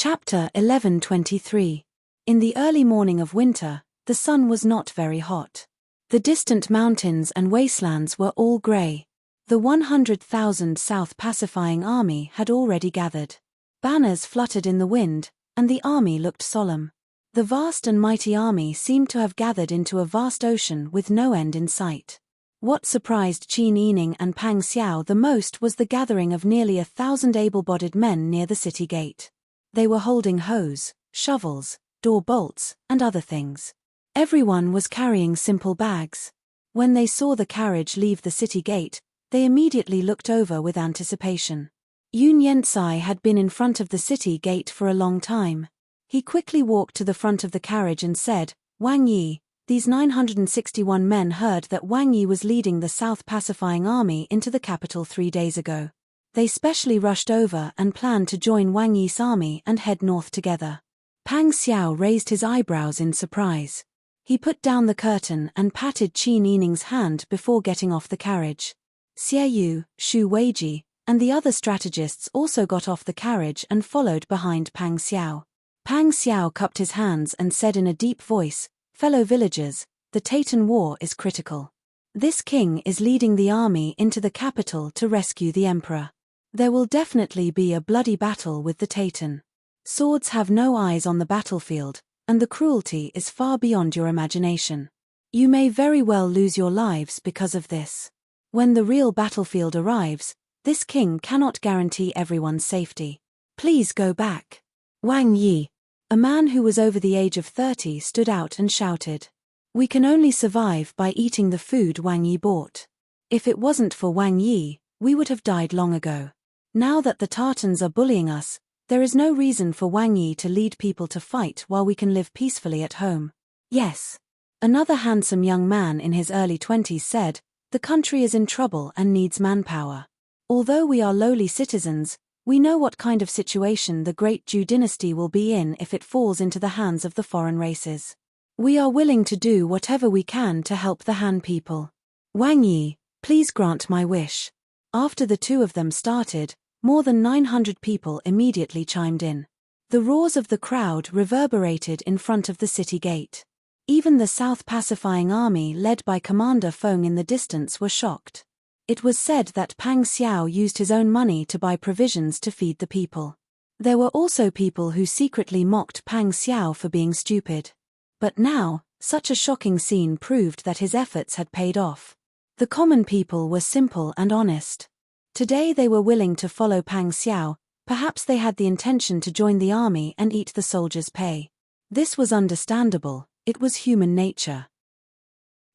Chapter 11:23. In the early morning of winter, the sun was not very hot. The distant mountains and wastelands were all grey. The 100,000 South pacifying army had already gathered. Banners fluttered in the wind, and the army looked solemn. The vast and mighty army seemed to have gathered into a vast ocean with no end in sight. What surprised Qin Yining and Pang Xiao the most was the gathering of nearly 1,000 able-bodied men near the city gate. They were holding hoes, shovels, door bolts, and other things. Everyone was carrying simple bags. When they saw the carriage leave the city gate, they immediately looked over with anticipation. Yun Yensai had been in front of the city gate for a long time. He quickly walked to the front of the carriage and said, "Wang Yi, these 961 men heard that Wang Yi was leading the South pacifying army into the capital 3 days ago. They specially rushed over and planned to join Wang Yi's army and head north together." Pang Xiao raised his eyebrows in surprise. He put down the curtain and patted Qin Yining's hand before getting off the carriage. Xie Yu, Xu Weiji, and the other strategists also got off the carriage and followed behind Pang Xiao. Pang Xiao cupped his hands and said in a deep voice, "Fellow villagers, the Taitan War is critical. This king is leading the army into the capital to rescue the emperor. There will definitely be a bloody battle with the Taitan. Swords have no eyes on the battlefield, and the cruelty is far beyond your imagination. You may very well lose your lives because of this. When the real battlefield arrives, this king cannot guarantee everyone's safety. Please go back." Wang Yi, a man who was over the age of 30, stood out and shouted, "We can only survive by eating the food Wang Yi bought. If it wasn't for Wang Yi, we would have died long ago. Now that the Tartans are bullying us, there is no reason for Wang Yi to lead people to fight while we can live peacefully at home." "Yes," another handsome young man in his early 20s said, "the country is in trouble and needs manpower. Although we are lowly citizens, we know what kind of situation the great Zhou dynasty will be in if it falls into the hands of the foreign races. We are willing to do whatever we can to help the Han people. Wang Yi, please grant my wish." After the two of them started, more than 900 people immediately chimed in. The roars of the crowd reverberated in front of the city gate. Even the South pacifying army led by Commander Feng in the distance were shocked. It was said that Pang Xiao used his own money to buy provisions to feed the people. There were also people who secretly mocked Pang Xiao for being stupid. But now, such a shocking scene proved that his efforts had paid off. The common people were simple and honest. Today they were willing to follow Pang Xiao. Perhaps they had the intention to join the army and eat the soldiers' pay. This was understandable, it was human nature.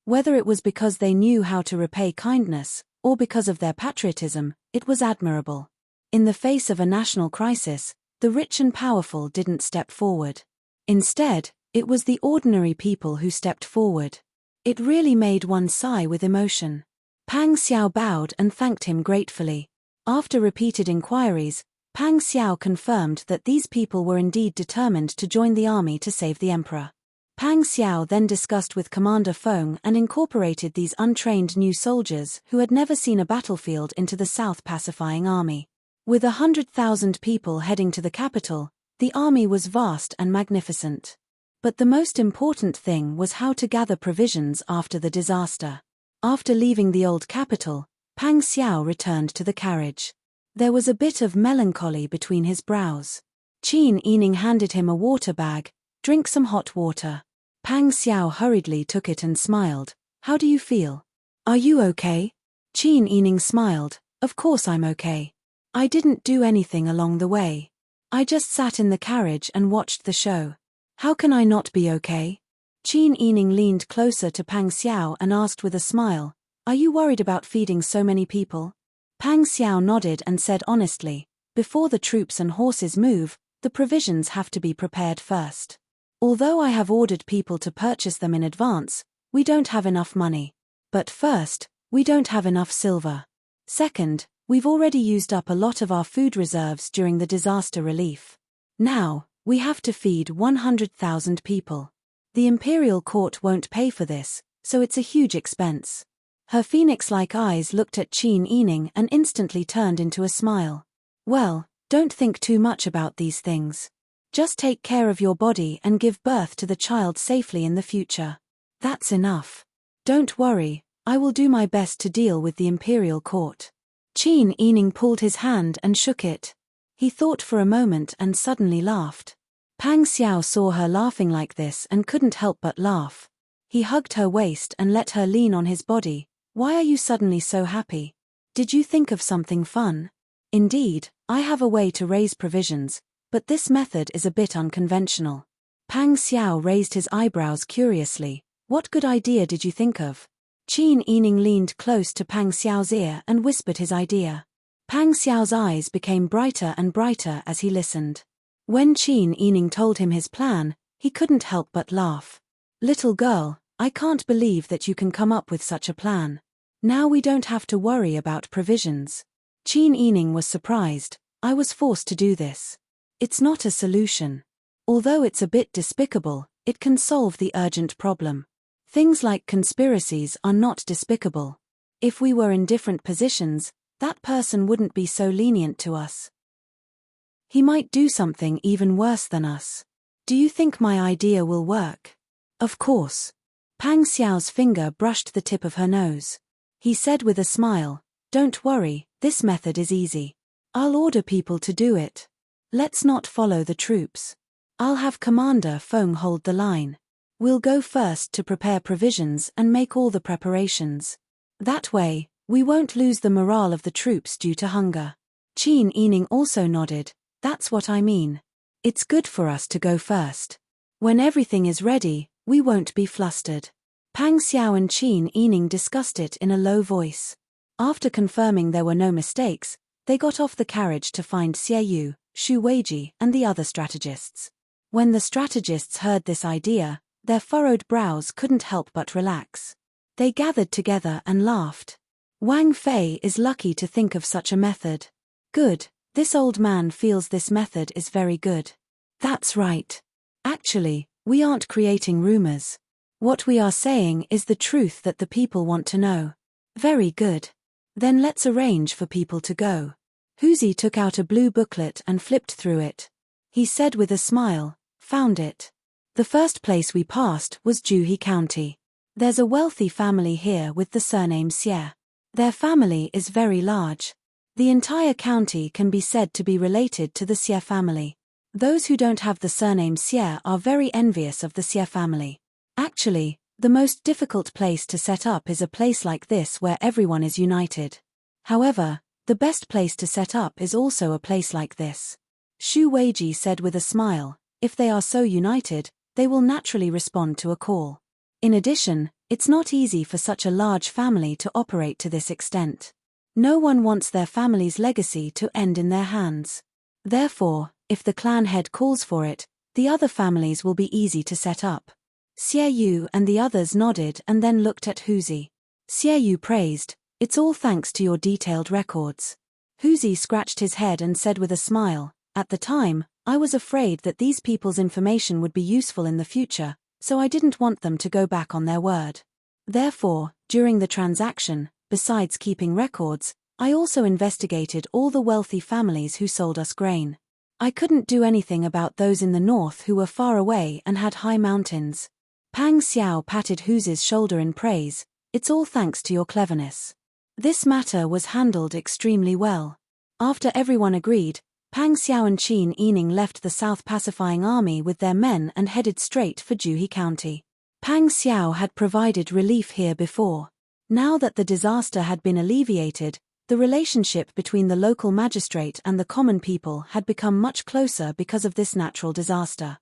Whether it was because they knew how to repay kindness, or because of their patriotism, it was admirable. In the face of a national crisis, the rich and powerful didn't step forward. Instead, it was the ordinary people who stepped forward. It really made one sigh with emotion. Pang Xiao bowed and thanked him gratefully. After repeated inquiries, Pang Xiao confirmed that these people were indeed determined to join the army to save the emperor. Pang Xiao then discussed with Commander Feng and incorporated these untrained new soldiers who had never seen a battlefield into the South pacifying army. With 100,000 people heading to the capital, the army was vast and magnificent. But the most important thing was how to gather provisions after the disaster. After leaving the old capital, Pang Xiao returned to the carriage. There was a bit of melancholy between his brows. Qin Yining handed him a water bag. "Drink some hot water." Pang Xiao hurriedly took it and smiled. "How do you feel? Are you okay?" Qin Yining smiled. "Of course I'm okay. I didn't do anything along the way. I just sat in the carriage and watched the show. How can I not be okay?" Qin Yining leaned closer to Pang Xiao and asked with a smile, "Are you worried about feeding so many people?" Pang Xiao nodded and said honestly, "Before the troops and horses move, the provisions have to be prepared first. Although I have ordered people to purchase them in advance, we don't have enough money. But first, we don't have enough silver. Second, we've already used up a lot of our food reserves during the disaster relief. Now, we have to feed 100,000 people. The imperial court won't pay for this, so it's a huge expense." Her phoenix-like eyes looked at Qin Yining and instantly turned into a smile. "Well, don't think too much about these things. Just take care of your body and give birth to the child safely in the future. That's enough. Don't worry, I will do my best to deal with the imperial court. Qin Yining pulled his hand and shook it. He thought for a moment and suddenly laughed. Pang Xiao saw her laughing like this and couldn't help but laugh. He hugged her waist and let her lean on his body. Why are you suddenly so happy? Did you think of something fun? Indeed, I have a way to raise provisions, but this method is a bit unconventional. Pang Xiao raised his eyebrows curiously. What good idea did you think of? Qin Yining leaned close to Pang Xiao's ear and whispered his idea. Pang Xiao's eyes became brighter and brighter as he listened. When Qin Yining told him his plan, he couldn't help but laugh. Little girl, I can't believe that you can come up with such a plan. Now we don't have to worry about provisions. Qin Yining was surprised. I was forced to do this. It's not a solution. Although it's a bit despicable, it can solve the urgent problem. Things like conspiracies are not despicable. If we were in different positions, that person wouldn't be so lenient to us. He might do something even worse than us. Do you think my idea will work? Of course. Pang Xiao's finger brushed the tip of her nose. He said with a smile, don't worry, this method is easy. I'll order people to do it. Let's not follow the troops. I'll have Commander Feng hold the line. We'll go first to prepare provisions and make all the preparations. That way, we won't lose the morale of the troops due to hunger. Qin Yining also nodded. That's what I mean. It's good for us to go first. When everything is ready, we won't be flustered. Pang Xiao and Qin Yining discussed it in a low voice. After confirming there were no mistakes, they got off the carriage to find Xie Yu, Xu Weiji, and the other strategists. When the strategists heard this idea, their furrowed brows couldn't help but relax. They gathered together and laughed. Wang Fei is lucky to think of such a method. Good, this old man feels this method is very good. That's right. Actually, we aren't creating rumors. What we are saying is the truth that the people want to know. Very good. Then let's arrange for people to go. Huzi took out a blue booklet and flipped through it. He said with a smile, found it. The first place we passed was Juhe County. There's a wealthy family here with the surname Xie. Their family is very large. The entire county can be said to be related to the Xie family. Those who don't have the surname Xie are very envious of the Xie family. Actually, the most difficult place to set up is a place like this where everyone is united. However, the best place to set up is also a place like this. Xu Weiji said with a smile, if they are so united, they will naturally respond to a call. In addition, it's not easy for such a large family to operate to this extent. No one wants their family's legacy to end in their hands. Therefore, if the clan head calls for it, the other families will be easy to set up. Xie Yu and the others nodded and then looked at Huzi. Xie Yu praised, it's all thanks to your detailed records. Huzi scratched his head and said with a smile, at the time, I was afraid that these people's information would be useful in the future, so I didn't want them to go back on their word. Therefore, during the transaction, besides keeping records, I also investigated all the wealthy families who sold us grain. I couldn't do anything about those in the north who were far away and had high mountains. Pang Xiao patted Huzi's shoulder in praise, it's all thanks to your cleverness. This matter was handled extremely well. After everyone agreed, Pang Xiao and Qin Yining left the South Pacifying Army with their men and headed straight for Juhe County. Pang Xiao had provided relief here before. Now that the disaster had been alleviated, the relationship between the local magistrate and the common people had become much closer because of this natural disaster.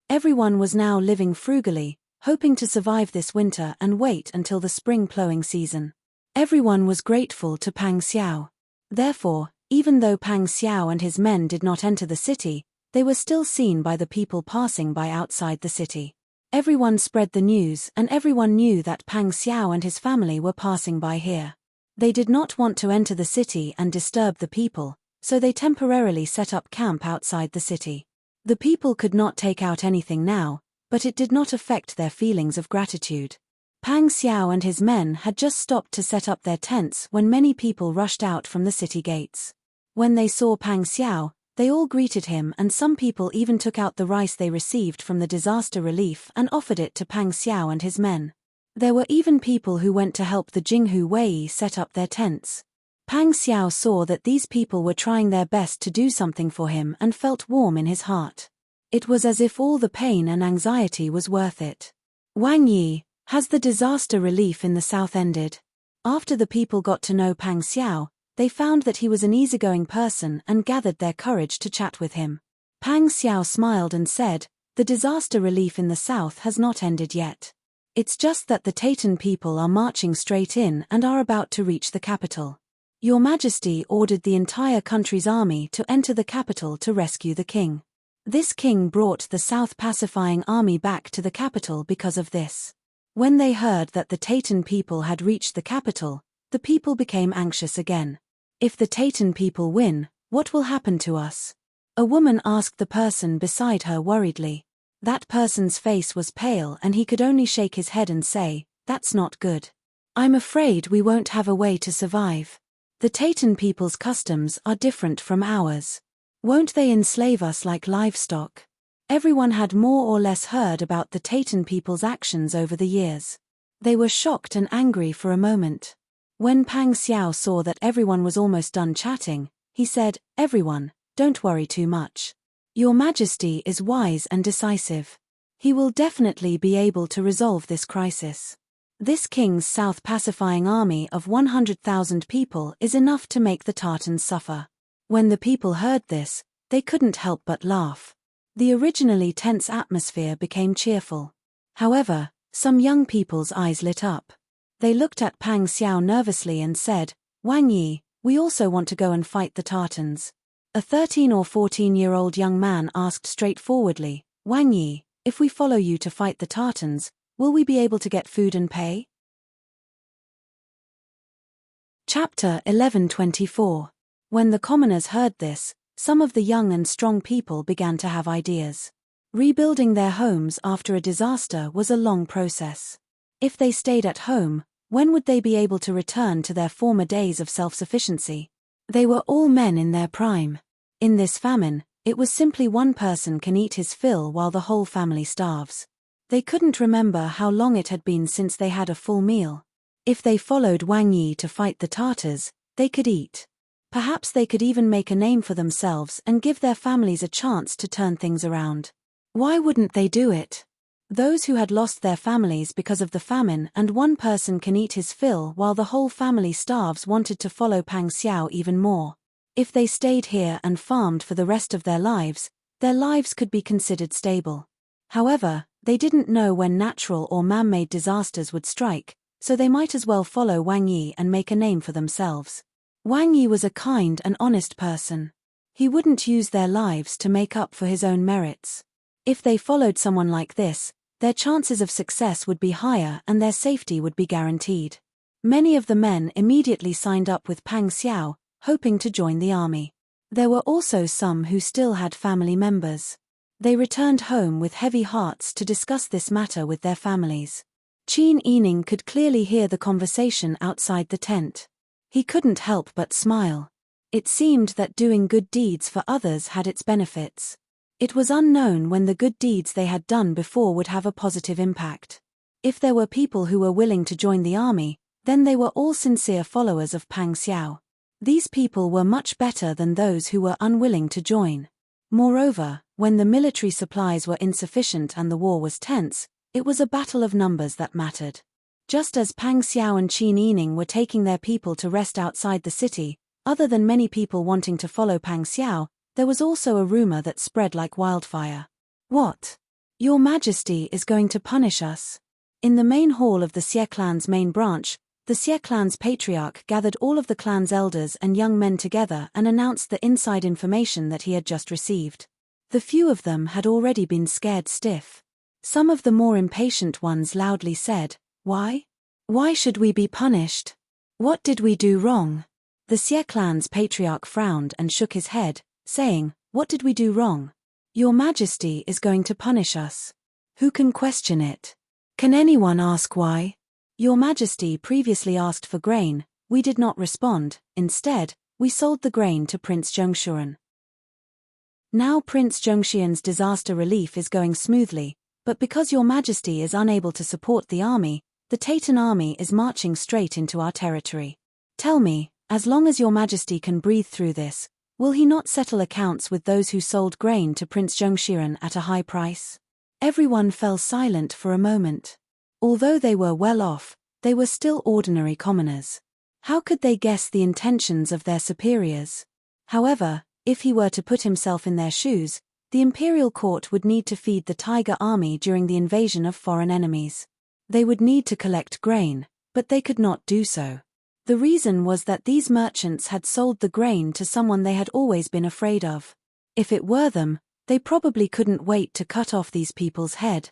Everyone was now living frugally, hoping to survive this winter and wait until the spring plowing season. Everyone was grateful to Pang Xiao. Therefore, even though Pang Xiao and his men did not enter the city, they were still seen by the people passing by outside the city. Everyone spread the news and everyone knew that Pang Xiao and his family were passing by here. They did not want to enter the city and disturb the people, so they temporarily set up camp outside the city. The people could not take out anything now, but it did not affect their feelings of gratitude. Pang Xiao and his men had just stopped to set up their tents when many people rushed out from the city gates. When they saw Pang Xiao, They all greeted him, and some people even took out the rice they received from the disaster relief and offered it to Pang Xiao and his men. There were even people who went to help the Jinghu Wei set up their tents. Pang Xiao saw that these people were trying their best to do something for him and felt warm in his heart. It was as if all the pain and anxiety was worth it. Wang Yi, has the disaster relief in the south ended? After the people got to know Pang Xiao, they found that he was an easygoing person and gathered their courage to chat with him. Pang Xiao smiled and said, "The disaster relief in the south has not ended yet. It's just that the Taytan people are marching straight in and are about to reach the capital. Your Majesty ordered the entire country's army to enter the capital to rescue the king. This king brought the South pacifying army back to the capital because of this." When they heard that the Taytan people had reached the capital, the people became anxious again. "If the Taytan people win, what will happen to us?" A woman asked the person beside her worriedly. That person's face was pale and he could only shake his head and say, "That's not good. I'm afraid we won't have a way to survive. The Taytan people's customs are different from ours. Won't they enslave us like livestock?" Everyone had more or less heard about the Taytan people's actions over the years. They were shocked and angry for a moment. When Pang Xiao saw that everyone was almost done chatting, he said, "Everyone, don't worry too much. Your Majesty is wise and decisive. He will definitely be able to resolve this crisis. This king's South pacifying army of 100,000 people is enough to make the Tartans suffer." When the people heard this, they couldn't help but laugh. The originally tense atmosphere became cheerful. However, some young people's eyes lit up. They looked at Pang Xiao nervously and said, "Wang Yi, we also want to go and fight the Tartans." A 13 or 14-year-old young man asked straightforwardly, "Wang Yi, if we follow you to fight the Tartans, will we be able to get food and pay?" Chapter 11:24. When the commoners heard this, some of the young and strong people began to have ideas. Rebuilding their homes after a disaster was a long process. If they stayed at home, when would they be able to return to their former days of self-sufficiency? They were all men in their prime. In this famine, it was simply one person can eat his fill while the whole family starves. They couldn't remember how long it had been since they had a full meal. If they followed Wang Yi to fight the Tartars, they could eat. Perhaps they could even make a name for themselves and give their families a chance to turn things around. Why wouldn't they do it? Those who had lost their families because of the famine and one person can eat his fill while the whole family starves wanted to follow Pang Xiao even more. If they stayed here and farmed for the rest of their lives could be considered stable. However, they didn't know when natural or man-made disasters would strike, so they might as well follow Wang Yi and make a name for themselves. Wang Yi was a kind and honest person. He wouldn't use their lives to make up for his own merits. If they followed someone like this, their chances of success would be higher and their safety would be guaranteed. Many of the men immediately signed up with Pang Xiao, hoping to join the army. There were also some who still had family members. They returned home with heavy hearts to discuss this matter with their families. Qin Yining could clearly hear the conversation outside the tent. He couldn't help but smile. It seemed that doing good deeds for others had its benefits. It was unknown when the good deeds they had done before would have a positive impact. If there were people who were willing to join the army, then they were all sincere followers of Pang Xiao. These people were much better than those who were unwilling to join. Moreover, when the military supplies were insufficient and the war was tense, it was a battle of numbers that mattered. Just as Pang Xiao and Qin Yining were taking their people to rest outside the city, other than many people wanting to follow Pang Xiao, there was also a rumor that spread like wildfire. "What? Your Majesty is going to punish us?" In the main hall of the Xie clan's main branch, the Xie clan's patriarch gathered all of the clan's elders and young men together and announced the inside information that he had just received. The few of them had already been scared stiff. Some of the more impatient ones loudly said, "Why? Why should we be punished? What did we do wrong?" The Xie clan's patriarch frowned and shook his head, saying, "What did we do wrong? Your Majesty is going to punish us. Who can question it? Can anyone ask why? Your Majesty previously asked for grain, we did not respond, instead, we sold the grain to Prince Zhengshuren. Now Prince Zhongxian's disaster relief is going smoothly, but because your majesty is unable to support the army, the Taytan army is marching straight into our territory. Tell me, as long as your majesty can breathe through this, will he not settle accounts with those who sold grain to Prince Zhongxian at a high price? Everyone fell silent for a moment. Although they were well off, they were still ordinary commoners. How could they guess the intentions of their superiors? However, if he were to put himself in their shoes, the imperial court would need to feed the Tiger army during the invasion of foreign enemies. They would need to collect grain, but they could not do so. The reason was that these merchants had sold the grain to someone they had always been afraid of. If it were them, they probably couldn't wait to cut off these people's head.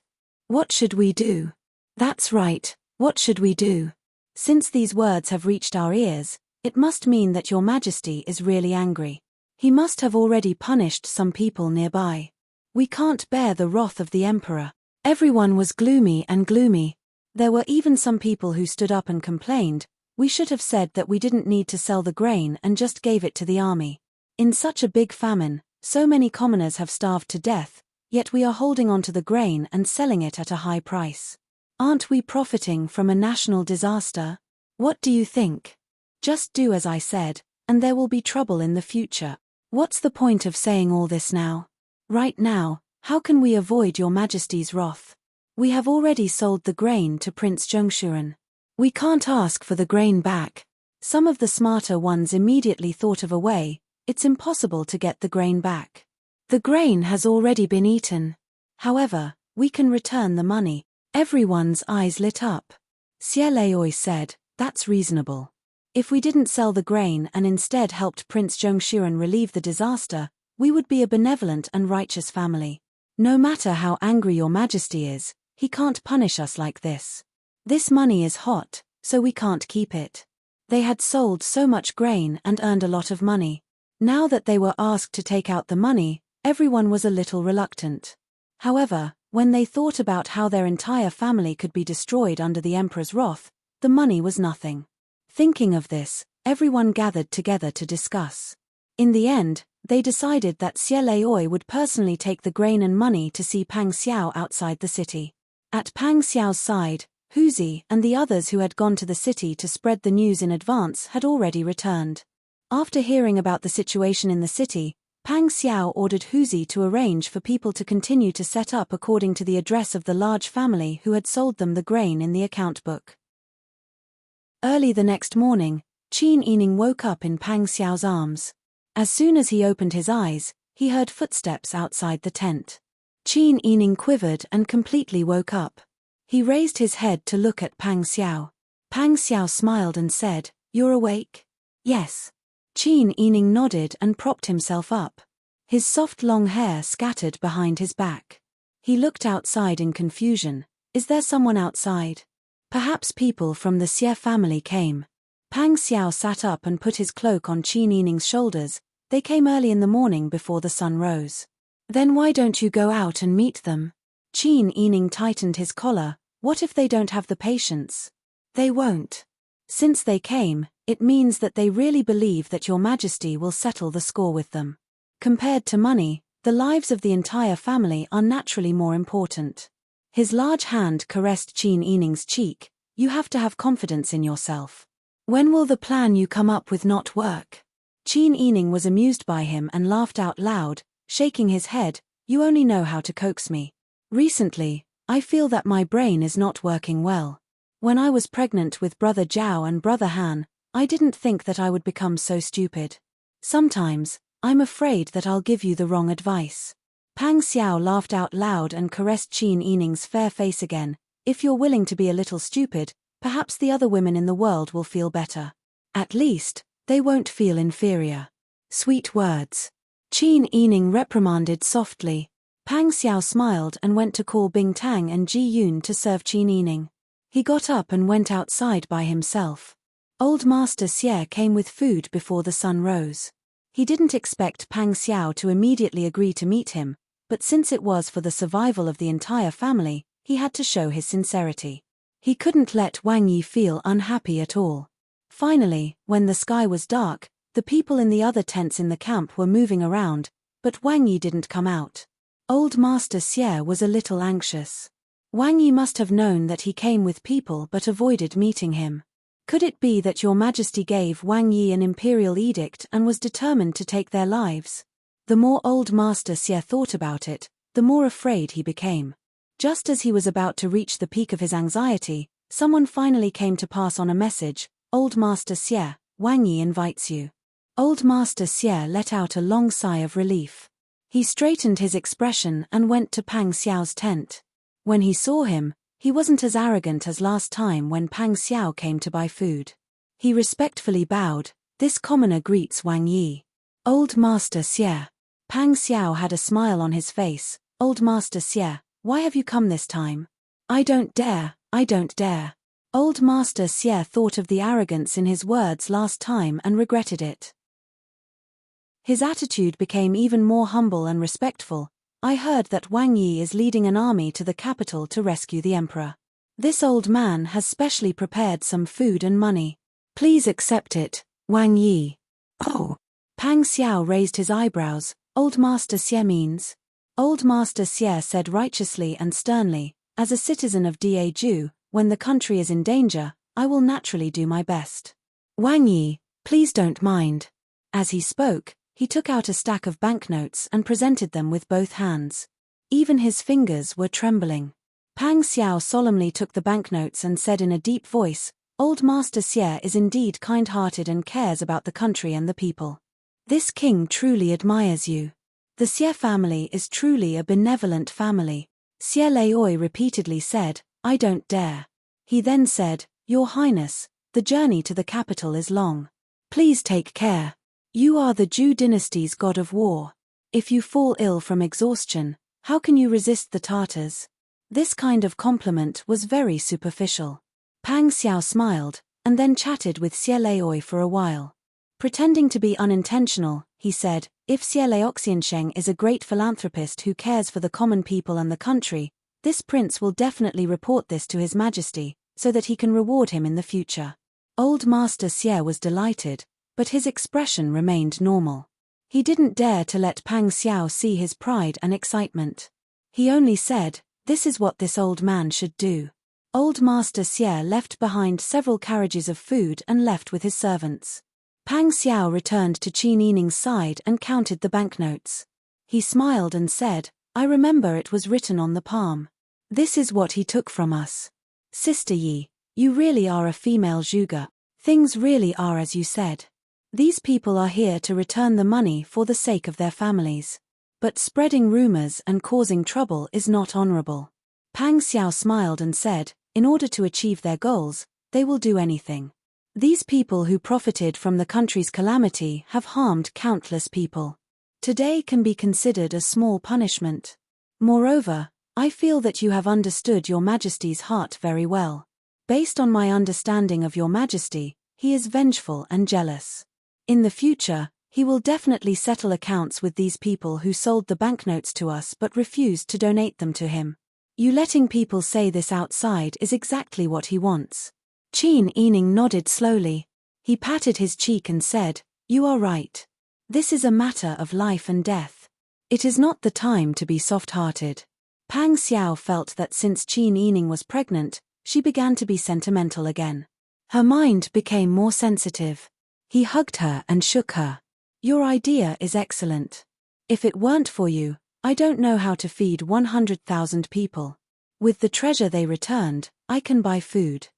What should we do? That's right, what should we do? Since these words have reached our ears, it must mean that your majesty is really angry. He must have already punished some people nearby. We can't bear the wrath of the emperor. Everyone was gloomy and gloomy. There were even some people who stood up and complained, we should have said that we didn't need to sell the grain and just gave it to the army. In such a big famine, so many commoners have starved to death, yet we are holding on to the grain and selling it at a high price. Aren't we profiting from a national disaster? What do you think? Just do as I said, and there will be trouble in the future. What's the point of saying all this now? Right now, how can we avoid your majesty's wrath? We have already sold the grain to Prince Zhongxian. We can't ask for the grain back. Some of the smarter ones immediately thought of a way. It's impossible to get the grain back. The grain has already been eaten. However, we can return the money. Everyone's eyes lit up. Xie Leoi said, that's reasonable. If we didn't sell the grain and instead helped Prince Zhongxian relieve the disaster, we would be a benevolent and righteous family. No matter how angry your majesty is, he can't punish us like this. This money is hot, so we can't keep it. They had sold so much grain and earned a lot of money. Now that they were asked to take out the money, everyone was a little reluctant. However, when they thought about how their entire family could be destroyed under the emperor's wrath, the money was nothing. Thinking of this, everyone gathered together to discuss. In the end, they decided that Xie Leoi would personally take the grain and money to see Pang Xiao outside the city. At Pang Xiao's side, Huzi and the others who had gone to the city to spread the news in advance had already returned. After hearing about the situation in the city, Pang Xiao ordered Huzi to arrange for people to continue to set up according to the address of the large family who had sold them the grain in the account book. Early the next morning, Qin Yining woke up in Pang Xiao's arms. As soon as he opened his eyes, he heard footsteps outside the tent. Qin Yining quivered and completely woke up. He raised his head to look at Pang Xiao. Pang Xiao smiled and said, "You're awake?" "Yes." Qin Yining nodded and propped himself up. His soft long hair scattered behind his back. He looked outside in confusion. Is there someone outside? Perhaps people from the Xie family came. Pang Xiao sat up and put his cloak on Qin Yining's shoulders. They came early in the morning before the sun rose. Then why don't you go out and meet them? Qin Yining tightened his collar. What if they don't have the patience? They won't. Since they came, it means that they really believe that your majesty will settle the score with them. Compared to money, the lives of the entire family are naturally more important. His large hand caressed Qin Yining's cheek. You have to have confidence in yourself. When will the plan you come up with not work? Qin Yining was amused by him and laughed out loud, shaking his head. You only know how to coax me. Recently, I feel that my brain is not working well. When I was pregnant with Brother Zhao and Brother Han, I didn't think that I would become so stupid. Sometimes, I'm afraid that I'll give you the wrong advice. Pang Xiao laughed out loud and caressed Qin Yining's fair face again. If you're willing to be a little stupid, perhaps the other women in the world will feel better. At least, they won't feel inferior. Sweet words. Qin Yining reprimanded softly. Pang Xiao smiled and went to call Bing Tang and Ji Yun to serve Qin Yining. He got up and went outside by himself. Old Master Xie came with food before the sun rose. He didn't expect Pang Xiao to immediately agree to meet him, but since it was for the survival of the entire family, he had to show his sincerity. He couldn't let Wang Yi feel unhappy at all. Finally, when the sky was dark, the people in the other tents in the camp were moving around. But Wang Yi didn't come out. Old Master Xie was a little anxious. Wang Yi must have known that he came with people but avoided meeting him. Could it be that your majesty gave Wang Yi an imperial edict and was determined to take their lives? The more Old Master Xie thought about it, the more afraid he became. Just as he was about to reach the peak of his anxiety, someone finally came to pass on a message. Old Master Xie, Wang Yi invites you. Old Master Xie let out a long sigh of relief. He straightened his expression and went to Pang Xiao's tent. When he saw him, he wasn't as arrogant as last time when Pang Xiao came to buy food. He respectfully bowed. This commoner greets Wang Yi. Old Master Xie. Pang Xiao had a smile on his face. Old Master Xie, why have you come this time? I don't dare. Old Master Xie thought of the arrogance in his words last time and regretted it. His attitude became even more humble and respectful. I heard that Wang Yi is leading an army to the capital to rescue the emperor. This old man has specially prepared some food and money. Please accept it, Wang Yi. Oh. Pang Xiao raised his eyebrows. Old Master Xie means? Old Master Xie said righteously and sternly, as a citizen of Daeju, when the country is in danger, I will naturally do my best. Wang Yi, please don't mind. As he spoke, he took out a stack of banknotes and presented them with both hands. Even his fingers were trembling. Pang Xiao solemnly took the banknotes and said in a deep voice, Old Master Xie is indeed kind-hearted and cares about the country and the people. This king truly admires you. The Xie family is truly a benevolent family. Xie Leoi repeatedly said, I don't dare. He then said, Your Highness, the journey to the capital is long. Please take care. You are the Zhou dynasty's god of war. If you fall ill from exhaustion, how can you resist the Tartars? This kind of compliment was very superficial. Pang Xiao smiled, and then chatted with Xie Leoi for a while. Pretending to be unintentional, he said, if Xie Leoxiansheng is a great philanthropist who cares for the common people and the country, this prince will definitely report this to His Majesty, so that he can reward him in the future. Old Master Xie was delighted, but his expression remained normal. He didn't dare to let Pang Xiao see his pride and excitement. He only said, this is what this old man should do. Old Master Xie left behind several carriages of food and left with his servants. Pang Xiao returned to Qin Yining's side and counted the banknotes. He smiled and said, I remember it was written on the palm. This is what he took from us. Sister Yi, you really are a female zhuge. Things really are as you said. These people are here to return the money for the sake of their families. But spreading rumors and causing trouble is not honorable. Pang Xiao smiled and said, in order to achieve their goals, they will do anything. These people who profited from the country's calamity have harmed countless people. Today can be considered a small punishment. Moreover, I feel that you have understood Your Majesty's heart very well. Based on my understanding of Your Majesty, he is vengeful and jealous. In the future, he will definitely settle accounts with these people who sold the banknotes to us but refused to donate them to him. You letting people say this outside is exactly what he wants. Qin Yining nodded slowly. He patted his cheek and said, you are right. This is a matter of life and death. It is not the time to be soft-hearted. Pang Xiao felt that since Qin Yining was pregnant, she began to be sentimental again. Her mind became more sensitive. He hugged her and shook her. Your idea is excellent. If it weren't for you, I don't know how to feed 100,000 people. With the treasure they returned, I can buy food.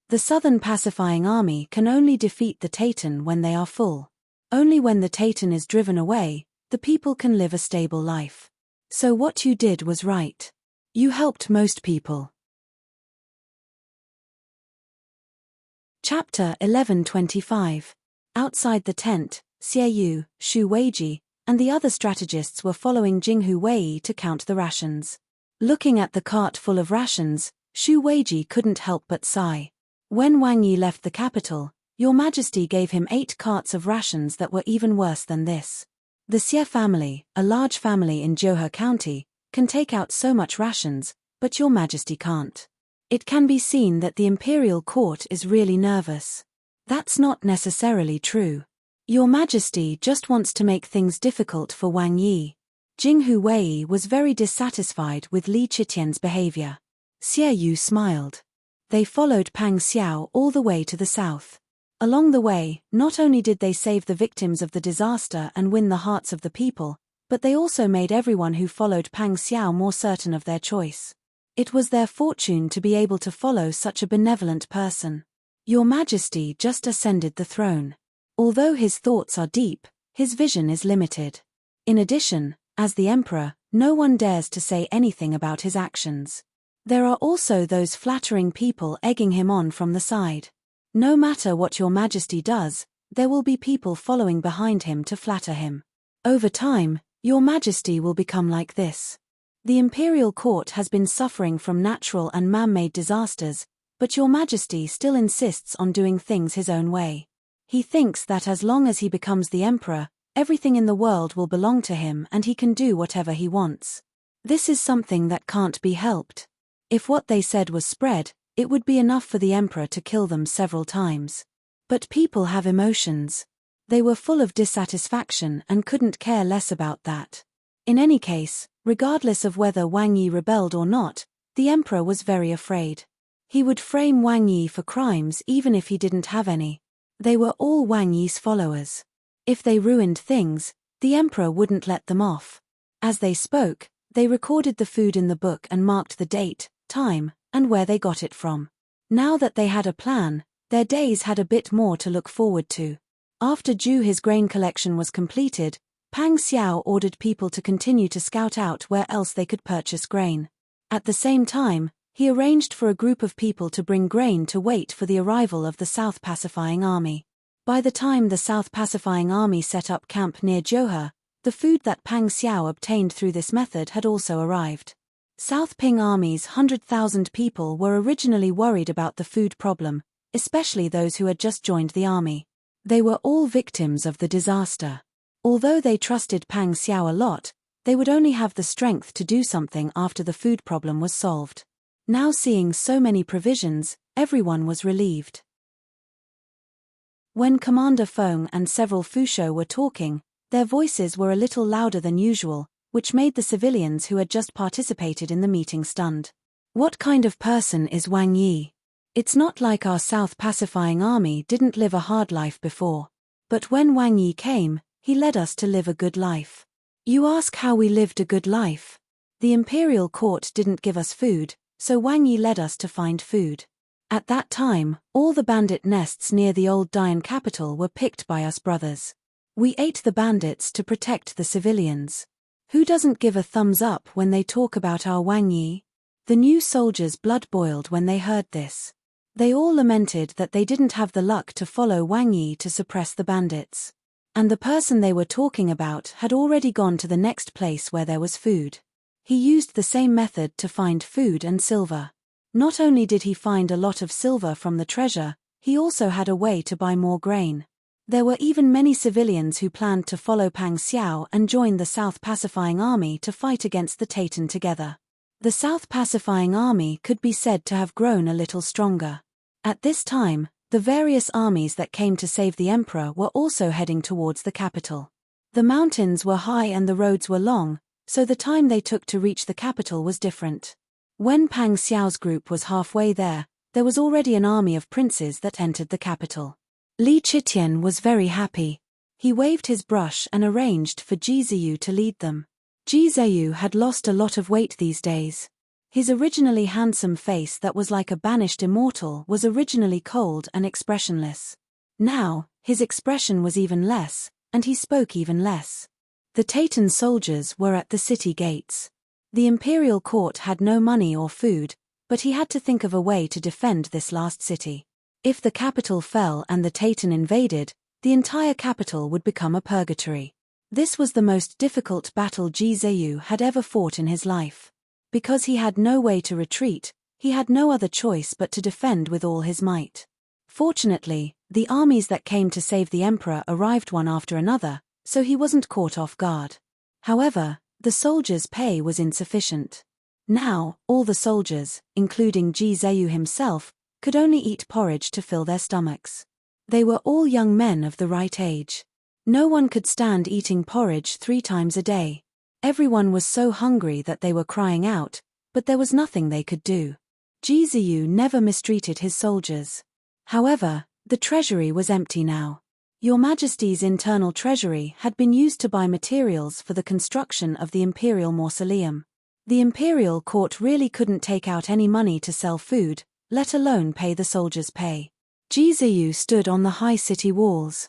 The Southern Pacifying Army can only defeat the Taytan when they are full. Only when the Taytan is driven away, the people can live a stable life. So what you did was right. You helped most people. Chapter 11:25. Outside the tent, Xie Yu, Shu Weiji, and the other strategists were following Jinghu Wei to count the rations. Looking at the cart full of rations, Shu Weiji couldn't help but sigh. When Wang Yi left the capital, Your Majesty gave him 8 carts of rations that were even worse than this. The Xie family, a large family in Zhouhe County, can take out so much rations, but Your Majesty can't. It can be seen that the imperial court is really nervous. That's not necessarily true. Your Majesty just wants to make things difficult for Wang Yi. Jinghu Wei was very dissatisfied with Li Qitian's behavior. Xie Yu smiled. They followed Pang Xiao all the way to the south. Along the way, not only did they save the victims of the disaster and win the hearts of the people, but they also made everyone who followed Pang Xiao more certain of their choice. It was their fortune to be able to follow such a benevolent person. Your Majesty just ascended the throne. Although his thoughts are deep, his vision is limited. In addition, as the emperor, no one dares to say anything about his actions. There are also those flattering people egging him on from the side. No matter what Your Majesty does, there will be people following behind him to flatter him. Over time, Your Majesty will become like this. The imperial court has been suffering from natural and man-made disasters, but Your Majesty still insists on doing things his own way. He thinks that as long as he becomes the emperor, everything in the world will belong to him and he can do whatever he wants. This is something that can't be helped. If what they said was spread, it would be enough for the emperor to kill them several times. But people have emotions. They were full of dissatisfaction and couldn't care less about that. In any case, regardless of whether Wang Yi rebelled or not, the emperor was very afraid. He would frame Wang Yi for crimes even if he didn't have any. They were all Wang Yi's followers. If they ruined things, the emperor wouldn't let them off. As they spoke, they recorded the food in the book and marked the date, time, and where they got it from. Now that they had a plan, their days had a bit more to look forward to. After His grain collection was completed, Pang Xiao ordered people to continue to scout out where else they could purchase grain. At the same time, he arranged for a group of people to bring grain to wait for the arrival of the South Pacifying Army. By the time the South Pacifying Army set up camp near Johor, the food that Pang Xiao obtained through this method had also arrived. South Ping Army's 100,000 people were originally worried about the food problem, especially those who had just joined the army. They were all victims of the disaster. Although they trusted Pang Xiao a lot, they would only have the strength to do something after the food problem was solved. Now seeing so many provisions, everyone was relieved. When Commander Feng and several Fusho were talking, their voices were a little louder than usual, which made the civilians who had just participated in the meeting stunned. What kind of person is Wang Yi? It's not like our South Pacifying Army didn't live a hard life before. But when Wang Yi came, he led us to live a good life. You ask how we lived a good life? The imperial court didn't give us food, so Wang Yi led us to find food. At that time, all the bandit nests near the old Dian capital were picked by us brothers. We ate the bandits to protect the civilians. Who doesn't give a thumbs up when they talk about our Wang Yi? The new soldiers' blood boiled when they heard this. They all lamented that they didn't have the luck to follow Wang Yi to suppress the bandits. And the person they were talking about had already gone to the next place where there was food. He used the same method to find food and silver. Not only did he find a lot of silver from the treasure, he also had a way to buy more grain. There were even many civilians who planned to follow Pang Xiao and join the South Pacifying Army to fight against the Tatan together. The South Pacifying Army could be said to have grown a little stronger. At this time, the various armies that came to save the emperor were also heading towards the capital. The mountains were high and the roads were long, so the time they took to reach the capital was different. When Pang Xiao's group was halfway there was already an army of princes that entered the capital. Li Qitian was very happy. He waved his brush and arranged for Ji Ziyu to lead them. Ji Ziyu had lost a lot of weight these days. His originally handsome face that was like a banished immortal was originally cold and expressionless. Now, his expression was even less, and he spoke even less. The Tatan soldiers were at the city gates. The imperial court had no money or food, but he had to think of a way to defend this last city. If the capital fell and the Tatan invaded, the entire capital would become a purgatory. This was the most difficult battle Ji Ziyu had ever fought in his life. Because he had no way to retreat, he had no other choice but to defend with all his might. Fortunately, the armies that came to save the emperor arrived one after another, so he wasn't caught off guard. However, the soldiers' pay was insufficient. Now, all the soldiers, including Ji Ziyu himself, could only eat porridge to fill their stomachs. They were all young men of the right age. No one could stand eating porridge 3 times a day. Everyone was so hungry that they were crying out, but there was nothing they could do. Jiziyu never mistreated his soldiers. However, the treasury was empty now. Your Majesty's internal treasury had been used to buy materials for the construction of the Imperial Mausoleum. The Imperial Court really couldn't take out any money to sell food, let alone pay the soldiers' pay. Jiziyu stood on the high city walls.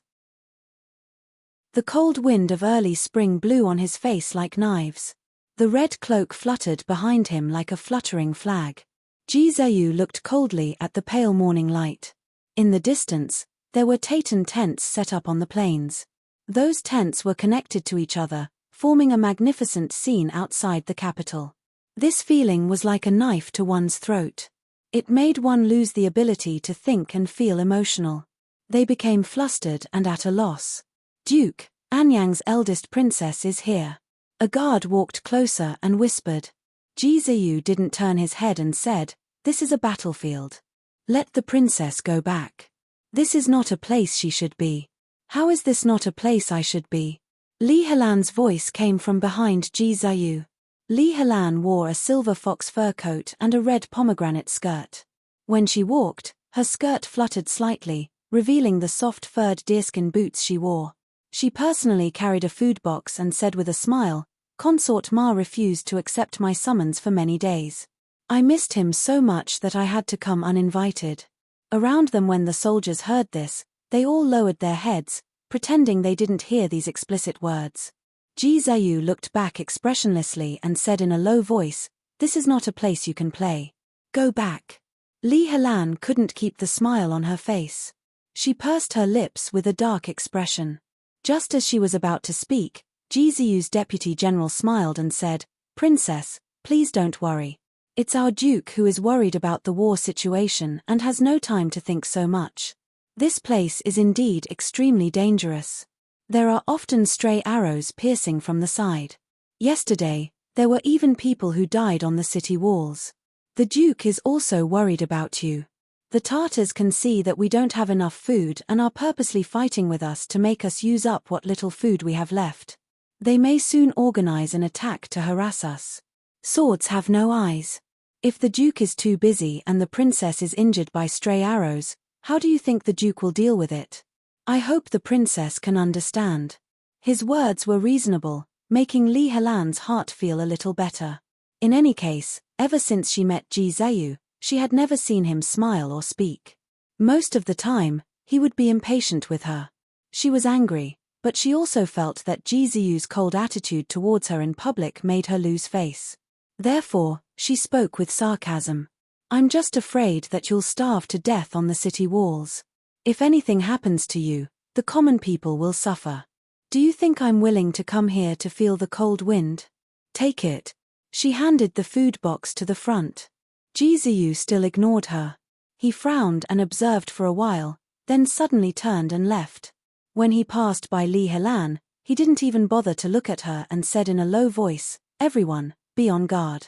The cold wind of early spring blew on his face like knives. The red cloak fluttered behind him like a fluttering flag. Jiziyu looked coldly at the pale morning light. In the distance, there were Titan tents set up on the plains. Those tents were connected to each other, forming a magnificent scene outside the capital. This feeling was like a knife to one's throat. It made one lose the ability to think and feel emotional. They became flustered and at a loss. Duke, Anyang's eldest princess is here. A guard walked closer and whispered. Jiziyu didn't turn his head and said, "This is a battlefield. Let the princess go back. This is not a place she should be." "How is this not a place I should be?" Li Helan's voice came from behind Jiziyu. Li Helan wore a silver fox fur coat and a red pomegranate skirt. When she walked, her skirt fluttered slightly, revealing the soft furred deerskin boots she wore. She personally carried a food box and said with a smile, "Consort Ma refused to accept my summons for many days. I missed him so much that I had to come uninvited." Around them, when the soldiers heard this, they all lowered their heads, pretending they didn't hear these explicit words. Jiziyu looked back expressionlessly and said in a low voice, "This is not a place you can play. Go back." Li Helan couldn't keep the smile on her face. She pursed her lips with a dark expression. Just as she was about to speak, Jiziyu's deputy general smiled and said, "Princess, please don't worry. It's our duke who is worried about the war situation and has no time to think so much. This place is indeed extremely dangerous. There are often stray arrows piercing from the side. Yesterday, there were even people who died on the city walls. The duke is also worried about you. The Tartars can see that we don't have enough food and are purposely fighting with us to make us use up what little food we have left. They may soon organize an attack to harass us. Swords have no eyes. If the duke is too busy and the princess is injured by stray arrows, how do you think the duke will deal with it? I hope the princess can understand." His words were reasonable, making Li Helan's heart feel a little better. In any case, ever since she met Jiziyu, she had never seen him smile or speak. Most of the time, he would be impatient with her. She was angry, but she also felt that Jiziyu's cold attitude towards her in public made her lose face. Therefore, she spoke with sarcasm. "I'm just afraid that you'll starve to death on the city walls. If anything happens to you, the common people will suffer. Do you think I'm willing to come here to feel the cold wind? Take it." She handed the food box to the front. Jiziyu still ignored her. He frowned and observed for a while, then suddenly turned and left. When he passed by Li Helan, he didn't even bother to look at her and said in a low voice, "Everyone, be on guard."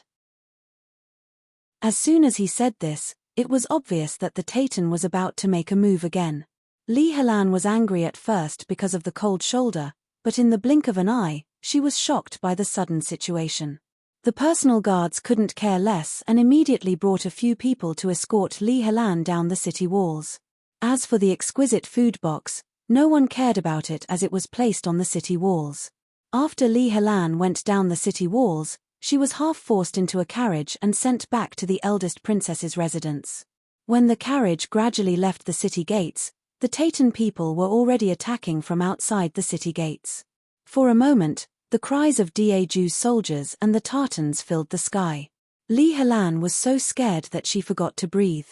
As soon as he said this, it was obvious that the Titan was about to make a move again. Li Helan was angry at first because of the cold shoulder, but in the blink of an eye, she was shocked by the sudden situation. The personal guards couldn't care less and immediately brought a few people to escort Li Helan down the city walls. As for the exquisite food box, no one cared about it as it was placed on the city walls. After Li Helan went down the city walls, she was half forced into a carriage and sent back to the eldest princess's residence. When the carriage gradually left the city gates, the Titan people were already attacking from outside the city gates. For a moment, the cries of Daju's soldiers and the Tartans filled the sky. Li Helan was so scared that she forgot to breathe.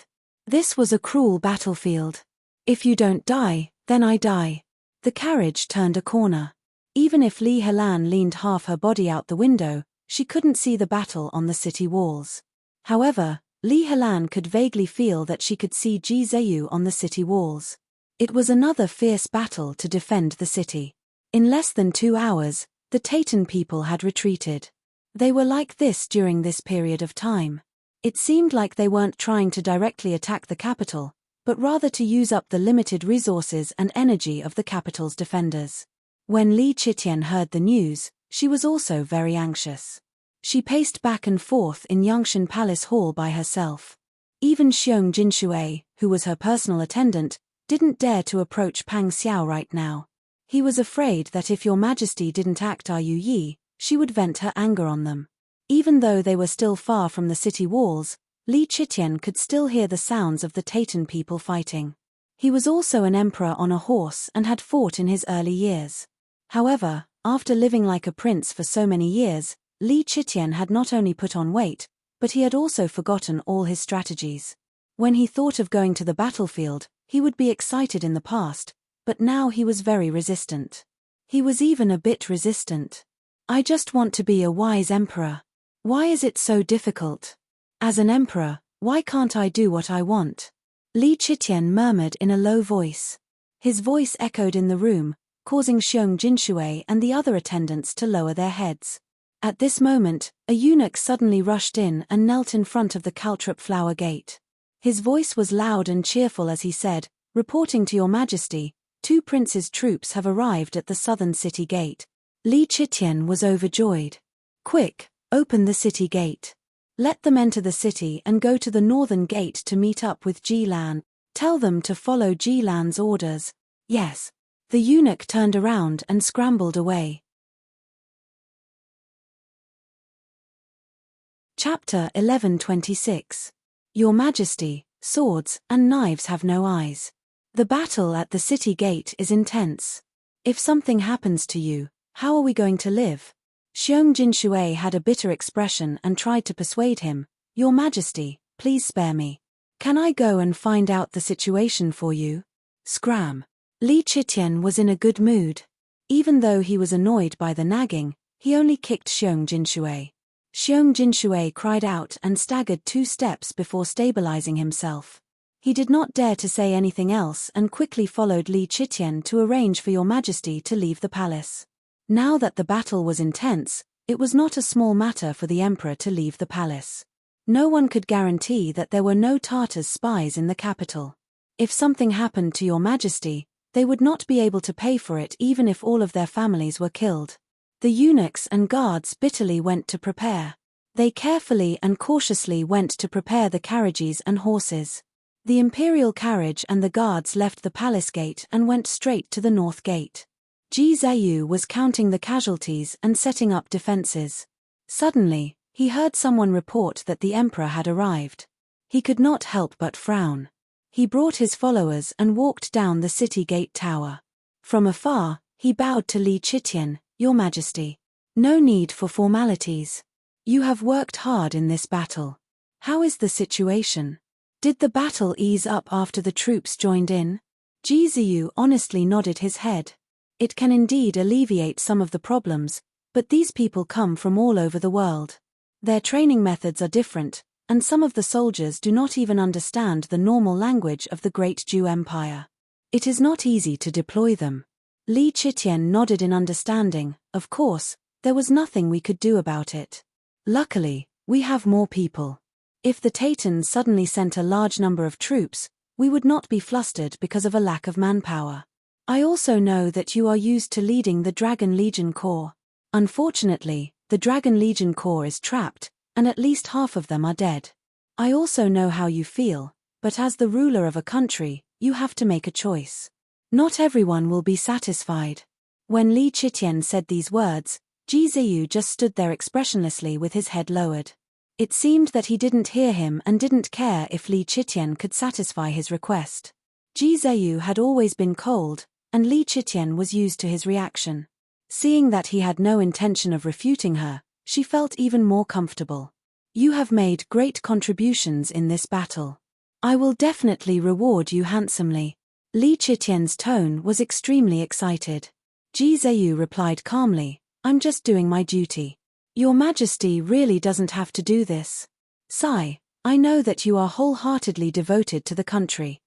This was a cruel battlefield. "If you don't die, then I die." The carriage turned a corner. Even if Li Helan leaned half her body out the window, she couldn't see the battle on the city walls. However, Li Helan could vaguely feel that she could see Jiziyu on the city walls. It was another fierce battle to defend the city. In less than 2 hours, the Titan people had retreated. They were like this during this period of time. It seemed like they weren't trying to directly attack the capital, but rather to use up the limited resources and energy of the capital's defenders. When Li Qitian heard the news, she was also very anxious. She paced back and forth in Yangshan Palace Hall by herself. Even Xiong Jinshui, who was her personal attendant, didn't dare to approach Pang Xiao right now. He was afraid that if Your Majesty didn't act Yi, she would vent her anger on them. Even though they were still far from the city walls, Li Qitian could still hear the sounds of the Taitan people fighting. He was also an emperor on a horse and had fought in his early years. However, after living like a prince for so many years, Li Qitian had not only put on weight, but he had also forgotten all his strategies. When he thought of going to the battlefield, he would be excited in the past, but now he was very resistant. He was even a bit resistant. I just want to be a wise emperor. Why is it so difficult? As an emperor, why can't I do what I want? Li Qitian murmured in a low voice. His voice echoed in the room, causing Xiong Jinshui and the other attendants to lower their heads. At this moment, a eunuch suddenly rushed in and knelt in front of the Caltrop Flower Gate. His voice was loud and cheerful as he said, "Reporting to Your Majesty, 2 princes' troops have arrived at the southern city gate." Li Qitian was overjoyed. "Quick, open the city gate. Let them enter the city and go to the northern gate to meet up with Jilan. Tell them to follow Jilan's orders." "Yes." The eunuch turned around and scrambled away. Chapter 11:26. Your Majesty, swords and knives have no eyes. The battle at the city gate is intense. If something happens to you, how are we going to live? Xiong Jinshui had a bitter expression and tried to persuade him, "Your Majesty, please spare me. Can I go and find out the situation for you?" Scram. Li Qitian was in a good mood. Even though he was annoyed by the nagging, he only kicked Xiong Jinshui. Xiong Jinshui cried out and staggered 2 steps before stabilizing himself. He did not dare to say anything else and quickly followed Li Qitian to arrange for Your Majesty to leave the palace. Now that the battle was intense, it was not a small matter for the emperor to leave the palace. No one could guarantee that there were no Tartars spies in the capital. If something happened to Your Majesty, they would not be able to pay for it even if all of their families were killed. The eunuchs and guards bitterly went to prepare. They carefully and cautiously went to prepare the carriages and horses. The imperial carriage and the guards left the palace gate and went straight to the north gate. Ji Zhayu was counting the casualties and setting up defenses. Suddenly, he heard someone report that the emperor had arrived. He could not help but frown. He brought his followers and walked down the city gate tower. From afar, he bowed to Li Qitian, "Your Majesty. No need for formalities. You have worked hard in this battle. How is the situation? Did the battle ease up after the troops joined in?" Ji Zhayu honestly nodded his head. It can indeed alleviate some of the problems, but these people come from all over the world. Their training methods are different, and some of the soldiers do not even understand the normal language of the Great Jew Empire. It is not easy to deploy them. Li Qitian nodded in understanding. Of course, there was nothing we could do about it. Luckily, we have more people. If the Taitans suddenly sent a large number of troops, we would not be flustered because of a lack of manpower. I also know that you are used to leading the Dragon Legion Corps. Unfortunately, the Dragon Legion Corps is trapped, and at least half of them are dead. I also know how you feel, but as the ruler of a country, you have to make a choice. Not everyone will be satisfied. When Li Qitian said these words, Ji Zhayu just stood there expressionlessly with his head lowered. It seemed that he didn't hear him and didn't care if Li Qitian could satisfy his request. Ji Zhayu had always been cold, and Li Qitian was used to his reaction. Seeing that he had no intention of refuting her, she felt even more comfortable. "You have made great contributions in this battle. I will definitely reward you handsomely." Li Qitian's tone was extremely excited. Ji Zhayu replied calmly, "I'm just doing my duty. Your Majesty really doesn't have to do this. Sigh, I know that you are wholeheartedly devoted to the country.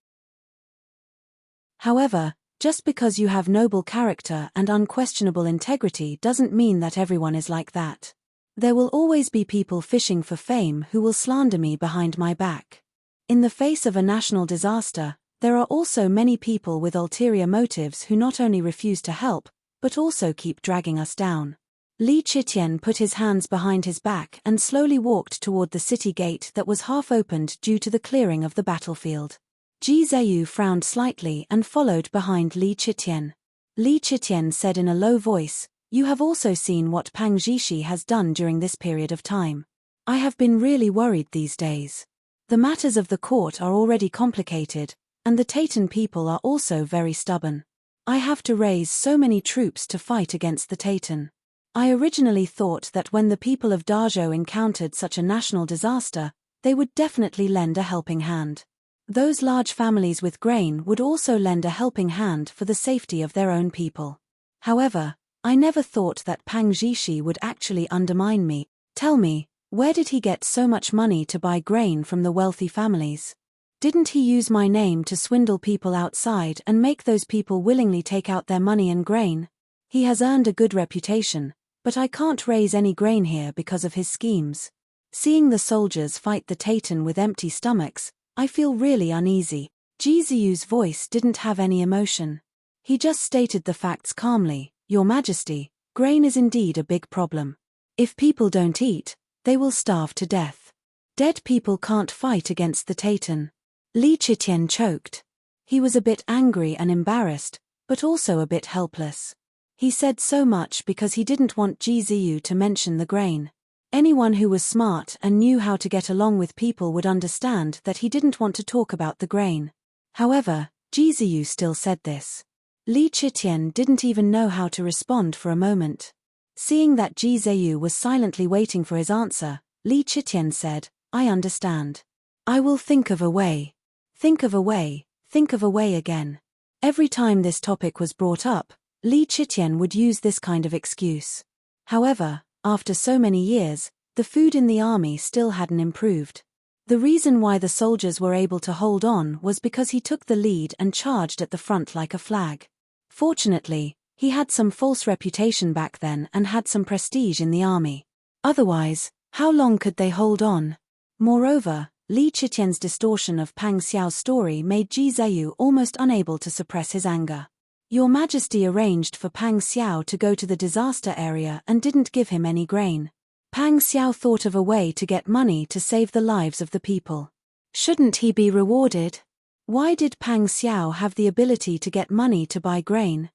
However, just because you have noble character and unquestionable integrity doesn't mean that everyone is like that. There will always be people fishing for fame who will slander me behind my back. In the face of a national disaster, there are also many people with ulterior motives who not only refuse to help, but also keep dragging us down. Li Chitian put his hands behind his back and slowly walked toward the city gate that was half opened due to the clearing of the battlefield. Ji Zheyu frowned slightly and followed behind Li Chitian. Li Chitian said in a low voice, "You have also seen what Pang Zhishi has done during this period of time. I have been really worried these days. The matters of the court are already complicated, and the Taytan people are also very stubborn. I have to raise so many troops to fight against the Taytan. I originally thought that when the people of Dazhou encountered such a national disaster, they would definitely lend a helping hand. Those large families with grain would also lend a helping hand for the safety of their own people. However, I never thought that Pang Zhishi would actually undermine me. Tell me, where did he get so much money to buy grain from the wealthy families? Didn't he use my name to swindle people outside and make those people willingly take out their money and grain? He has earned a good reputation, but I can't raise any grain here because of his schemes. Seeing the soldiers fight the Taytan with empty stomachs, I feel really uneasy." Ji Zheyu's voice didn't have any emotion. He just stated the facts calmly. "Your Majesty, grain is indeed a big problem. If people don't eat, they will starve to death. Dead people can't fight against the Taytan." Li Chitian choked. He was a bit angry and embarrassed, but also a bit helpless. He said so much because he didn't want Ji Zheyu to mention the grain. Anyone who was smart and knew how to get along with people would understand that he didn't want to talk about the grain. However, Ji Zheyu still said this. Li Chitian didn't even know how to respond for a moment. Seeing that Ji Zheyu was silently waiting for his answer, Li Chitian said, "I understand. I will think of a way. Think of a way, think of a way again." Every time this topic was brought up, Li Chitian would use this kind of excuse. However, after so many years, the food in the army still hadn't improved. The reason why the soldiers were able to hold on was because he took the lead and charged at the front like a flag. Fortunately, he had some false reputation back then and had some prestige in the army. Otherwise, how long could they hold on? Moreover, Li Chitian's distortion of Pang Xiao's story made Ji Zheyu almost unable to suppress his anger. "Your Majesty arranged for Pang Xiao to go to the disaster area and didn't give him any grain. Pang Xiao thought of a way to get money to save the lives of the people. Shouldn't he be rewarded? Why did Pang Xiao have the ability to get money to buy grain?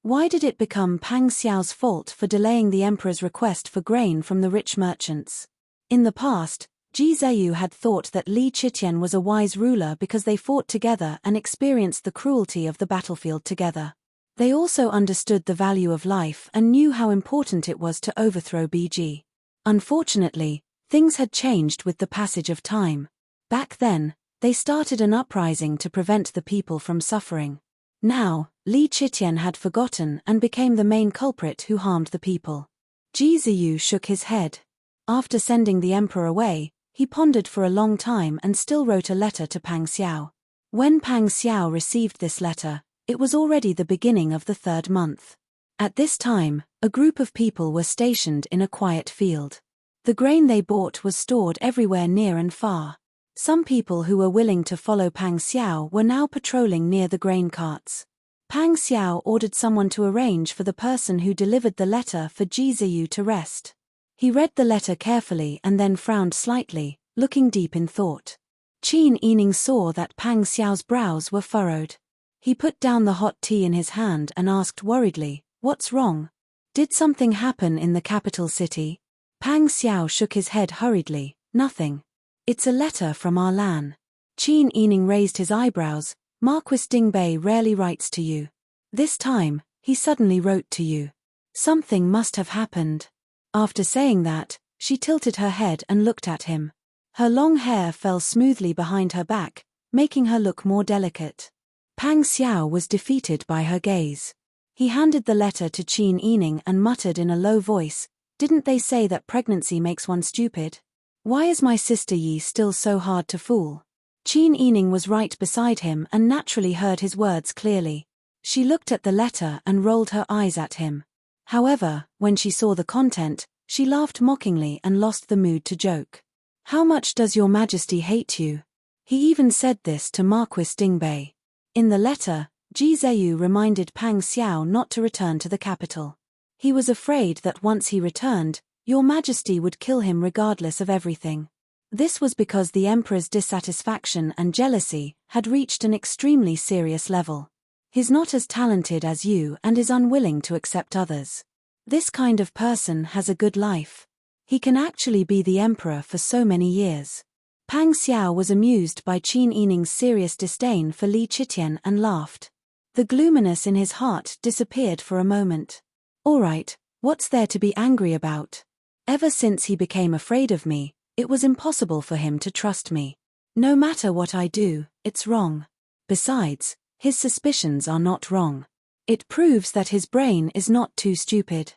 Why did it become Pang Xiao's fault for delaying the emperor's request for grain from the rich merchants?" In the past, Ji Zheyu had thought that Li Chitian was a wise ruler because they fought together and experienced the cruelty of the battlefield together. They also understood the value of life and knew how important it was to overthrow BG. Unfortunately, things had changed with the passage of time. Back then, they started an uprising to prevent the people from suffering. Now, Li Chitian had forgotten and became the main culprit who harmed the people. Ji Zheyu shook his head. After sending the emperor away, he pondered for a long time and still wrote a letter to Pang Xiao. When Pang Xiao received this letter, it was already the beginning of the 3rd month. At this time, a group of people were stationed in a quiet field. The grain they bought was stored everywhere near and far. Some people who were willing to follow Pang Xiao were now patrolling near the grain carts. Pang Xiao ordered someone to arrange for the person who delivered the letter for Ji Zheyu to rest. He read the letter carefully and then frowned slightly, looking deep in thought. Qin Yining saw that Pang Xiao's brows were furrowed. He put down the hot tea in his hand and asked worriedly, "What's wrong? Did something happen in the capital city?" Pang Xiao shook his head hurriedly, "Nothing. It's a letter from our Lan." Qin Yining raised his eyebrows. "Marquis Dingbei rarely writes to you. This time, he suddenly wrote to you. Something must have happened." After saying that, she tilted her head and looked at him. Her long hair fell smoothly behind her back, making her look more delicate. Pang Xiao was defeated by her gaze. He handed the letter to Qin Yining and muttered in a low voice, "Didn't they say that pregnancy makes one stupid? Why is my sister Yi still so hard to fool?" Qin Yining was right beside him and naturally heard his words clearly. She looked at the letter and rolled her eyes at him. However, when she saw the content, she laughed mockingly and lost the mood to joke. "How much does your Majesty hate you?" He even said this to Marquis Dingbei. In the letter, Ji Zheyu reminded Pang Xiao not to return to the capital. He was afraid that once he returned, Your Majesty would kill him regardless of everything. This was because the emperor's dissatisfaction and jealousy had reached an extremely serious level. He's not as talented as you and is unwilling to accept others. This kind of person has a good life. He can actually be the emperor for so many years. Pang Xiao was amused by Qin Yining's serious disdain for Li Qitian and laughed. The gloominess in his heart disappeared for a moment. All right, what's there to be angry about? Ever since he became afraid of me, it was impossible for him to trust me. No matter what I do, it's wrong. Besides, his suspicions are not wrong. It proves that his brain is not too stupid.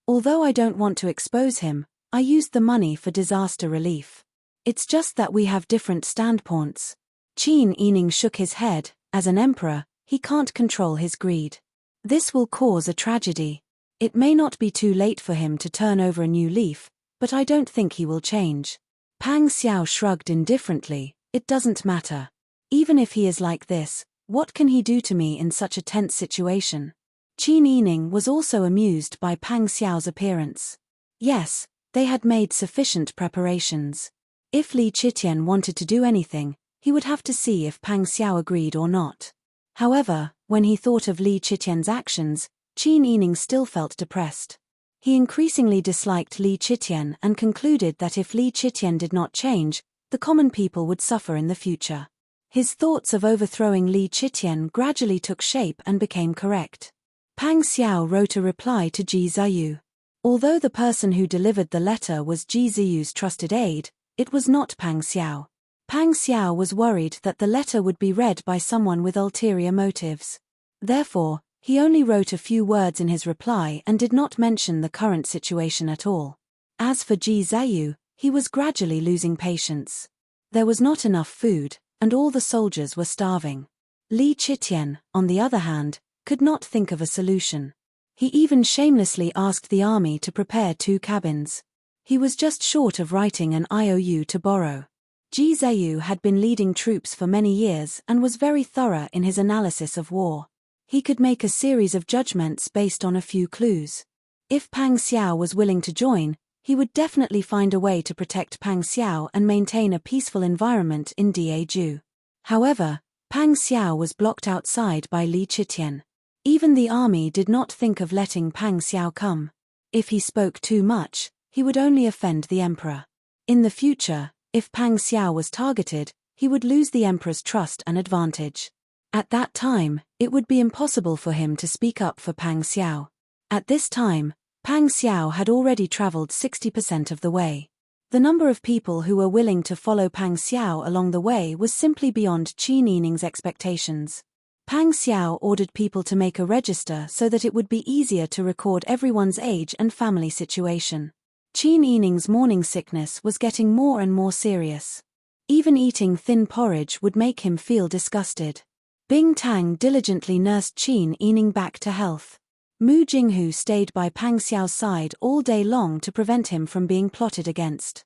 Although I don't want to expose him, I used the money for disaster relief. It's just that we have different standpoints. Qin Yining shook his head. As an emperor, he can't control his greed. This will cause a tragedy. It may not be too late for him to turn over a new leaf, but I don't think he will change. Pang Xiao shrugged indifferently. It doesn't matter. Even if he is like this, what can he do to me in such a tense situation? Qin Yining was also amused by Pang Xiao's appearance. Yes, they had made sufficient preparations. If Li Qitian wanted to do anything, he would have to see if Pang Xiao agreed or not. However, when he thought of Li Qitian's actions, Qin Yining still felt depressed. He increasingly disliked Li Qitian and concluded that if Li Qitian did not change, the common people would suffer in the future. His thoughts of overthrowing Li Qitian gradually took shape and became correct. Pang Xiao wrote a reply to Ji Zheyu. Although the person who delivered the letter was Ji Zheyu's trusted aide, it was not Pang Xiao. Pang Xiao was worried that the letter would be read by someone with ulterior motives. Therefore, he only wrote a few words in his reply and did not mention the current situation at all. As for Ji Zheyu, he was gradually losing patience. There was not enough food, and all the soldiers were starving. Li Qitian, on the other hand, could not think of a solution. He even shamelessly asked the army to prepare 2 cabins. He was just short of writing an IOU to borrow. Ji Zheyu had been leading troops for many years and was very thorough in his analysis of war. He could make a series of judgments based on a few clues. If Pang Xiao was willing to join, he would definitely find a way to protect Pang Xiao and maintain a peaceful environment in Daeju. However, Pang Xiao was blocked outside by Li Qitian. Even the army did not think of letting Pang Xiao come. If he spoke too much, he would only offend the emperor. In the future, if Pang Xiao was targeted, he would lose the emperor's trust and advantage. At that time, it would be impossible for him to speak up for Pang Xiao. At this time, Pang Xiao had already traveled 60% of the way. The number of people who were willing to follow Pang Xiao along the way was simply beyond Qin Yining's expectations. Pang Xiao ordered people to make a register so that it would be easier to record everyone's age and family situation. Qin Yining's morning sickness was getting more and more serious. Even eating thin porridge would make him feel disgusted. Bing Tang diligently nursed Qin Yining back to health. Mu Jinghu stayed by Pang Xiao's side all day long to prevent him from being plotted against.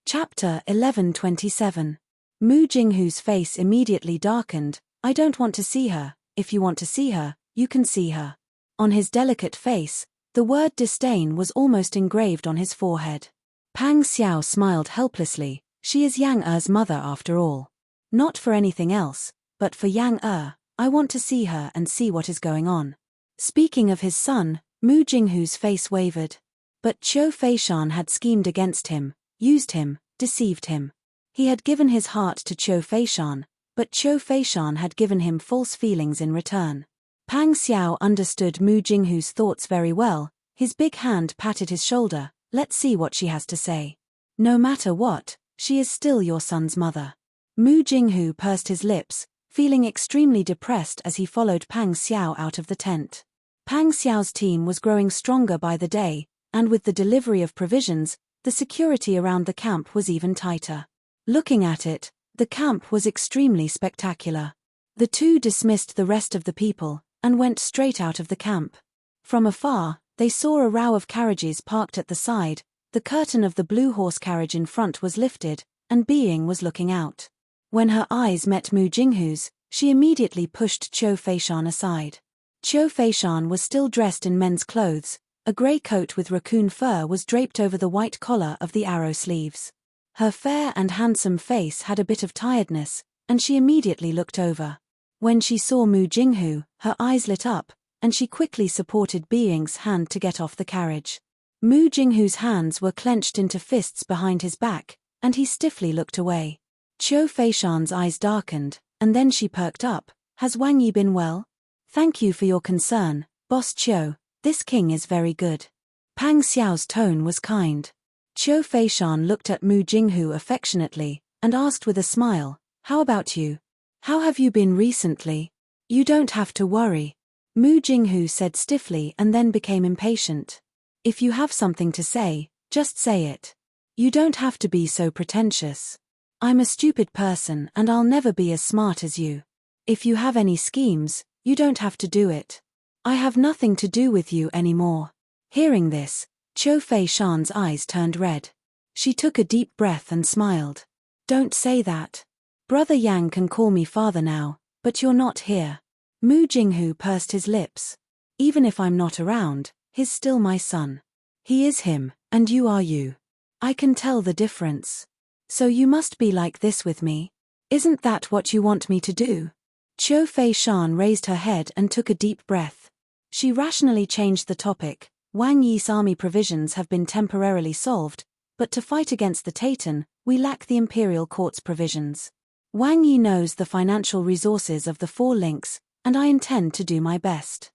Chapter 11:27. Mu Jinghu's face immediately darkened. I don't want to see her. If you want to see her, you can see her. On his delicate face, the word disdain was almost engraved on his forehead. Pang Xiao smiled helplessly. She is Yang Er's mother after all. Not for anything else, but for Yang Er, I want to see her and see what is going on. Speaking of his son, Mu Jinghu's face wavered. But Qiu Feishan had schemed against him, used him, deceived him. He had given his heart to Qiu Feishan, but Qiu Feishan had given him false feelings in return. Pang Xiao understood Mu Jinghu's thoughts very well. His big hand patted his shoulder. Let's see what she has to say. No matter what, she is still your son's mother. Mu Jinghu pursed his lips, feeling extremely depressed as he followed Pang Xiao out of the tent. Pang Xiao's team was growing stronger by the day, and with the delivery of provisions, the security around the camp was even tighter. Looking at it, the camp was extremely spectacular. The two dismissed the rest of the people and went straight out of the camp. From afar, they saw a row of carriages parked at the side. The curtain of the blue horse carriage in front was lifted, and Being was looking out. When her eyes met Mu Jinghu's, she immediately pushed Qiu Feishan aside. Qiu Feishan was still dressed in men's clothes. A grey coat with raccoon fur was draped over the white collar of the arrow sleeves. Her fair and handsome face had a bit of tiredness, and she immediately looked over. When she saw Mu Jinghu, her eyes lit up, and she quickly supported Being's hand to get off the carriage. Mu Jinghu's hands were clenched into fists behind his back, and he stiffly looked away. Qiu Feishan's eyes darkened, and then she perked up. Has Wang Yi been well? Thank you for your concern, Boss Qiu. This king is very good. Pang Xiao's tone was kind. Qiu Feishan looked at Mu Jinghu affectionately, and asked with a smile, how about you? How have you been recently? You don't have to worry. Mu Jinghu said stiffly and then became impatient. If you have something to say, just say it. You don't have to be so pretentious. I'm a stupid person and I'll never be as smart as you. If you have any schemes, you don't have to do it. I have nothing to do with you anymore. Hearing this, Qiu Feishan's eyes turned red. She took a deep breath and smiled. Don't say that. Brother Yang can call me father now, but you're not here. Mu Jinghu pursed his lips. Even if I'm not around, he's still my son. He is him, and you are you. I can tell the difference. So you must be like this with me. Isn't that what you want me to do? Qiu Feishan raised her head and took a deep breath. She rationally changed the topic. Wang Yi's army provisions have been temporarily solved, but to fight against the Taitan, we lack the imperial court's provisions. Wang Yi knows the financial resources of the four links, and I intend to do my best.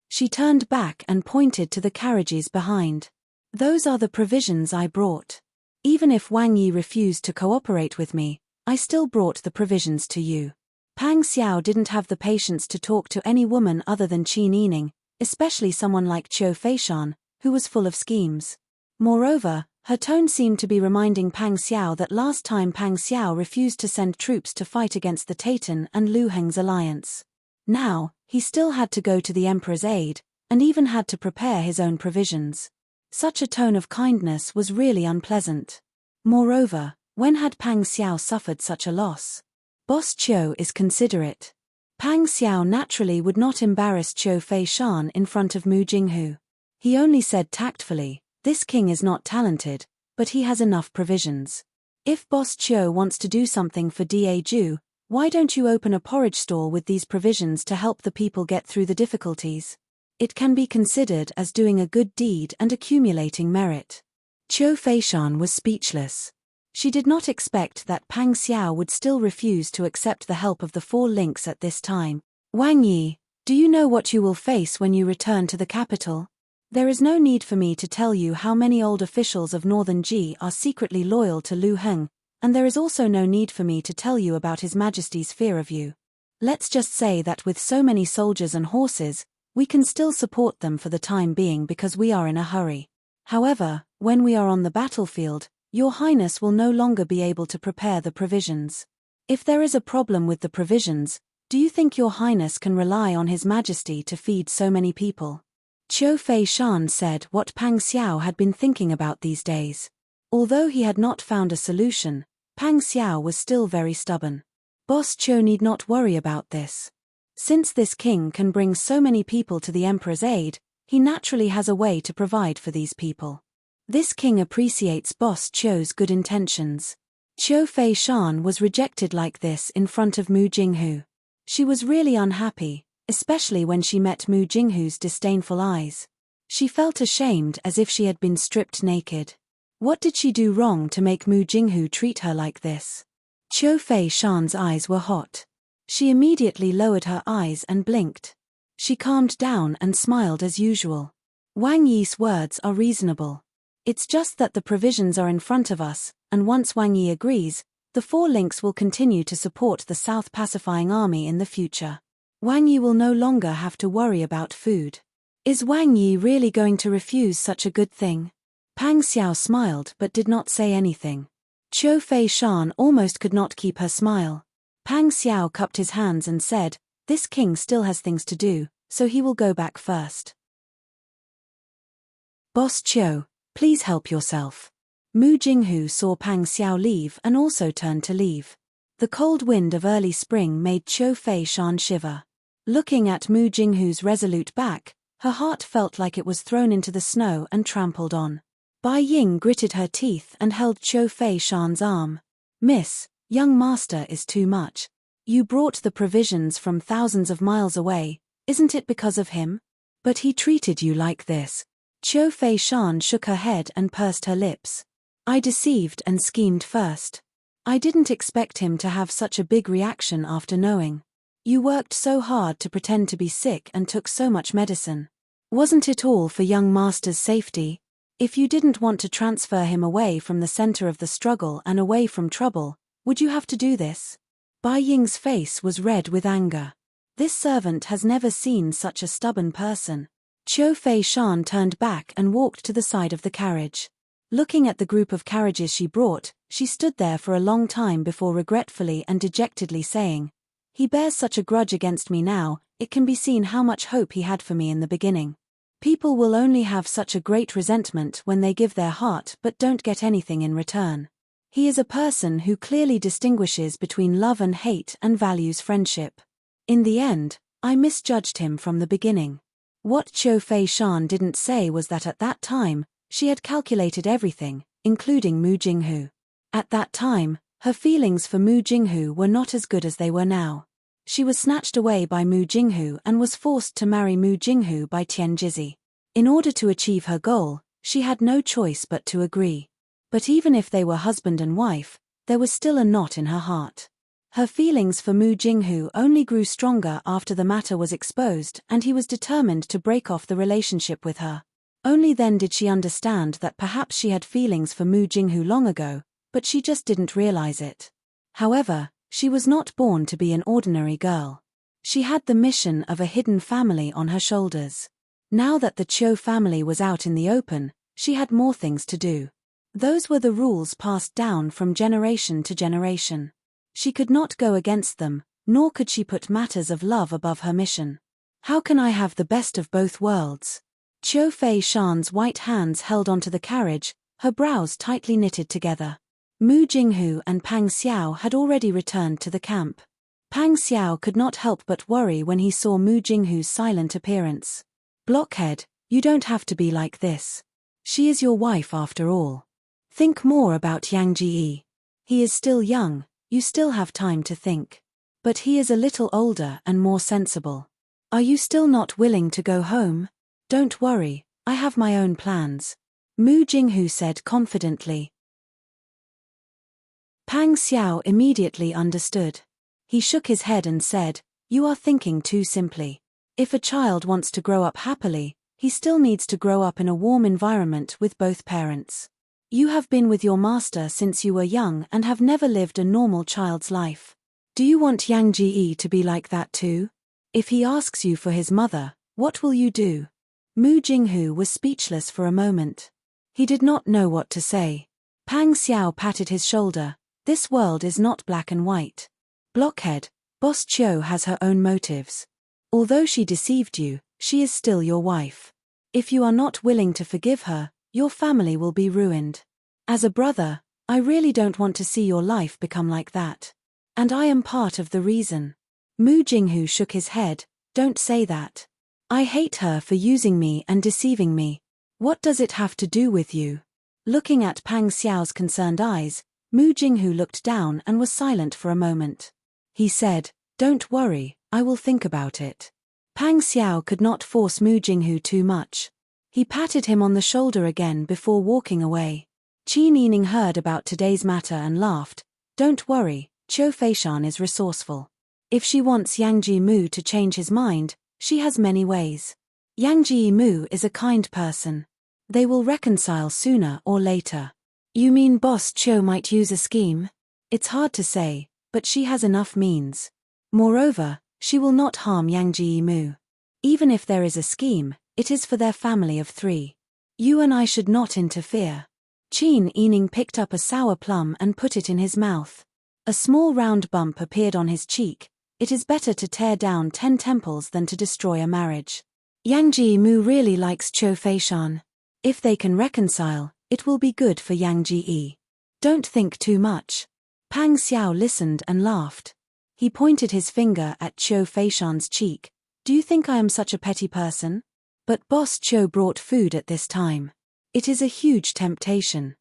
She turned back and pointed to the carriages behind. Those are the provisions I brought. Even if Wang Yi refused to cooperate with me, I still brought the provisions to you. Pang Xiao didn't have the patience to talk to any woman other than Qi Nining, especially someone like Qiu Feishan, who was full of schemes. Moreover, her tone seemed to be reminding Pang Xiao that last time Pang Xiao refused to send troops to fight against the Taitan and Lu Heng's alliance. Now, he still had to go to the Emperor's aid, and even had to prepare his own provisions. Such a tone of kindness was really unpleasant. Moreover, when had Pang Xiao suffered such a loss? Boss Qiu is considerate. Pang Xiao naturally would not embarrass Qiu Feishan in front of Mu Jinghu. He only said tactfully, this king is not talented, but he has enough provisions. If Boss Qiu wants to do something for Daju, why don't you open a porridge stall with these provisions to help the people get through the difficulties? It can be considered as doing a good deed and accumulating merit. Qiu Feishan was speechless. She did not expect that Pang Xiao would still refuse to accept the help of the four links at this time. Wang Yi, do you know what you will face when you return to the capital? There is no need for me to tell you how many old officials of Northern Ji are secretly loyal to Lu Heng, and there is also no need for me to tell you about His Majesty's fear of you. Let's just say that with so many soldiers and horses, we can still support them for the time being because we are in a hurry. However, when we are on the battlefield, Your Highness will no longer be able to prepare the provisions. If there is a problem with the provisions, do you think Your Highness can rely on His Majesty to feed so many people? Qiu Feishan said what Pang Xiao had been thinking about these days. Although he had not found a solution, Pang Xiao was still very stubborn. Boss Qiu need not worry about this. Since this king can bring so many people to the Emperor's aid, he naturally has a way to provide for these people. This king appreciates Boss Qiu's good intentions. Qiu Feishan was rejected like this in front of Mu Jinghu. She was really unhappy, especially when she met Mu Jinghu's disdainful eyes. She felt ashamed as if she had been stripped naked. What did she do wrong to make Mu Jinghu treat her like this? Qiu Feishan's eyes were hot. She immediately lowered her eyes and blinked. She calmed down and smiled as usual. Wang Yi's words are reasonable. It's just that the provisions are in front of us, and once Wang Yi agrees, the four links will continue to support the South Pacifying Army in the future. Wang Yi will no longer have to worry about food. Is Wang Yi really going to refuse such a good thing? Pang Xiao smiled but did not say anything. Qiu Feishan almost could not keep her smile. Pang Xiao cupped his hands and said, this king still has things to do, so he will go back first. Boss Qiu, please help yourself. Mu Jinghu saw Pang Xiao leave and also turned to leave. The cold wind of early spring made Qiu Fei Shan shiver. Looking at Mu Jinghu's resolute back, her heart felt like it was thrown into the snow and trampled on. Bai Ying gritted her teeth and held Qiu Fei Shan's arm. "Miss, young master is too much. You brought the provisions from thousands of miles away, isn't it because of him? But he treated you like this." Qiu Fei Shan shook her head and pursed her lips. "I deceived and schemed first. I didn't expect him to have such a big reaction after knowing. You worked so hard to pretend to be sick and took so much medicine. Wasn't it all for young master's safety? If you didn't want to transfer him away from the center of the struggle and away from trouble, would you have to do this?" Bai Ying's face was red with anger. This servant has never seen such a stubborn person. Qiu Fei Shan turned back and walked to the side of the carriage. Looking at the group of carriages she brought, she stood there for a long time before regretfully and dejectedly saying, "He bears such a grudge against me now, it can be seen how much hope he had for me in the beginning. People will only have such a great resentment when they give their heart but don't get anything in return. He is a person who clearly distinguishes between love and hate and values friendship. In the end, I misjudged him from the beginning." What Qiu Fei Shan didn't say was that at that time, she had calculated everything, including Mu Jinghu. At that time, her feelings for Mu Jinghu were not as good as they were now. She was snatched away by Mu Jinghu and was forced to marry Mu Jinghu by Tian Jizi. In order to achieve her goal, she had no choice but to agree. But even if they were husband and wife, there was still a knot in her heart. Her feelings for Mu Jinghu only grew stronger after the matter was exposed and he was determined to break off the relationship with her. Only then did she understand that perhaps she had feelings for Mu Jinghu long ago, but she just didn't realize it. However, she was not born to be an ordinary girl. She had the mission of a hidden family on her shoulders. Now that the Qiu family was out in the open, she had more things to do. Those were the rules passed down from generation to generation. She could not go against them, nor could she put matters of love above her mission. "How can I have the best of both worlds?" Qiu Fei Shan's white hands held onto the carriage, her brows tightly knitted together. Mu Jinghu and Pang Xiao had already returned to the camp. Pang Xiao could not help but worry when he saw Mu Jinghu's silent appearance. "Blockhead, you don't have to be like this. She is your wife after all. Think more about Yang Ji. He is still young. You still have time to think. But he is a little older and more sensible. Are you still not willing to go home? Don't worry, I have my own plans," Mu Jinghu said confidently. Pang Xiao immediately understood. He shook his head and said, "You are thinking too simply. If a child wants to grow up happily, he still needs to grow up in a warm environment with both parents. You have been with your master since you were young and have never lived a normal child's life. Do you want Yang Ji to be like that too? If he asks you for his mother, what will you do?" Mu Jinghu was speechless for a moment. He did not know what to say. Pang Xiao patted his shoulder. "This world is not black and white. Blockhead, Boss Qiu has her own motives. Although she deceived you, she is still your wife. If you are not willing to forgive her, your family will be ruined. As a brother, I really don't want to see your life become like that. And I am part of the reason." Mu Jinghu shook his head. "Don't say that. I hate her for using me and deceiving me. What does it have to do with you?" Looking at Pang Xiao's concerned eyes, Mu Jinghu looked down and was silent for a moment. He said, "Don't worry, I will think about it." Pang Xiao could not force Mu Jinghu too much. He patted him on the shoulder again before walking away. Qi Nining heard about today's matter and laughed. "Don't worry, Qiu Feishan is resourceful. If she wants Yang Ji Mu to change his mind, she has many ways. Yang Ji Mu is a kind person. They will reconcile sooner or later." "You mean Boss Qiu might use a scheme?" "It's hard to say, but she has enough means. Moreover, she will not harm Yang Ji Mu. Even if there is a scheme, it is for their family of 3. You and I should not interfere." Qin Yining picked up a sour plum and put it in his mouth. A small round bump appeared on his cheek. "It is better to tear down 10 temples than to destroy a marriage. Yang Ji Mu really likes Qiu Feishan. If they can reconcile, It will be good for Yang Ji. Don't think too much. Pang Xiao listened and laughed. He pointed his finger at Qiu Feishan's cheek. Do you think I am such a petty person? But Boss Qiu brought food at this time. It is a huge temptation.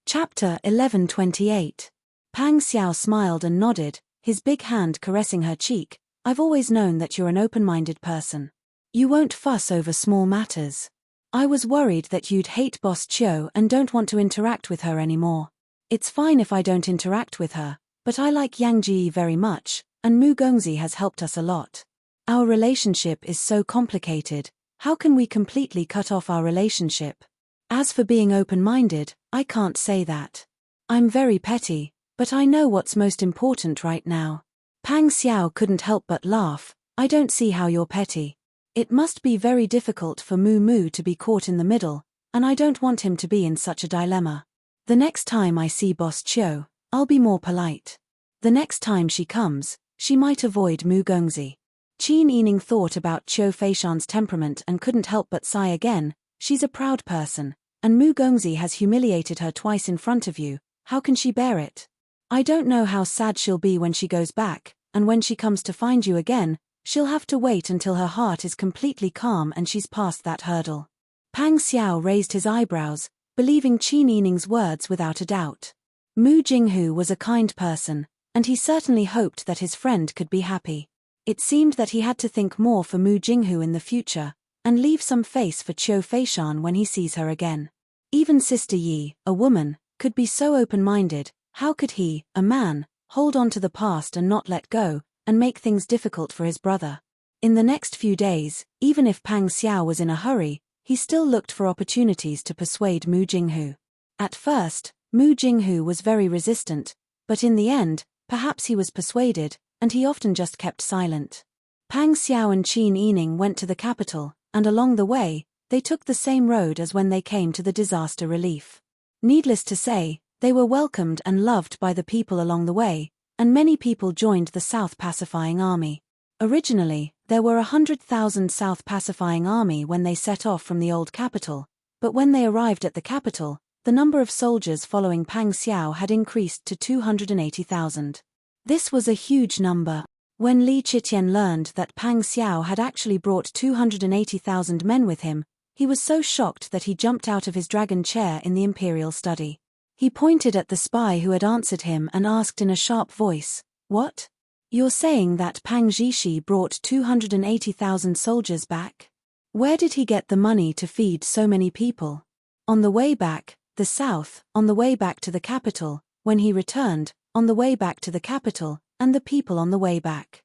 Chapter 11:28. Pang Xiao smiled and nodded, his big hand caressing her cheek. I've always known that you're an open-minded person. You won't fuss over small matters. I was worried that you'd hate Boss Qiu and don't want to interact with her anymore. It's fine if I don't interact with her, but I like Yang Ji very much, and Mu Gongzi has helped us a lot. Our relationship is so complicated, how can we completely cut off our relationship? As for being open-minded, I can't say that. I'm very petty, but I know what's most important right now. Pang Xiao couldn't help but laugh. I don't see how you're petty. It must be very difficult for Mu Mu to be caught in the middle, and I don't want him to be in such a dilemma. The next time I see Boss Qiu, I'll be more polite. The next time she comes, she might avoid Mu Gongzi. Qin Yining thought about Qiu Feishan's temperament and couldn't help but sigh again. She's a proud person, and Mu Gongzi has humiliated her twice in front of you. How can she bear it? I don't know how sad she'll be when she goes back, and when she comes to find you again, she'll have to wait until her heart is completely calm and she's past that hurdle. Pang Xiao raised his eyebrows, believing Qin Yining's words without a doubt. Mu Jinghu was a kind person, and he certainly hoped that his friend could be happy. It seemed that he had to think more for Mu Jinghu in the future, and leave some face for Qiu Feishan when he sees her again. Even Sister Yi, a woman, could be so open-minded. How could he, a man, hold on to the past and not let go, and make things difficult for his brother? In the next few days, even if Pang Xiao was in a hurry, he still looked for opportunities to persuade Mu Jinghu. At first, Mu Jinghu was very resistant, but in the end, perhaps he was persuaded, and he often just kept silent. Pang Xiao and Qin Yining went to the capital, and along the way, they took the same road as when they came to the disaster relief. Needless to say, they were welcomed and loved by the people along the way, and many people joined the South Pacifying Army. Originally, there were 100,000 South Pacifying Army when they set off from the old capital, but when they arrived at the capital, the number of soldiers following Pang Xiao had increased to 280,000. This was a huge number. When Li Qitian learned that Pang Xiao had actually brought 280,000 men with him, he was so shocked that he jumped out of his dragon chair in the imperial study. He pointed at the spy who had answered him and asked in a sharp voice, "What? You're saying that Pang Zhishi brought 280,000 soldiers back? Where did he get the money to feed so many people?" On the way back, the south, on the way back to the capital, when he returned, on the way back to the capital, and the people on the way back.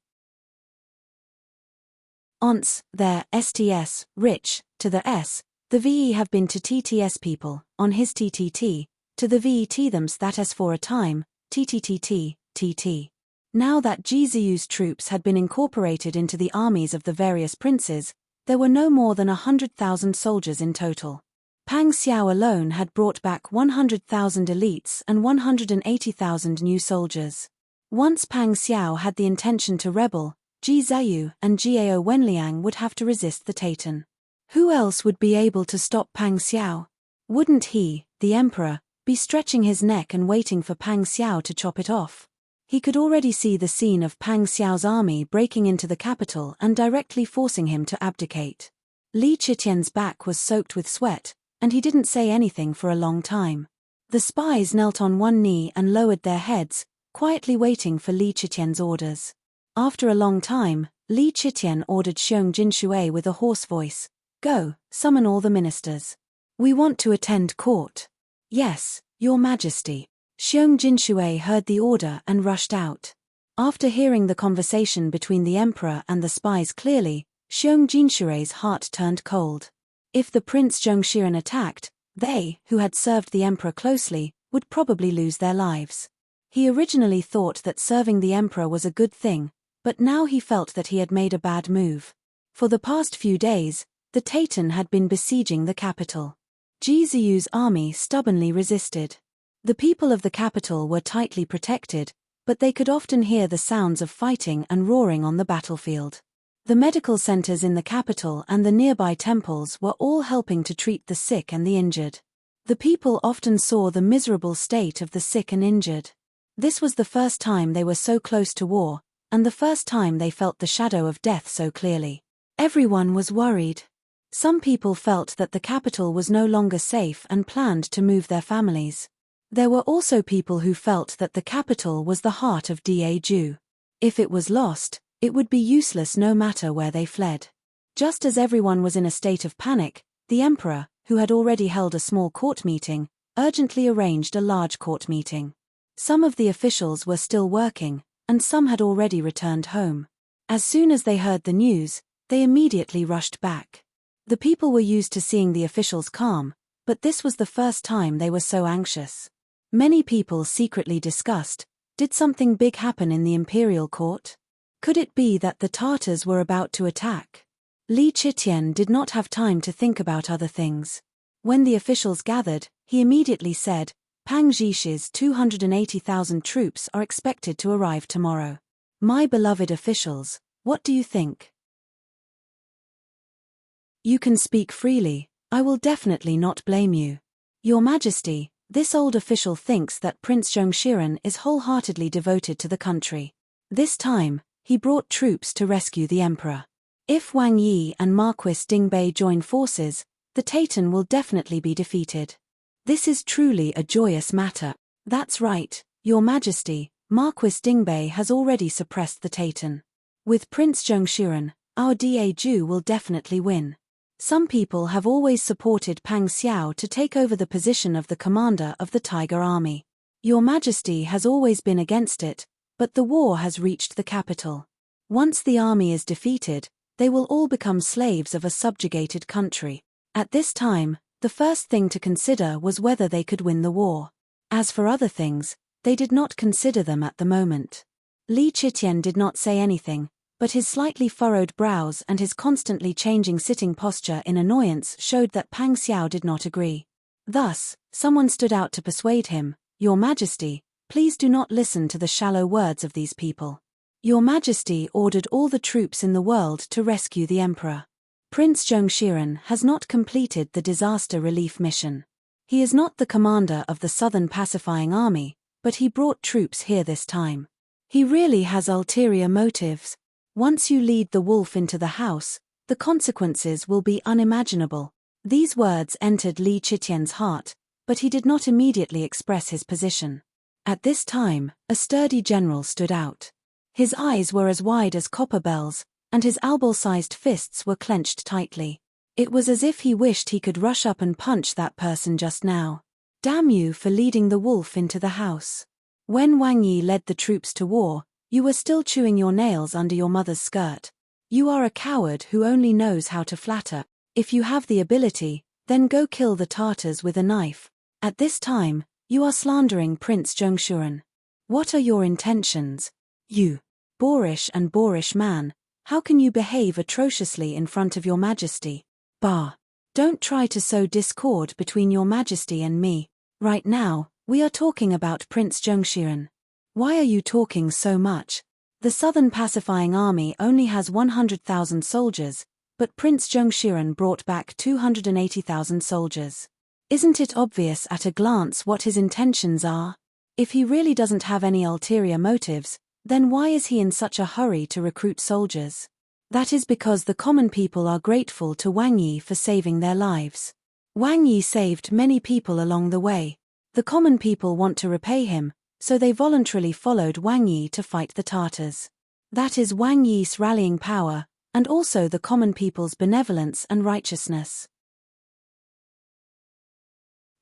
Once, there, STS, rich, to the S, the VE have been to TTS people, on his TTT, to the VET thems that S for a time, TTTT, TT. Now that Jizuyu's troops had been incorporated into the armies of the various princes, there were no more than 100,000 soldiers in total. Pang Xiao alone had brought back 100,000 elites and 180,000 new soldiers. Once Pang Xiao had the intention to rebel, Ji Zhayu and Jiao Wenliang would have to resist the Tatan. Who else would be able to stop Pang Xiao? Wouldn't he, the emperor, be stretching his neck and waiting for Pang Xiao to chop it off? He could already see the scene of Pang Xiao's army breaking into the capital and directly forcing him to abdicate. Li Qitian's back was soaked with sweat, and he didn't say anything for a long time. The spies knelt on one knee and lowered their heads, quietly waiting for Li Qitian's orders. After a long time, Li Qitian ordered Xiong Jinshui with a hoarse voice, "Go, summon all the ministers. We want to attend court." "Yes, Your Majesty." Xiong Jinshui heard the order and rushed out. After hearing the conversation between the emperor and the spies clearly, Xiong Jinshui's heart turned cold. If the Prince Zhongshiren attacked, they, who had served the emperor closely, would probably lose their lives. He originally thought that serving the emperor was a good thing, but now he felt that he had made a bad move. For the past few days, the Tatan had been besieging the capital. Jizuyu's army stubbornly resisted. The people of the capital were tightly protected, but they could often hear the sounds of fighting and roaring on the battlefield. The medical centers in the capital and the nearby temples were all helping to treat the sick and the injured. The people often saw the miserable state of the sick and injured. This was the first time they were so close to war, and the first time they felt the shadow of death so clearly. Everyone was worried. Some people felt that the capital was no longer safe and planned to move their families. There were also people who felt that the capital was the heart of Daju. If it was lost, it would be useless no matter where they fled. Just as everyone was in a state of panic, the emperor, who had already held a small court meeting, urgently arranged a large court meeting. Some of the officials were still working, and some had already returned home. As soon as they heard the news, they immediately rushed back. The people were used to seeing the officials calm, but this was the first time they were so anxious. Many people secretly discussed, did something big happen in the imperial court? Could it be that the Tartars were about to attack? Li Chitian did not have time to think about other things. When the officials gathered, he immediately said, Pang Jishi's 280,000 troops are expected to arrive tomorrow. My beloved officials, what do you think? You can speak freely, I will definitely not blame you. Your Majesty, this old official thinks that Prince Zhongshiren is wholeheartedly devoted to the country. This time, he brought troops to rescue the emperor. If Wang Yi and Marquis Dingbei join forces, the Taitan will definitely be defeated. This is truly a joyous matter. That's right, Your Majesty, Marquis Dingbei has already suppressed the Taitan. With Prince Zhongshiren, our Daju will definitely win. Some people have always supported Pang Xiao to take over the position of the commander of the Tiger Army. Your Majesty has always been against it, but the war has reached the capital. Once the army is defeated, they will all become slaves of a subjugated country. At this time, the first thing to consider was whether they could win the war. As for other things, they did not consider them at the moment. Li Chitian did not say anything, but his slightly furrowed brows and his constantly changing sitting posture in annoyance showed that Pang Xiao did not agree. Thus, someone stood out to persuade him, Your Majesty, please do not listen to the shallow words of these people. Your Majesty ordered all the troops in the world to rescue the emperor. Prince Zhongshiren has not completed the disaster relief mission. He is not the commander of the Southern Pacifying Army, but he brought troops here this time. He really has ulterior motives. Once you lead the wolf into the house, the consequences will be unimaginable. These words entered Li Chitian's heart, but he did not immediately express his position. At this time, a sturdy general stood out. His eyes were as wide as copper bells, and his elbow-sized fists were clenched tightly. It was as if he wished he could rush up and punch that person just now. Damn you for leading the wolf into the house. When Wang Yi led the troops to war, you were still chewing your nails under your mother's skirt. You are a coward who only knows how to flatter. If you have the ability, then go kill the Tartars with a knife. At this time, you are slandering Prince Zhongshiren. What are your intentions? You boorish man, how can you behave atrociously in front of Your Majesty? Bah! Don't try to sow discord between Your Majesty and me. Right now, we are talking about Prince Zhongshiren. Why are you talking so much? The Southern Pacifying Army only has 100,000 soldiers, but Prince Zhongshiren brought back 280,000 soldiers. Isn't it obvious at a glance what his intentions are? If he really doesn't have any ulterior motives, then why is he in such a hurry to recruit soldiers? That is because the common people are grateful to Wang Yi for saving their lives. Wang Yi saved many people along the way. The common people want to repay him, so they voluntarily followed Wang Yi to fight the Tartars. That is Wang Yi's rallying power, and also the common people's benevolence and righteousness.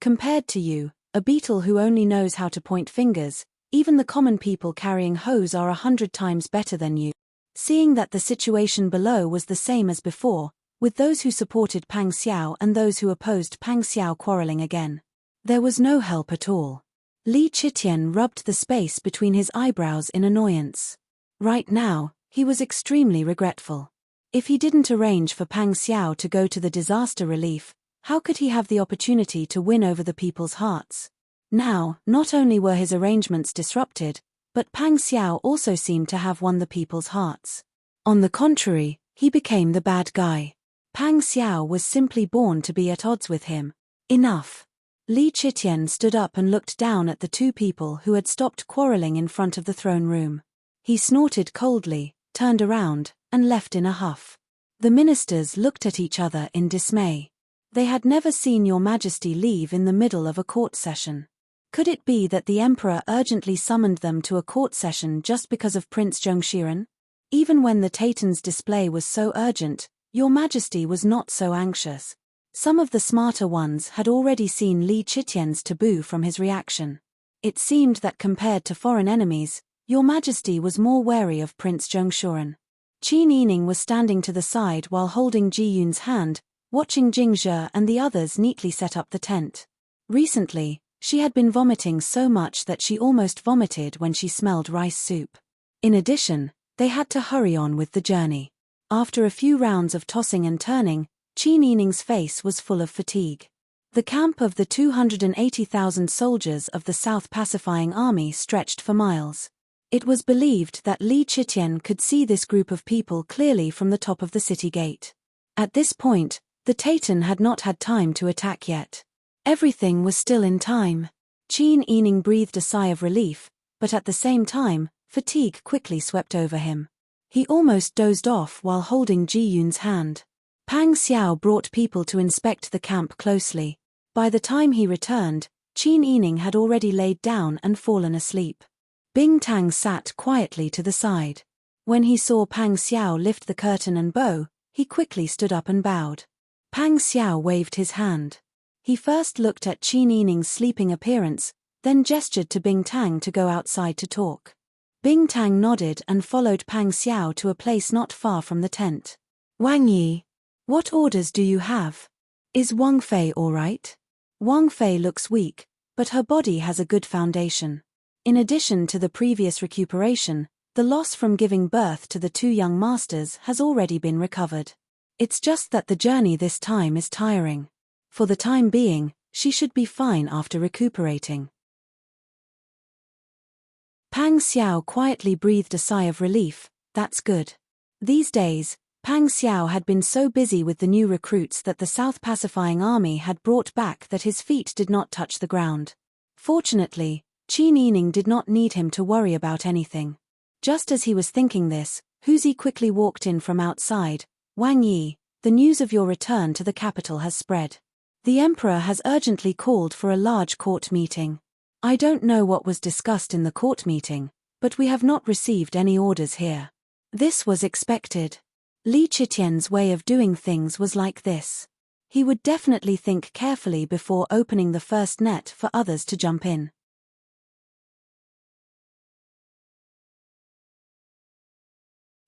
Compared to you, a beetle who only knows how to point fingers, even the common people carrying hoes are 100 times better than you. Seeing that the situation below was the same as before, with those who supported Pang Xiao and those who opposed Pang Xiao quarreling again, there was no help at all. Li Chitian rubbed the space between his eyebrows in annoyance. Right now, he was extremely regretful. If he didn't arrange for Pang Xiao to go to the disaster relief, how could he have the opportunity to win over the people's hearts? Now, not only were his arrangements disrupted, but Pang Xiao also seemed to have won the people's hearts. On the contrary, He became the bad guy. Pang Xiao was simply born to be at odds with him. Enough. Li Chitian stood up and looked down at the two people who had stopped quarreling in front of the throne room. He snorted coldly, turned around, and left in a huff. The ministers looked at each other in dismay. They had never seen Your Majesty leave in the middle of a court session. Could it be that the emperor urgently summoned them to a court session just because of Prince Zhongshiren? Even when the Tatan's display was so urgent, Your Majesty was not so anxious. Some of the smarter ones had already seen Li Chitian's taboo from his reaction. It seemed that compared to foreign enemies, Your Majesty was more wary of Prince Zhongshiren. Qin Yining was standing to the side while holding Ji Yun's hand, watching Jing Zhe and the others neatly set up the tent. Recently, she had been vomiting so much that she almost vomited when she smelled rice soup. In addition, they had to hurry on with the journey. After a few rounds of tossing and turning, Qin Yining's face was full of fatigue. The camp of the 280,000 soldiers of the South Pacifying Army stretched for miles. It was believed that Li Chitian could see this group of people clearly from the top of the city gate. At this point, the Tatan had not had time to attack yet. Everything was still in time. Qin Yining breathed a sigh of relief, but at the same time, fatigue quickly swept over him. He almost dozed off while holding Ji Yun's hand. Pang Xiao brought people to inspect the camp closely. By the time he returned, Qin Yining had already laid down and fallen asleep. Bing Tang sat quietly to the side. When he saw Pang Xiao lift the curtain and bow, he quickly stood up and bowed. Pang Xiao waved his hand. He first looked at Qin Yining's sleeping appearance, then gestured to Bing Tang to go outside to talk. Bing Tang nodded and followed Pang Xiao to a place not far from the tent. Wang Yi, what orders do you have? Is Wang Fei all right? Wang Fei looks weak, but her body has a good foundation. In addition to the previous recuperation, the loss from giving birth to the two young masters has already been recovered. It's just that the journey this time is tiring. For the time being, she should be fine after recuperating. Pang Xiao quietly breathed a sigh of relief. That's good. These days, Pang Xiao had been so busy with the new recruits that the South Pacifying Army had brought back that his feet did not touch the ground. Fortunately, Qin Yining did not need him to worry about anything. Just as he was thinking this, Huzi quickly walked in from outside. Wang Yi, the news of your return to the capital has spread. The emperor has urgently called for a large court meeting. I don't know what was discussed in the court meeting, but we have not received any orders here. This was expected. Li Chitian's way of doing things was like this. He would definitely think carefully before opening the first net for others to jump in.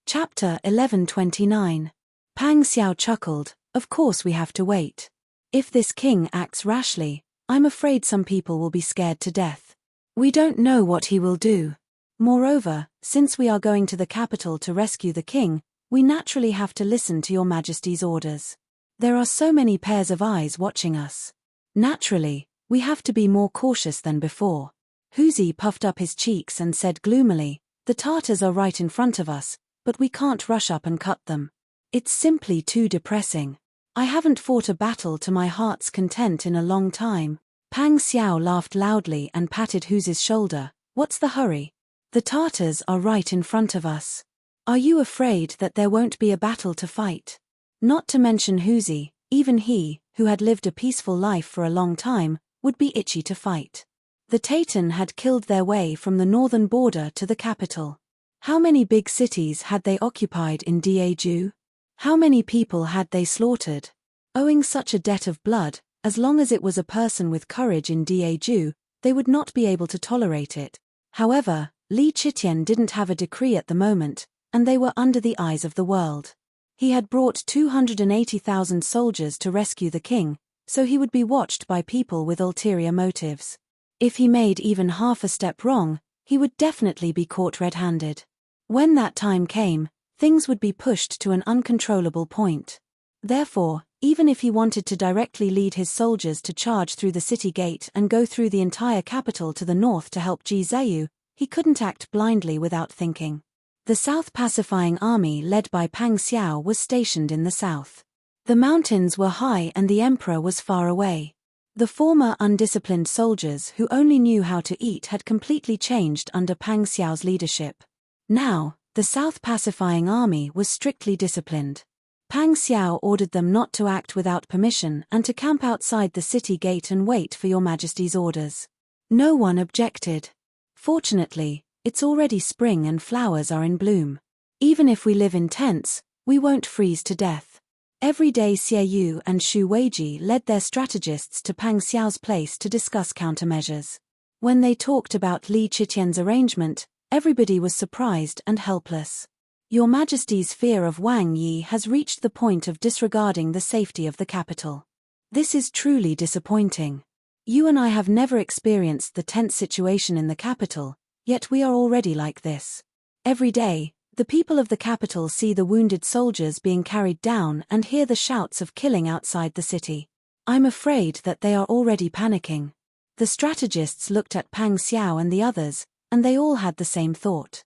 Chapter 1129. Pang Xiao chuckled, of course we have to wait. If this king acts rashly, I'm afraid some people will be scared to death. We don't know what he will do. Moreover, since we are going to the capital to rescue the king, we naturally have to listen to Your Majesty's orders. There are so many pairs of eyes watching us. Naturally, we have to be more cautious than before. Huzi puffed up his cheeks and said gloomily, the Tartars are right in front of us, but we can't rush up and cut them. It's simply too depressing. I haven't fought a battle to my heart's content in a long time. Pang Xiao laughed loudly and patted Huzi's shoulder. What's the hurry? The Tartars are right in front of us. Are you afraid that there won't be a battle to fight? Not to mention Huzi, even he, who had lived a peaceful life for a long time, would be itchy to fight. The Tatan had killed their way from the northern border to the capital. How many big cities had they occupied in Daeju? How many people had they slaughtered? Owing such a debt of blood, as long as it was a person with courage in Daeju, they would not be able to tolerate it. However, Li Chitian didn't have a decree at the moment, and they were under the eyes of the world. He had brought 280,000 soldiers to rescue the king, so he would be watched by people with ulterior motives. If he made even half a step wrong, he would definitely be caught red-handed. When that time came, things would be pushed to an uncontrollable point. Therefore, even if he wanted to directly lead his soldiers to charge through the city gate and go through the entire capital to the north to help Ji Zheyu, he couldn't act blindly without thinking. The South Pacifying Army led by Pang Xiao was stationed in the south. The mountains were high and the emperor was far away. The former undisciplined soldiers who only knew how to eat had completely changed under Pang Xiao's leadership. Now, the South Pacifying Army was strictly disciplined. Pang Xiao ordered them not to act without permission and to camp outside the city gate and wait for your Majesty's orders. No one objected. Fortunately, it's already spring and flowers are in bloom. Even if we live in tents, we won't freeze to death. Every day Xie Yu and Xu Weiji led their strategists to Pang Xiao's place to discuss countermeasures. When they talked about Li Qitian's arrangement, everybody was surprised and helpless. Your Majesty's fear of Wang Yi has reached the point of disregarding the safety of the capital. This is truly disappointing. You and I have never experienced the tense situation in the capital, yet we are already like this. Every day, the people of the capital see the wounded soldiers being carried down and hear the shouts of killing outside the city. I'm afraid that they are already panicking. The strategists looked at Pang Xiao and the others, and they all had the same thought.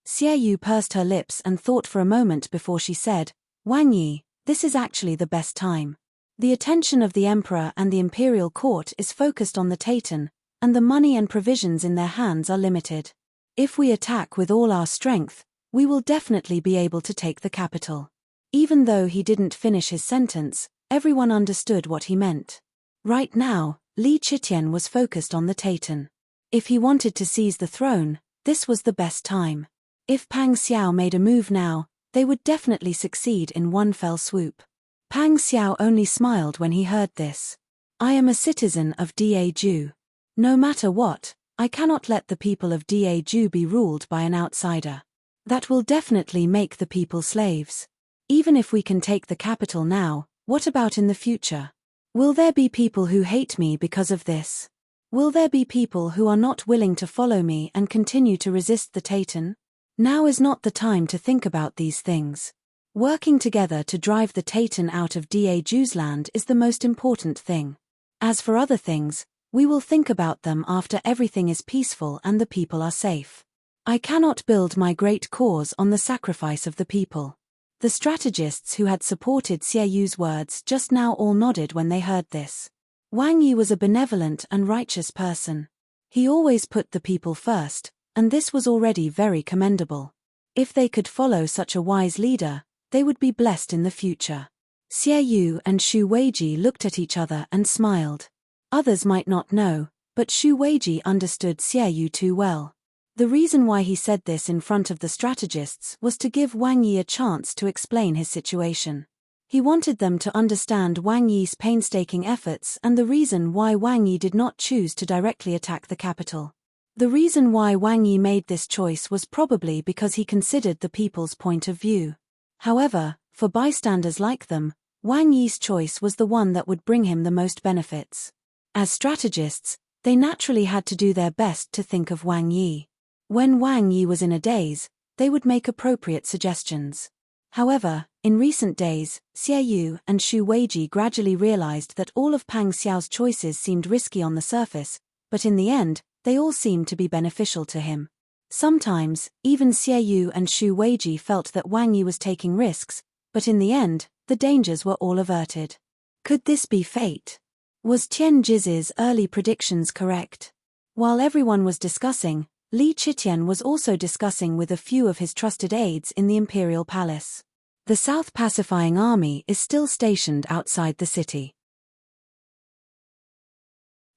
Xie Yu pursed her lips and thought for a moment before she said, Wang Yi, this is actually the best time. The attention of the emperor and the imperial court is focused on the Taitan, and the money and provisions in their hands are limited. If we attack with all our strength, we will definitely be able to take the capital. Even though he didn't finish his sentence, everyone understood what he meant. Right now, Li Qitian was focused on the Taitan. If he wanted to seize the throne, this was the best time. If Pang Xiao made a move now, they would definitely succeed in one fell swoop. Pang Xiao only smiled when he heard this. I am a citizen of Daju. No matter what, I cannot let the people of Daju be ruled by an outsider. That will definitely make the people slaves. Even if we can take the capital now, what about in the future? Will there be people who hate me because of this? Will there be people who are not willing to follow me and continue to resist the Taitan? Now is not the time to think about these things. Working together to drive the Taitan out of Daju's land is the most important thing. As for other things, we will think about them after everything is peaceful and the people are safe. I cannot build my great cause on the sacrifice of the people. The strategists who had supported Xie Yu's words just now all nodded when they heard this. Wang Yi was a benevolent and righteous person. He always put the people first, and this was already very commendable. If they could follow such a wise leader, they would be blessed in the future. Xie Yu and Xu Weiji looked at each other and smiled. Others might not know, but Xu Weiji understood Xie Yu too well. The reason why he said this in front of the strategists was to give Wang Yi a chance to explain his situation. He wanted them to understand Wang Yi's painstaking efforts and the reason why Wang Yi did not choose to directly attack the capital. The reason why Wang Yi made this choice was probably because he considered the people's point of view. However, for bystanders like them, Wang Yi's choice was the one that would bring him the most benefits. As strategists, they naturally had to do their best to think of Wang Yi. When Wang Yi was in a daze, they would make appropriate suggestions. However, in recent days, Xie Yu and Xu Weiji gradually realized that all of Pang Xiao's choices seemed risky on the surface, but in the end, they all seemed to be beneficial to him. Sometimes, even Xie Yu and Xu Weiji felt that Wang Yi was taking risks, but in the end, the dangers were all averted. Could this be fate? Was Tian Jiz's early predictions correct? While everyone was discussing, Li Qitian was also discussing with a few of his trusted aides in the imperial palace. The South Pacifying Army is still stationed outside the city.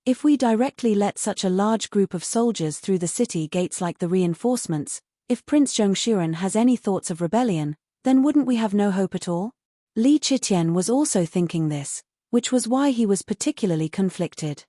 If we directly let such a large group of soldiers through the city gates like the reinforcements, if Prince Zhongshuren has any thoughts of rebellion, then wouldn't we have no hope at all? Li Qitian was also thinking this, which was why he was particularly conflicted.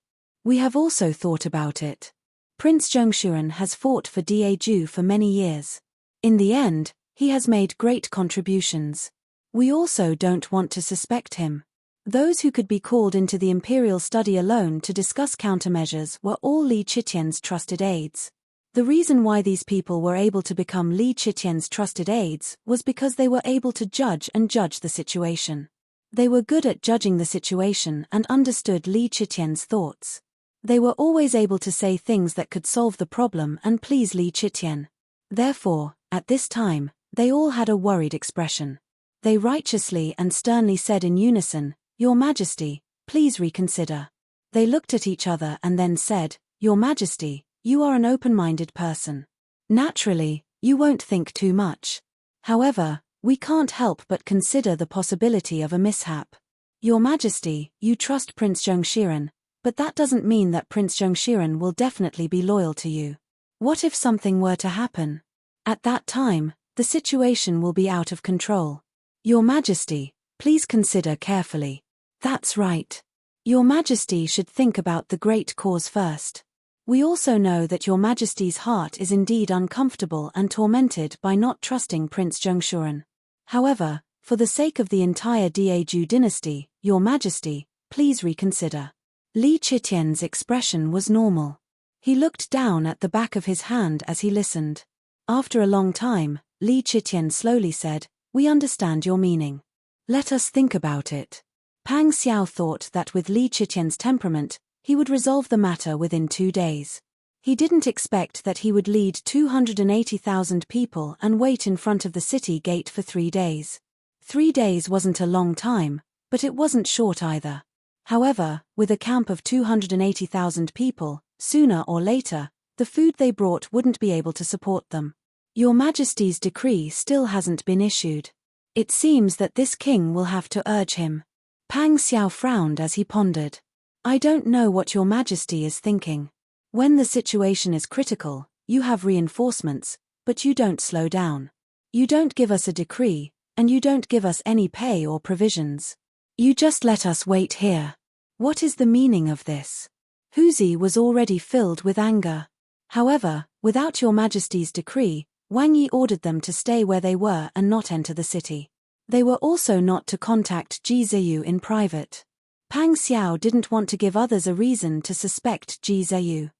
We have also thought about it. Prince Zhongshuren has fought for Daju for many years. In the end, he has made great contributions. We also don't want to suspect him. Those who could be called into the imperial study alone to discuss countermeasures were all Li Qitian's trusted aides. The reason why these people were able to become Li Qitian's trusted aides was because they were able to judge the situation. They were good at judging the situation and understood Li Qitian's thoughts. They were always able to say things that could solve the problem and please Li Chitian. Therefore, at this time, they all had a worried expression. They righteously and sternly said in unison, "Your Majesty, please reconsider." They looked at each other and then said, "Your Majesty, you are an open-minded person. Naturally, you won't think too much. However, we can't help but consider the possibility of a mishap. Your Majesty, you trust Prince Zhongshiren, but that doesn't mean that Prince Zhongshiren will definitely be loyal to you. What if something were to happen? At that time, the situation will be out of control. Your Majesty, please consider carefully." That's right. Your Majesty should think about the great cause first. We also know that Your Majesty's heart is indeed uncomfortable and tormented by not trusting Prince Zhongshuren. However, for the sake of the entire Daeju dynasty, Your Majesty, please reconsider. Li Chitian's expression was normal. He looked down at the back of his hand as he listened. After a long time, Li Chitian slowly said, "We understand your meaning. Let us think about it." Pang Xiao thought that with Li Chitian's temperament, he would resolve the matter within 2 days. He didn't expect that he would lead 280,000 people and wait in front of the city gate for 3 days. 3 days wasn't a long time, but it wasn't short either. However, with a camp of 280,000 people, sooner or later, the food they brought wouldn't be able to support them. Your Majesty's decree still hasn't been issued. It seems that this king will have to urge him. Pang Xiao frowned as he pondered. I don't know what Your Majesty is thinking. When the situation is critical, you have reinforcements, but you don't slow down. You don't give us a decree, and you don't give us any pay or provisions. You just let us wait here. What is the meaning of this? Huzi was already filled with anger. However, without Your Majesty's decree, Wang Yi ordered them to stay where they were and not enter the city. They were also not to contact Ji Ziyu in private. Pang Xiao didn't want to give others a reason to suspect Ji Ziyu.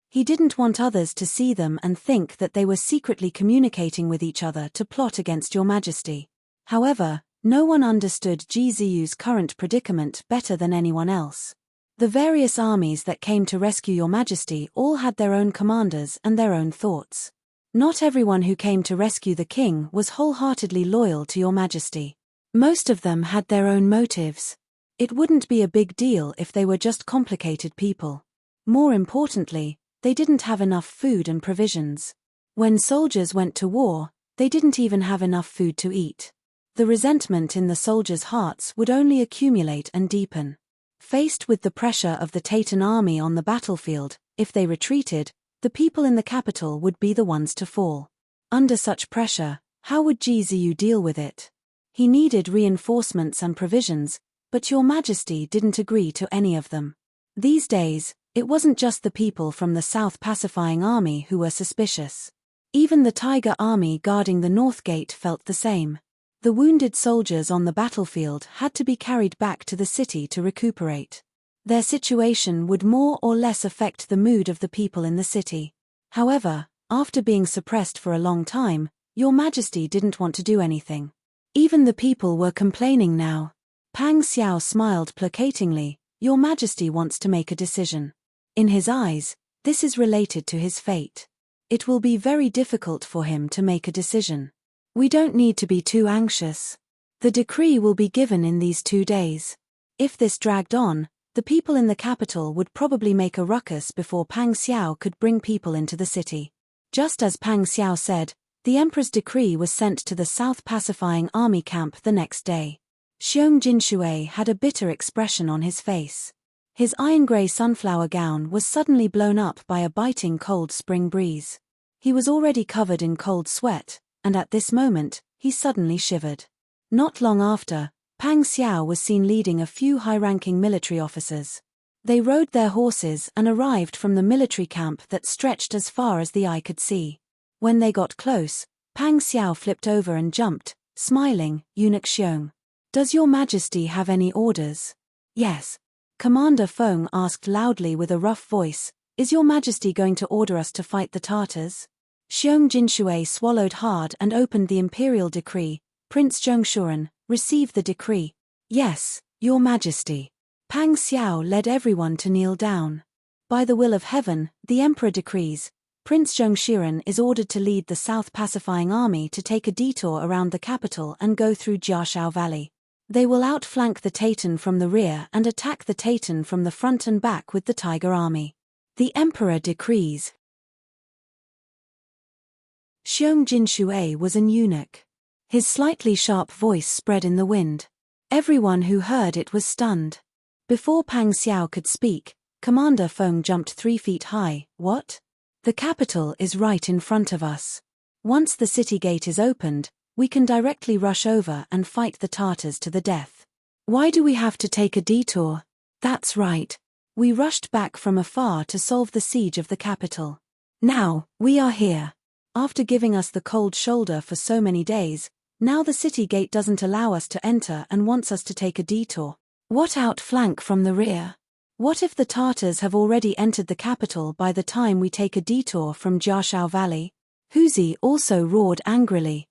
He didn't want others to see them and think that they were secretly communicating with each other to plot against Your Majesty. However, no one understood Ji Ziyu's current predicament better than anyone else. The various armies that came to rescue Your Majesty all had their own commanders and their own thoughts. Not everyone who came to rescue the king was wholeheartedly loyal to Your Majesty. Most of them had their own motives. It wouldn't be a big deal if they were just complicated people. More importantly, they didn't have enough food and provisions. When soldiers went to war, they didn't even have enough food to eat. The resentment in the soldiers' hearts would only accumulate and deepen. Faced with the pressure of the Taytan army on the battlefield, if they retreated, the people in the capital would be the ones to fall. Under such pressure, how would Ji Ziyu deal with it? He needed reinforcements and provisions, but Your Majesty didn't agree to any of them. These days, it wasn't just the people from the South Pacifying Army who were suspicious. Even the Tiger Army guarding the North Gate felt the same. The wounded soldiers on the battlefield had to be carried back to the city to recuperate. Their situation would more or less affect the mood of the people in the city. However, after being suppressed for a long time, Your Majesty didn't want to do anything. Even the people were complaining now. Pang Xiao smiled placatingly. Your Majesty wants to make a decision. In his eyes, this is related to his fate. It will be very difficult for him to make a decision. We don't need to be too anxious. The decree will be given in these 2 days. If this dragged on, the people in the capital would probably make a ruckus before Pang Xiao could bring people into the city. Just as Pang Xiao said, the emperor's decree was sent to the South Pacifying Army camp the next day. Xiong Jinshui had a bitter expression on his face. His iron-gray sunflower gown was suddenly blown up by a biting cold spring breeze. He was already covered in cold sweat, and at this moment, he suddenly shivered. Not long after, Pang Xiao was seen leading a few high-ranking military officers. They rode their horses and arrived from the military camp that stretched as far as the eye could see. When they got close, Pang Xiao flipped over and jumped, smiling. Eunuch Xiong. Does Your Majesty have any orders? Yes. Commander Feng asked loudly with a rough voice, Is Your Majesty going to order us to fight the Tartars? Xiong Jinshui swallowed hard and opened the imperial decree. Prince Zhongshuren, receive the decree. Yes, Your Majesty. Pang Xiao led everyone to kneel down. By the will of heaven, the emperor decrees, Prince Zhongshiren is ordered to lead the South Pacifying Army to take a detour around the capital and go through Jiashao Valley. They will outflank the Taitan from the rear and attack the Taitan from the front and back with the Tiger Army. The emperor decrees. Xiong Jinshui was an eunuch. His slightly sharp voice spread in the wind. Everyone who heard it was stunned. Before Pang Xiao could speak, Commander Feng jumped 3 feet high. What? The capital is right in front of us. Once the city gate is opened, we can directly rush over and fight the Tartars to the death. Why do we have to take a detour? That's right. We rushed back from afar to solve the siege of the capital. Now, we are here. After giving us the cold shoulder for so many days, now the city gate doesn't allow us to enter and wants us to take a detour. What outflank from the rear? What if the Tartars have already entered the capital by the time we take a detour from Jiashao Valley? Huzi also roared angrily.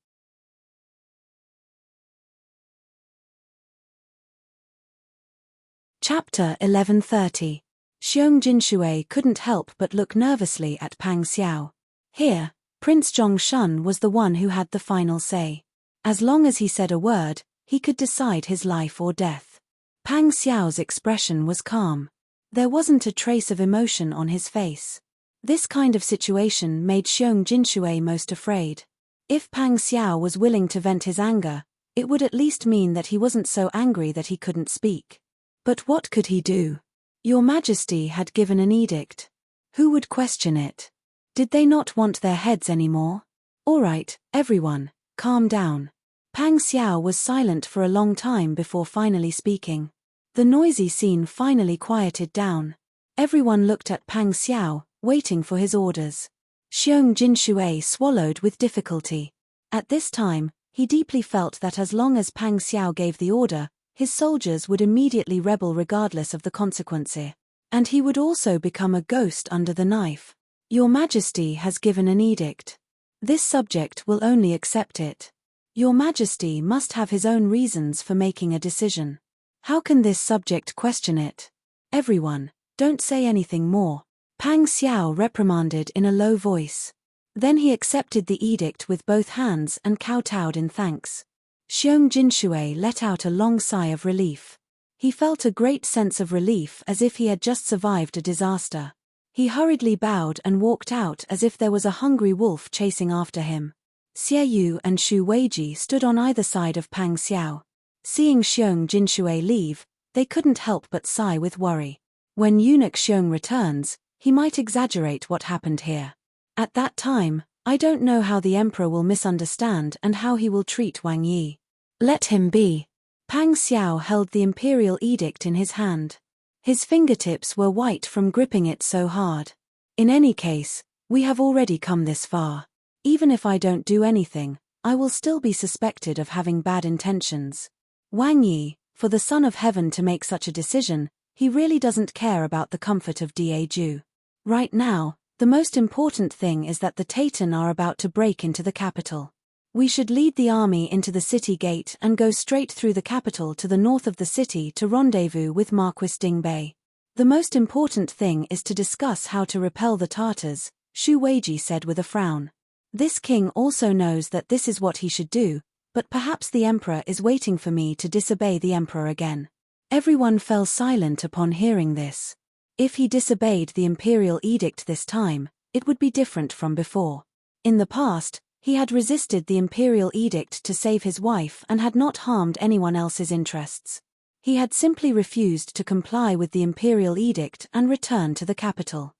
Chapter 1130. Xiong Jinshui couldn't help but look nervously at Pang Xiao. Here, Prince Zhongshan was the one who had the final say. As long as he said a word, he could decide his life or death. Pang Xiao's expression was calm. There wasn't a trace of emotion on his face. This kind of situation made Xiong Jinshui most afraid. If Pang Xiao was willing to vent his anger, it would at least mean that he wasn't so angry that he couldn't speak. But what could he do? Your Majesty had given an edict. Who would question it? Did they not want their heads anymore? All right, everyone, calm down. Pang Xiao was silent for a long time before finally speaking. The noisy scene finally quieted down. Everyone looked at Pang Xiao, waiting for his orders. Xiong Jinshui swallowed with difficulty. At this time, he deeply felt that as long as Pang Xiao gave the order, his soldiers would immediately rebel regardless of the consequences. And he would also become a ghost under the knife. Your Majesty has given an edict. This subject will only accept it. Your Majesty must have his own reasons for making a decision. How can this subject question it? Everyone, don't say anything more. Pang Xiao reprimanded in a low voice. Then he accepted the edict with both hands and kowtowed in thanks. Xiong Jinshui let out a long sigh of relief. He felt a great sense of relief as if he had just survived a disaster. He hurriedly bowed and walked out as if there was a hungry wolf chasing after him. Xie Yu and Shu Weiji stood on either side of Pang Xiao. Seeing Xiong Jinshui leave, they couldn't help but sigh with worry. When eunuch Xiong returns, he might exaggerate what happened here. At that time, I don't know how the emperor will misunderstand and how he will treat Wang Yi. Let him be. Pang Xiao held the imperial edict in his hand. His fingertips were white from gripping it so hard. In any case, we have already come this far. Even if I don't do anything, I will still be suspected of having bad intentions. Wang Yi, for the Son of Heaven to make such a decision, he really doesn't care about the comfort of Daeju. Right now, the most important thing is that the Taitan are about to break into the capital. We should lead the army into the city gate and go straight through the capital to the north of the city to rendezvous with Marquis Dingbei. The most important thing is to discuss how to repel the Tartars, Shu Weiji said with a frown. This king also knows that this is what he should do, but perhaps the emperor is waiting for me to disobey the emperor again. Everyone fell silent upon hearing this. If he disobeyed the imperial edict this time, it would be different from before. In the past, he had resisted the imperial edict to save his wife and had not harmed anyone else's interests. He had simply refused to comply with the imperial edict and return to the capital.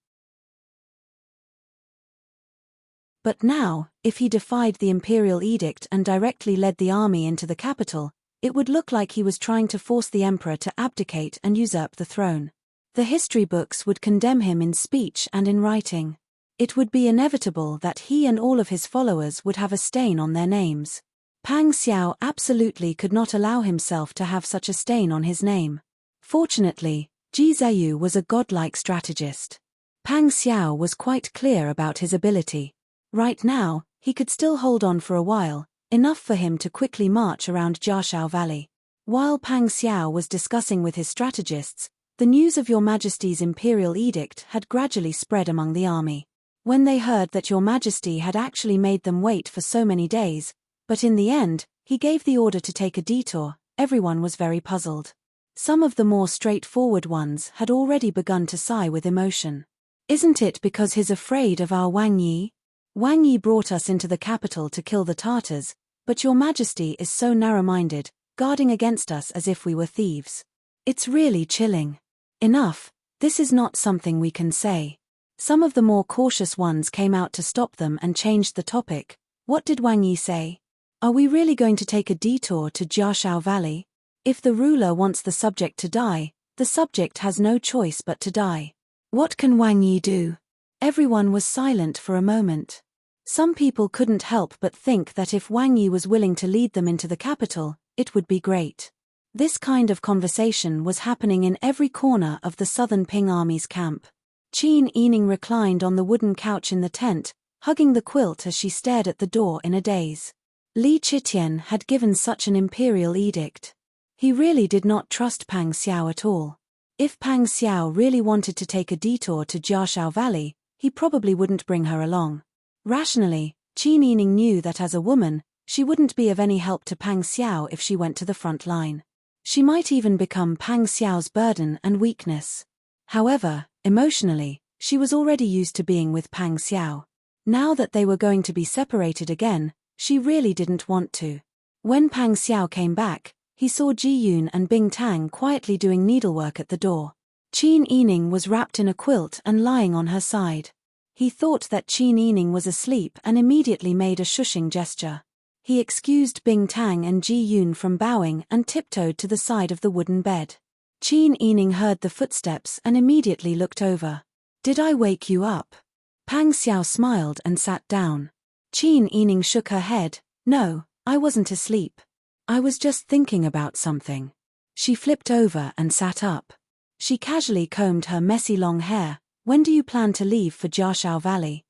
But now, if he defied the imperial edict and directly led the army into the capital, it would look like he was trying to force the emperor to abdicate and usurp the throne. The history books would condemn him in speech and in writing. It would be inevitable that he and all of his followers would have a stain on their names. Pang Xiao absolutely could not allow himself to have such a stain on his name. Fortunately, Ji Zheyu was a godlike strategist. Pang Xiao was quite clear about his ability. Right now, he could still hold on for a while, enough for him to quickly march around Jiashao Valley. While Pang Xiao was discussing with his strategists, the news of Your Majesty's imperial edict had gradually spread among the army. When they heard that Your Majesty had actually made them wait for so many days, but in the end, he gave the order to take a detour, everyone was very puzzled. Some of the more straightforward ones had already begun to sigh with emotion. Isn't it because he's afraid of our Wang Yi? Wang Yi brought us into the capital to kill the Tartars, but Your Majesty is so narrow-minded, guarding against us as if we were thieves. It's really chilling. Enough, this is not something we can say. Some of the more cautious ones came out to stop them and changed the topic. What did Wang Yi say? Are we really going to take a detour to Jiashao Valley? If the ruler wants the subject to die, the subject has no choice but to die. What can Wang Yi do? Everyone was silent for a moment. Some people couldn't help but think that if Wang Yi was willing to lead them into the capital, it would be great. This kind of conversation was happening in every corner of the Southern Ping Army's camp. Qin Yining reclined on the wooden couch in the tent, hugging the quilt as she stared at the door in a daze. Li Chitian had given such an imperial edict. He really did not trust Pang Xiao at all. If Pang Xiao really wanted to take a detour to Jiashao Valley, he probably wouldn't bring her along. Rationally, Qin Yining knew that as a woman, she wouldn't be of any help to Pang Xiao if she went to the front line. She might even become Pang Xiao's burden and weakness. However, emotionally, she was already used to being with Pang Xiao. Now that they were going to be separated again, she really didn't want to. When Pang Xiao came back, he saw Ji Yun and Bing Tang quietly doing needlework at the door. Qin Yining was wrapped in a quilt and lying on her side. He thought that Qin Yining was asleep and immediately made a shushing gesture. He excused Bing Tang and Ji Yun from bowing and tiptoed to the side of the wooden bed. Qin Yining heard the footsteps and immediately looked over. Did I wake you up? Pang Xiao smiled and sat down. Qin Yining shook her head. No, I wasn't asleep. I was just thinking about something. She flipped over and sat up. She casually combed her messy long hair. When do you plan to leave for Jiashao Valley?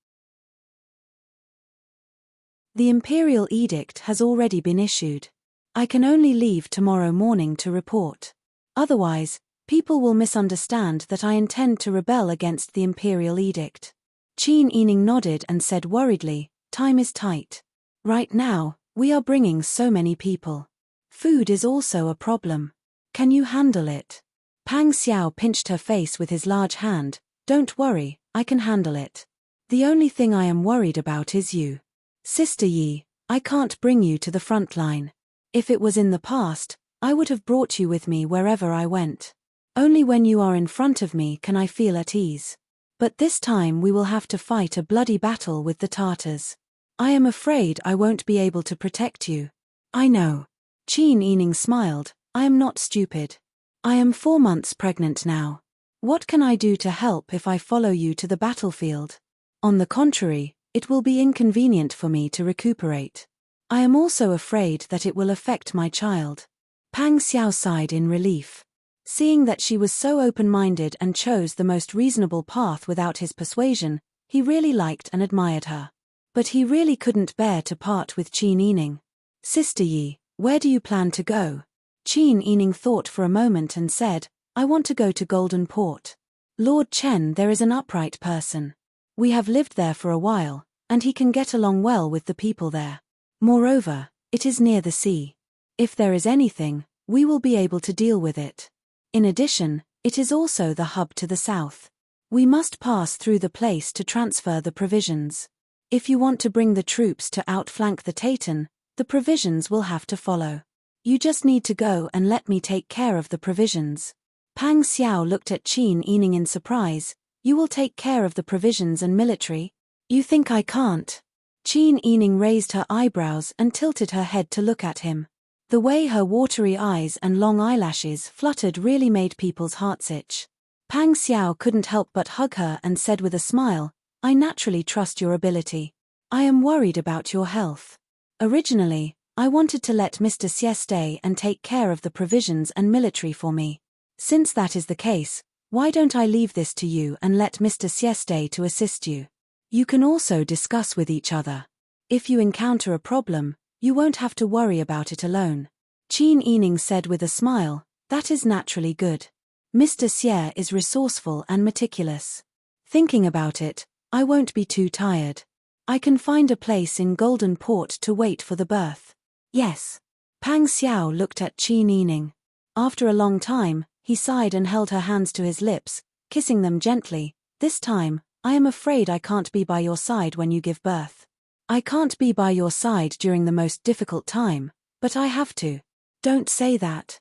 The imperial edict has already been issued. I can only leave tomorrow morning to report. Otherwise, people will misunderstand that I intend to rebel against the imperial edict. Qin Yining nodded and said worriedly, time is tight. Right now, we are bringing so many people. Food is also a problem. Can you handle it? Pang Xiao pinched her face with his large hand. Don't worry, I can handle it. The only thing I am worried about is you. Sister Yi, I can't bring you to the front line. If it was in the past, I would have brought you with me wherever I went. Only when you are in front of me can I feel at ease. But this time we will have to fight a bloody battle with the Tartars. I am afraid I won't be able to protect you. I know. Qin Yining smiled. I am not stupid. I am 4 months pregnant now. What can I do to help if I follow you to the battlefield? On the contrary, it will be inconvenient for me to recuperate. I am also afraid that it will affect my child. Pang Xiao sighed in relief. Seeing that she was so open-minded and chose the most reasonable path without his persuasion, he really liked and admired her. But he really couldn't bear to part with Qin Yining. Sister Yi, where do you plan to go? Qin Yining thought for a moment and said, I want to go to Golden Port. Lord Chen there is an upright person. We have lived there for a while, and he can get along well with the people there. Moreover, it is near the sea. If there is anything, we will be able to deal with it. In addition, it is also the hub to the south. We must pass through the place to transfer the provisions. If you want to bring the troops to outflank the Taytan, the provisions will have to follow. You just need to go and let me take care of the provisions. Pang Xiao looked at Qin Yining in surprise. You will take care of the provisions and military? You think I can't? Qin Yining raised her eyebrows and tilted her head to look at him. The way her watery eyes and long eyelashes fluttered really made people's hearts itch. Pang Xiao couldn't help but hug her and said with a smile, I naturally trust your ability. I am worried about your health. Originally, I wanted to let Mr. Xie stay and take care of the provisions and military for me. Since that is the case, why don't I leave this to you and let Mr. Xie stay to assist you? You can also discuss with each other. If you encounter a problem, you won't have to worry about it alone. Qin Yining said with a smile, "That is naturally good. Mr. Xie is resourceful and meticulous. Thinking about it, I won't be too tired. I can find a place in Golden Port to wait for the berth." "Yes." Pang Xiao looked at Qin Yining. After a long time, he sighed and held her hands to his lips, kissing them gently. "This time, I am afraid I can't be by your side when you give birth. I can't be by your side during the most difficult time, but I have to." "Don't say that."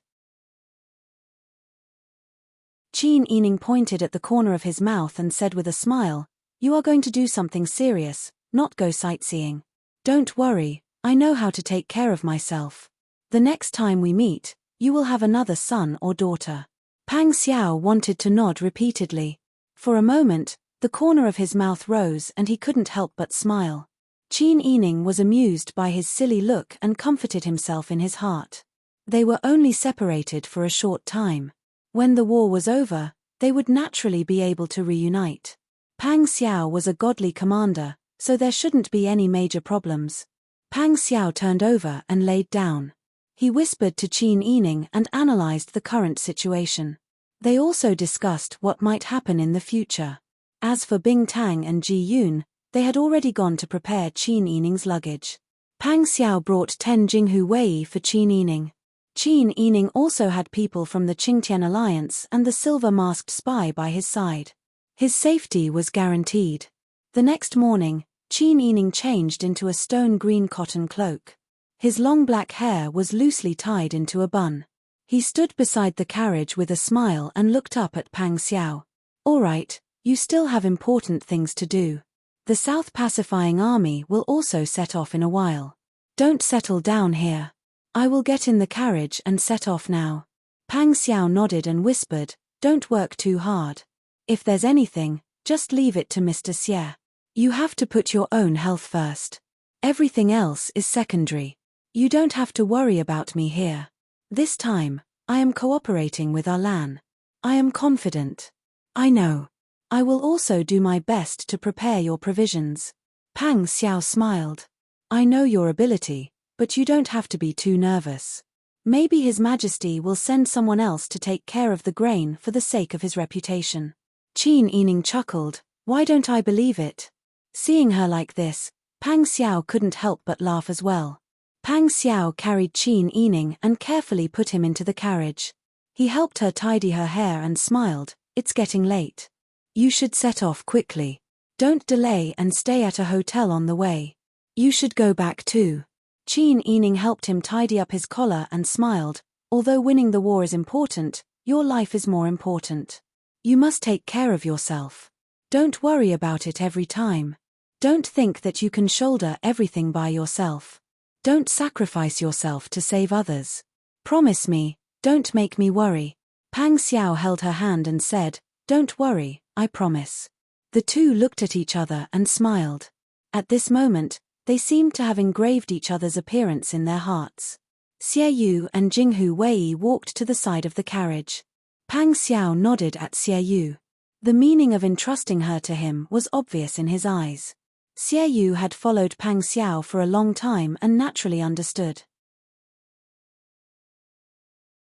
Qin Yining pointed at the corner of his mouth and said with a smile, "You are going to do something serious, not go sightseeing. Don't worry, I know how to take care of myself. The next time we meet, you will have another son or daughter." Pang Xiao wanted to nod repeatedly. For a moment, the corner of his mouth rose and he couldn't help but smile. Qin Yining was amused by his silly look and comforted himself in his heart. They were only separated for a short time. When the war was over, they would naturally be able to reunite. Pang Xiao was a godly commander, so there shouldn't be any major problems. Pang Xiao turned over and laid down. He whispered to Qin Yining and analyzed the current situation. They also discussed what might happen in the future. As for Bing Tang and Ji Yun, they had already gone to prepare Qin Yining's luggage. Pang Xiao brought 10 Jinghu Wei for Qin Yining. Qin Yining also had people from the Qingtian Alliance and the silver-masked spy by his side. His safety was guaranteed. The next morning, Qin Yining changed into a stone-green cotton cloak. His long black hair was loosely tied into a bun. He stood beside the carriage with a smile and looked up at Pang Xiao. "All right, you still have important things to do. The South Pacifying Army will also set off in a while. Don't settle down here. I will get in the carriage and set off now." Pang Xiao nodded and whispered, "Don't work too hard. If there's anything, just leave it to Mr. Xie. You have to put your own health first. Everything else is secondary. You don't have to worry about me here. This time, I am cooperating with our Lan. I am confident. I know. I will also do my best to prepare your provisions." Pang Xiao smiled. "I know your ability, but you don't have to be too nervous. Maybe His Majesty will send someone else to take care of the grain for the sake of his reputation." Qin Yining chuckled, "Why don't I believe it?" Seeing her like this, Pang Xiao couldn't help but laugh as well. Pang Xiao carried Qin Yining and carefully put him into the carriage. He helped her tidy her hair and smiled, "It's getting late. You should set off quickly. Don't delay and stay at a hotel on the way. You should go back too." Qin Yining helped him tidy up his collar and smiled, "Although winning the war is important, your life is more important. You must take care of yourself. Don't worry about it every time. Don't think that you can shoulder everything by yourself. Don't sacrifice yourself to save others. Promise me, don't make me worry." Pang Xiao held her hand and said, "Don't worry, I promise." The two looked at each other and smiled. At this moment, they seemed to have engraved each other's appearance in their hearts. Xie Yu and Jinghu Wei walked to the side of the carriage. Pang Xiao nodded at Xie Yu. The meaning of entrusting her to him was obvious in his eyes. Xie Yu had followed Pang Xiao for a long time and naturally understood.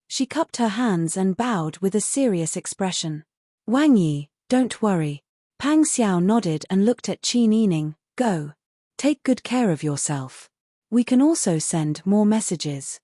She cupped her hands and bowed with a serious expression. "Wang Yi, don't worry." Pang Xiao nodded and looked at Qin Yining, "Go. Take good care of yourself. We can also send more messages."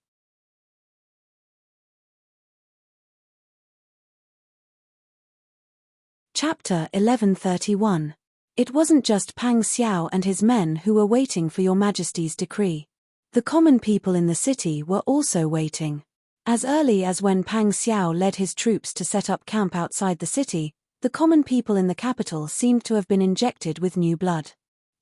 Chapter 1131. It wasn't just Pang Xiao and his men who were waiting for Your Majesty's decree. The common people in the city were also waiting. As early as when Pang Xiao led his troops to set up camp outside the city, the common people in the capital seemed to have been injected with new blood.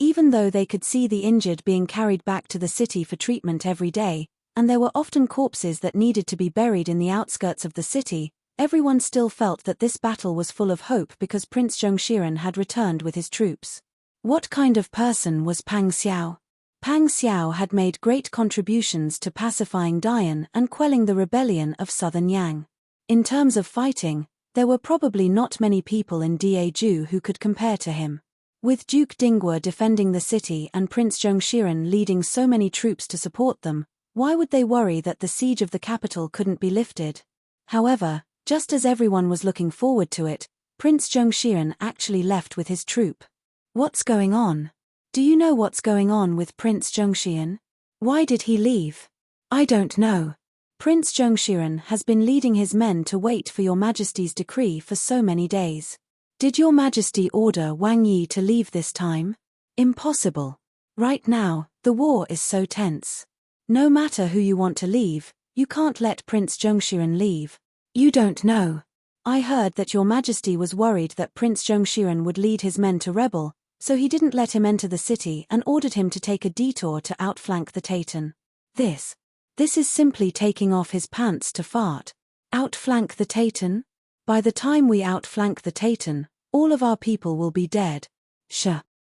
Even though they could see the injured being carried back to the city for treatment every day, and there were often corpses that needed to be buried in the outskirts of the city, everyone still felt that this battle was full of hope because Prince Zhongshiren had returned with his troops. What kind of person was Pang Xiao? Pang Xiao had made great contributions to pacifying Dian and quelling the rebellion of southern Yang. In terms of fighting, there were probably not many people in Daeju who could compare to him. With Duke Dingguo defending the city and Prince Zhongshiren leading so many troops to support them, Why would they worry that the siege of the capital couldn't be lifted? However, just as everyone was looking forward to it, Prince Zhongshan actually left with his troop. What's going on? Do you know what's going on with Prince Zhongshan? Why did he leave? I don't know. Prince Zhongshan has been leading his men to wait for your Majesty's decree for so many days. Did your Majesty order Wang Yi to leave this time? Impossible. Right now, the war is so tense. No matter who you want to leave, you can't let Prince Zhongshan leave. You don't know. I heard that your Majesty was worried that Prince Zhongshan would lead his men to rebel, so he didn't let him enter the city and ordered him to take a detour to outflank the Taytan. This is simply taking off his pants to fart. Outflank the Taytan? By the time we outflank the Taytan, all of our people will be dead.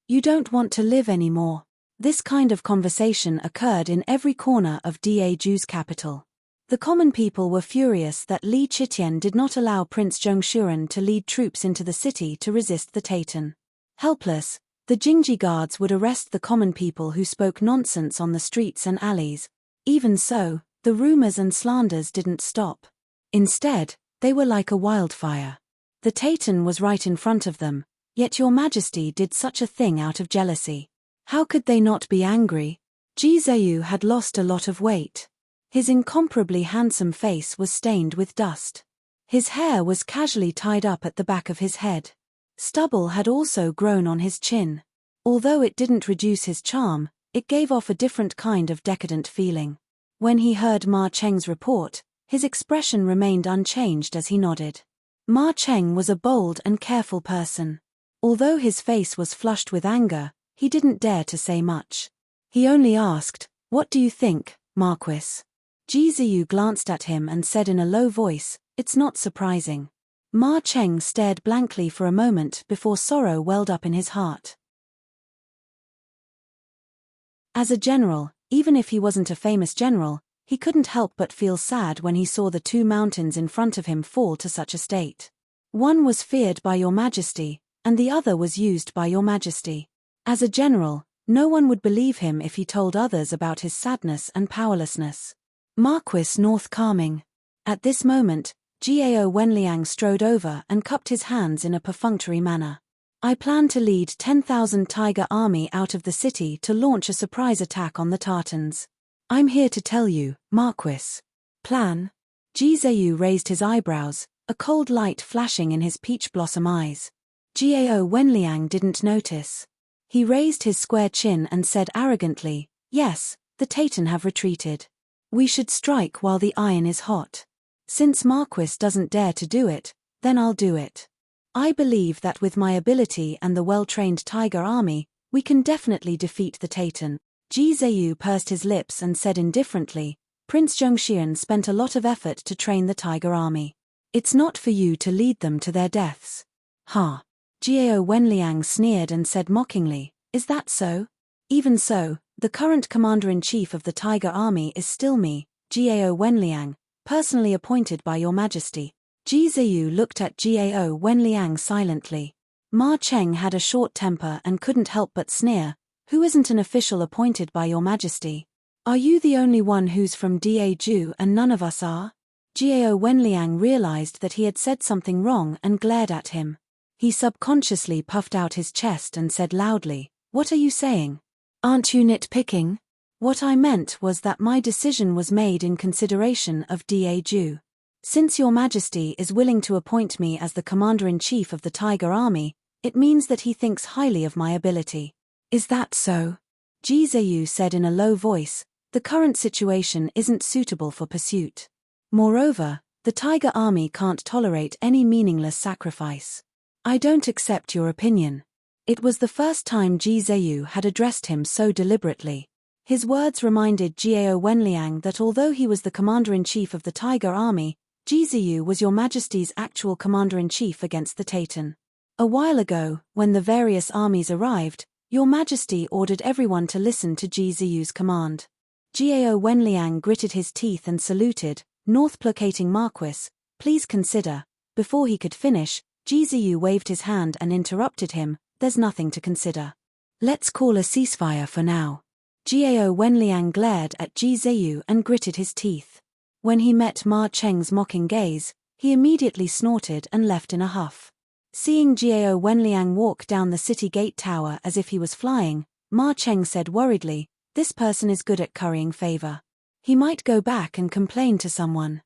You don't want to live anymore. This kind of conversation occurred in every corner of Daju's capital. The common people were furious that Li Chitian did not allow Prince Zhongshan to lead troops into the city to resist the Taytan. Helpless, the Jingji guards would arrest the common people who spoke nonsense on the streets and alleys. Even so, the rumors and slanders didn't stop. Instead, they were like a wildfire. The Taytan was right in front of them, yet your Majesty did such a thing out of jealousy. How could they not be angry? Ji Zheyu had lost a lot of weight. His incomparably handsome face was stained with dust. His hair was casually tied up at the back of his head. Stubble had also grown on his chin. Although it didn't reduce his charm, it gave off a different kind of decadent feeling. When he heard Ma Cheng's report, his expression remained unchanged as he nodded. Ma Cheng was a bold and careful person. Although his face was flushed with anger, he didn't dare to say much. He only asked, "What do you think, Marquis?" Ji Zheyu glanced at him and said in a low voice, "It's not surprising." Ma Cheng stared blankly for a moment before sorrow welled up in his heart. As a general, even if he wasn't a famous general, he couldn't help but feel sad when he saw the two mountains in front of him fall to such a state. One was feared by your Majesty, and the other was used by your Majesty. As a general, no one would believe him if he told others about his sadness and powerlessness. Marquis North Calming. At this moment, Gao Wenliang strode over and cupped his hands in a perfunctory manner. I plan to lead 10,000 tiger army out of the city to launch a surprise attack on the Tartans. I'm here to tell you, Marquis. Plan? Ji Zheyu raised his eyebrows, a cold light flashing in his peach blossom eyes. Gao Wenliang didn't notice. He raised his square chin and said arrogantly, "Yes, the Taytan have retreated. We should strike while the iron is hot. Since Marquis doesn't dare to do it, then I'll do it. I believe that with my ability and the well-trained tiger army, we can definitely defeat the Taytan." Ji Zheyu pursed his lips and said indifferently, "Prince Zhongshan spent a lot of effort to train the tiger army. It's not for you to lead them to their deaths." Ha! Gao Wenliang sneered and said mockingly, "Is that so? Even so, the current commander-in-chief of the tiger army is still me, Gao Wenliang, personally appointed by your Majesty." Ji Zheyu looked at Gao Wenliang silently. Ma Cheng had a short temper and couldn't help but sneer, "Who isn't an official appointed by your Majesty? Are you the only one who's from Daju and none of us are?" Gao Wenliang realized that he had said something wrong and glared at him. He subconsciously puffed out his chest and said loudly, "What are you saying? Aren't you nitpicking? What I meant was that my decision was made in consideration of Daju. Since your Majesty is willing to appoint me as the commander-in-chief of the tiger army, it means that he thinks highly of my ability." "Is that so?" Ji Zheyu said in a low voice, "The current situation isn't suitable for pursuit. Moreover, the tiger army can't tolerate any meaningless sacrifice. I don't accept your opinion." It was the first time Ji Zheyu had addressed him so deliberately. His words reminded Gao Wenliang that although he was the commander-in-chief of the tiger army, Ji Zheyu was your Majesty's actual commander-in-chief against the Taytan. A while ago, when the various armies arrived, your Majesty ordered everyone to listen to Ji Zheyu's command. Gao Wenliang gritted his teeth and saluted, "North placating Marquis, please consider." Before he could finish, Ji Zheyu waved his hand and interrupted him, "There's nothing to consider. Let's call a ceasefire for now." Jiao Wenliang glared at Ji Zheyu and gritted his teeth. When he met Ma Cheng's mocking gaze, he immediately snorted and left in a huff. Seeing Jiao Wenliang walk down the city gate tower as if he was flying, Ma Cheng said worriedly, "This person is good at currying favor. He might go back and complain to someone.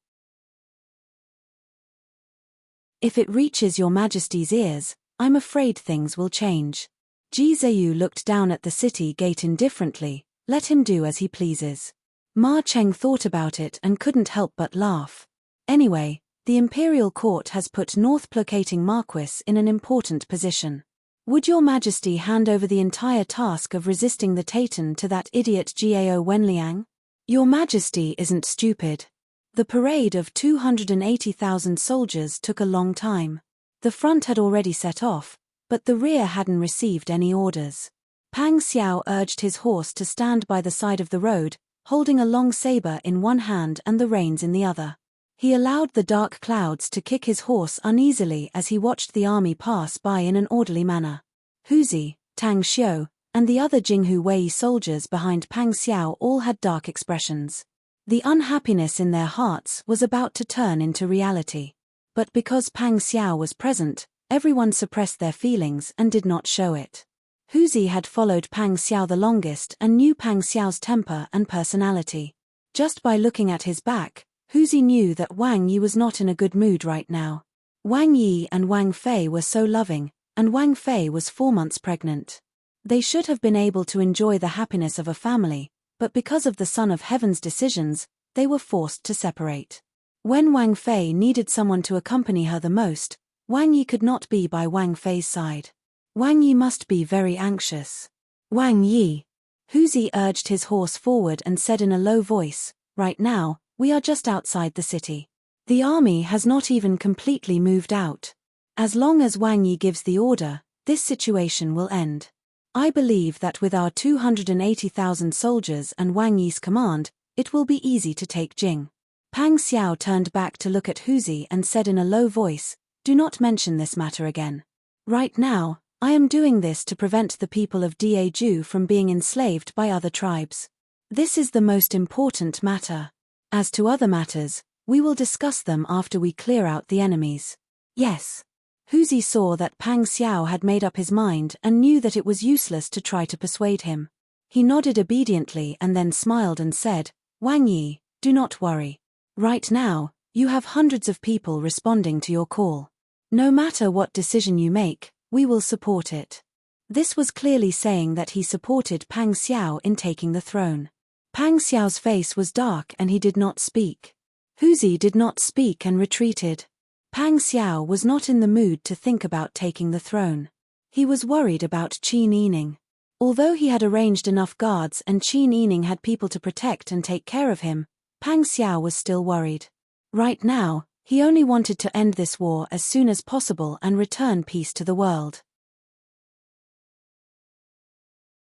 If it reaches your Majesty's ears, I'm afraid things will change." Ji Zheyu looked down at the city gate indifferently. Let him do as he pleases. Ma Cheng thought about it and couldn't help but laugh. Anyway, the imperial court has put North Placating Marquis in an important position. Would your Majesty hand over the entire task of resisting the Taitan to that idiot Jiao Wenliang? Your Majesty isn't stupid. The parade of 280,000 soldiers took a long time. The front had already set off, but the rear hadn't received any orders. Pang Xiao urged his horse to stand by the side of the road, holding a long saber in one hand and the reins in the other. He allowed the dark clouds to kick his horse uneasily as he watched the army pass by in an orderly manner. Huzi, Tang Xiu, and the other Jinghu Wei soldiers behind Pang Xiao all had dark expressions. The unhappiness in their hearts was about to turn into reality. But because Pang Xiao was present, everyone suppressed their feelings and did not show it. Huzi had followed Pang Xiao the longest and knew Pang Xiao's temper and personality. Just by looking at his back, Huzi knew that Wang Yi was not in a good mood right now. Wang Yi and Wang Fei were so loving, and Wang Fei was 4 months pregnant. They should have been able to enjoy the happiness of a family, but because of the Son of Heaven's decisions, they were forced to separate. When Wang Fei needed someone to accompany her the most, Wang Yi could not be by Wang Fei's side. Wang Yi must be very anxious. Wang Yi. Huzi urged his horse forward and said in a low voice, "Right now, we are just outside the city. The army has not even completely moved out. As long as Wang Yi gives the order, this situation will end. I believe that with our 280,000 soldiers and Wang Yi's command, it will be easy to take Jing." Pang Xiao turned back to look at Huzi and said in a low voice, "Do not mention this matter again. Right now, I am doing this to prevent the people of Daeju from being enslaved by other tribes. This is the most important matter. As to other matters, we will discuss them after we clear out the enemies." Yes. Huzi saw that Pang Xiao had made up his mind and knew that it was useless to try to persuade him. He nodded obediently and then smiled and said, "Wang Yi, do not worry. Right now, you have hundreds of people responding to your call. No matter what decision you make, we will support it." This was clearly saying that he supported Pang Xiao in taking the throne. Pang Xiao's face was dark and he did not speak. Huzi did not speak and retreated. Pang Xiao was not in the mood to think about taking the throne. He was worried about Qin Yining. Although he had arranged enough guards and Qin Yining had people to protect and take care of him, Pang Xiao was still worried. Right now, he only wanted to end this war as soon as possible and return peace to the world.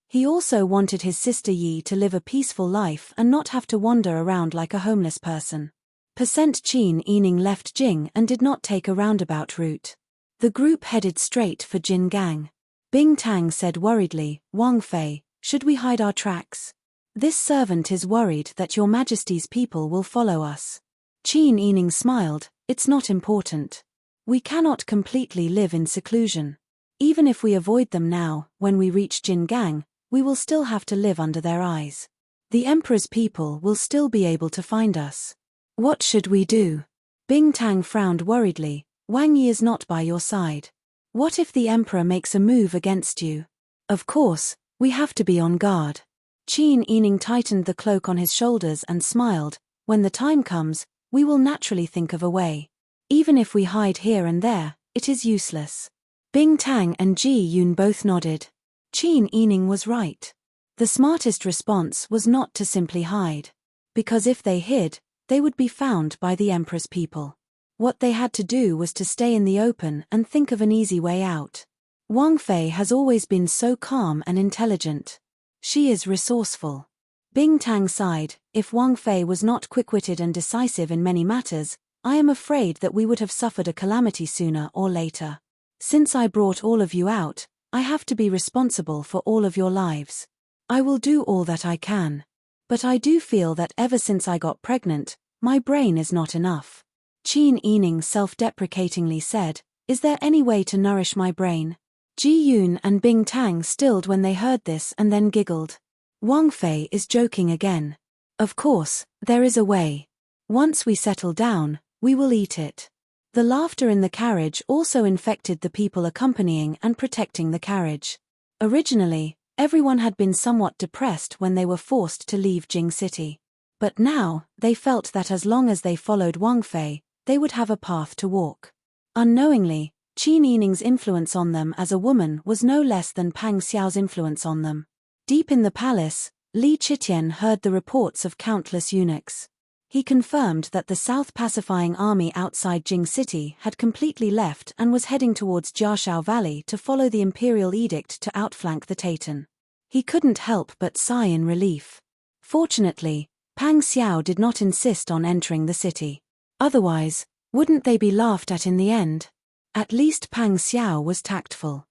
He also wanted his sister Yi to live a peaceful life and not have to wander around like a homeless person. Qin Yining left Jing and did not take a roundabout route. The group headed straight for Jingang. Bing Tang said worriedly, "Wang Fei, should we hide our tracks? This servant is worried that your Majesty's people will follow us." Qin Yining smiled, "It's not important. We cannot completely live in seclusion. Even if we avoid them now, when we reach Jingang, we will still have to live under their eyes. The Emperor's people will still be able to find us. What should we do?" Bing Tang frowned worriedly, "Wang Yi is not by your side. What if the Emperor makes a move against you? Of course, we have to be on guard." Qin Yining tightened the cloak on his shoulders and smiled, "When the time comes, we will naturally think of a way. Even if we hide here and there, it is useless." Bing Tang and Ji Yun both nodded. Qin Yining was right. The smartest response was not to simply hide. Because if they hid, they would be found by the Emperor's people. What they had to do was to stay in the open and think of an easy way out. Wang Fei has always been so calm and intelligent. She is resourceful. Bing Tang sighed, "If Wang Fei was not quick-witted and decisive in many matters, I am afraid that we would have suffered a calamity sooner or later. Since I brought all of you out, I have to be responsible for all of your lives. I will do all that I can. But I do feel that ever since I got pregnant, my brain is not enough. Qin Yining self-deprecatingly said, is there any way to nourish my brain? Ji Yun and Bing Tang stilled when they heard this and then giggled. Wang Fei is joking again. Of course, there is a way. Once we settle down, we will eat it. The laughter in the carriage also infected the people accompanying and protecting the carriage. Originally, everyone had been somewhat depressed when they were forced to leave Jing City. But now, they felt that as long as they followed Wang Fei, they would have a path to walk. Unknowingly, Qin Yining's influence on them as a woman was no less than Pang Xiao's influence on them. Deep in the palace, Li Chitian heard the reports of countless eunuchs. He confirmed that the South Pacifying Army outside Jing City had completely left and was heading towards Jiashao Valley to follow the imperial edict to outflank the Tatan. He couldn't help but sigh in relief. Fortunately, Pang Xiao did not insist on entering the city. Otherwise, wouldn't they be laughed at in the end? At least Pang Xiao was tactful.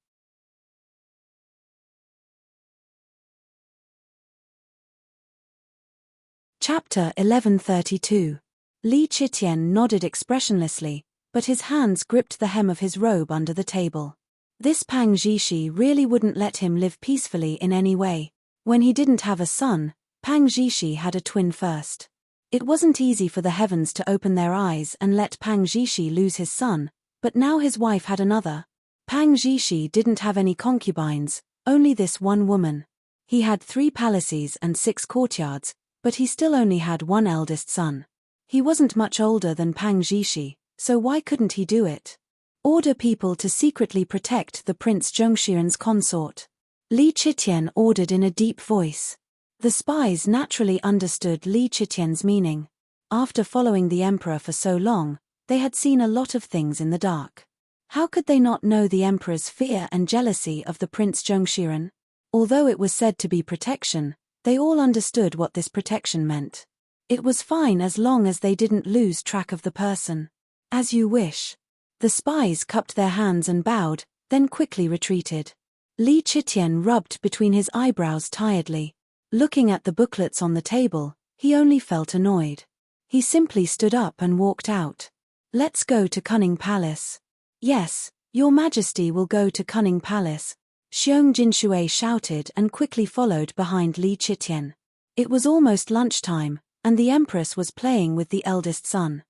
Chapter 1132. Li Chitian nodded expressionlessly, but his hands gripped the hem of his robe under the table. This Pang Zhishi really wouldn't let him live peacefully in any way. When he didn't have a son, Pang Zhishi had a twin first. It wasn't easy for the heavens to open their eyes and let Pang Zhishi lose his son, but now his wife had another. Pang Zhishi didn't have any concubines, only this one woman. He had 3 palaces and 6 courtyards, but he still only had one eldest son. He wasn't much older than Pang Zhishi, so why couldn't he do it? Order people to secretly protect the Prince Zhongshiren's consort. Li Chitian ordered in a deep voice. The spies naturally understood Li Chitian's meaning. After following the emperor for so long, they had seen a lot of things in the dark. How could they not know the emperor's fear and jealousy of the Prince Zhongshiren? Although it was said to be protection, they all understood what this protection meant. It was fine as long as they didn't lose track of the person. As you wish. The spies cupped their hands and bowed, then quickly retreated. Li Chitian rubbed between his eyebrows tiredly. Looking at the booklets on the table, he only felt annoyed. He simply stood up and walked out. Let's go to Cunning Palace. Yes, Your Majesty will go to Cunning Palace. Xiong Jinshui shouted and quickly followed behind Li Chitian. It was almost lunchtime, and the Empress was playing with the eldest son.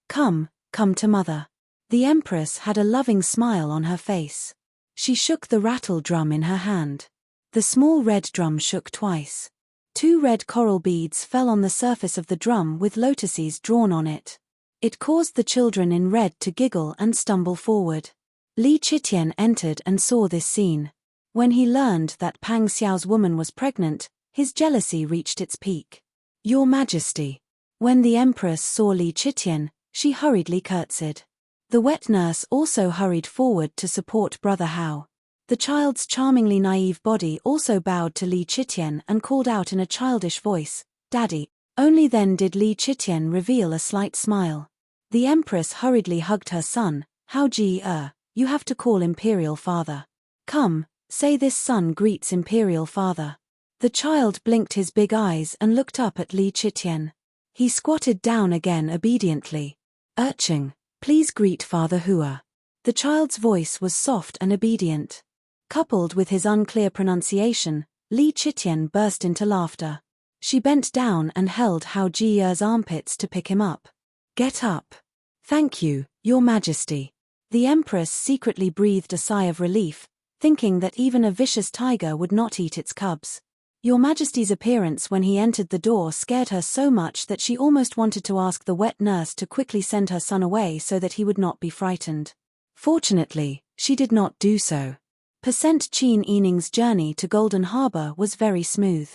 Come to mother. The Empress had a loving smile on her face. She shook the rattle drum in her hand. The small red drum shook twice. 2 red coral beads fell on the surface of the drum with lotuses drawn on it. It caused the children in red to giggle and stumble forward. Li Chitian entered and saw this scene. When he learned that Pang Xiao's woman was pregnant, his jealousy reached its peak. Your Majesty. When the Empress saw Li Chitian, she hurriedly curtsied. The wet nurse also hurried forward to support Brother Hao. The child's charmingly naive body also bowed to Li Chitian and called out in a childish voice, Daddy. Only then did Li Chitian reveal a slight smile. The Empress hurriedly hugged her son. Hao Ji you have to call Imperial Father. Come, say this son greets Imperial Father. The child blinked his big eyes and looked up at Li Chitian. He squatted down again obediently. Urching, please greet Father Hua. The child's voice was soft and obedient. Coupled with his unclear pronunciation, Li Chitian burst into laughter. She bent down and held Hao Ji's armpits to pick him up. Get up. Thank you, Your Majesty. The Empress secretly breathed a sigh of relief, thinking that even a vicious tiger would not eat its cubs. Your Majesty's appearance when he entered the door scared her so much that she almost wanted to ask the wet nurse to quickly send her son away so that he would not be frightened. Fortunately, she did not do so. Qin Yining's journey to Golden Harbor was very smooth.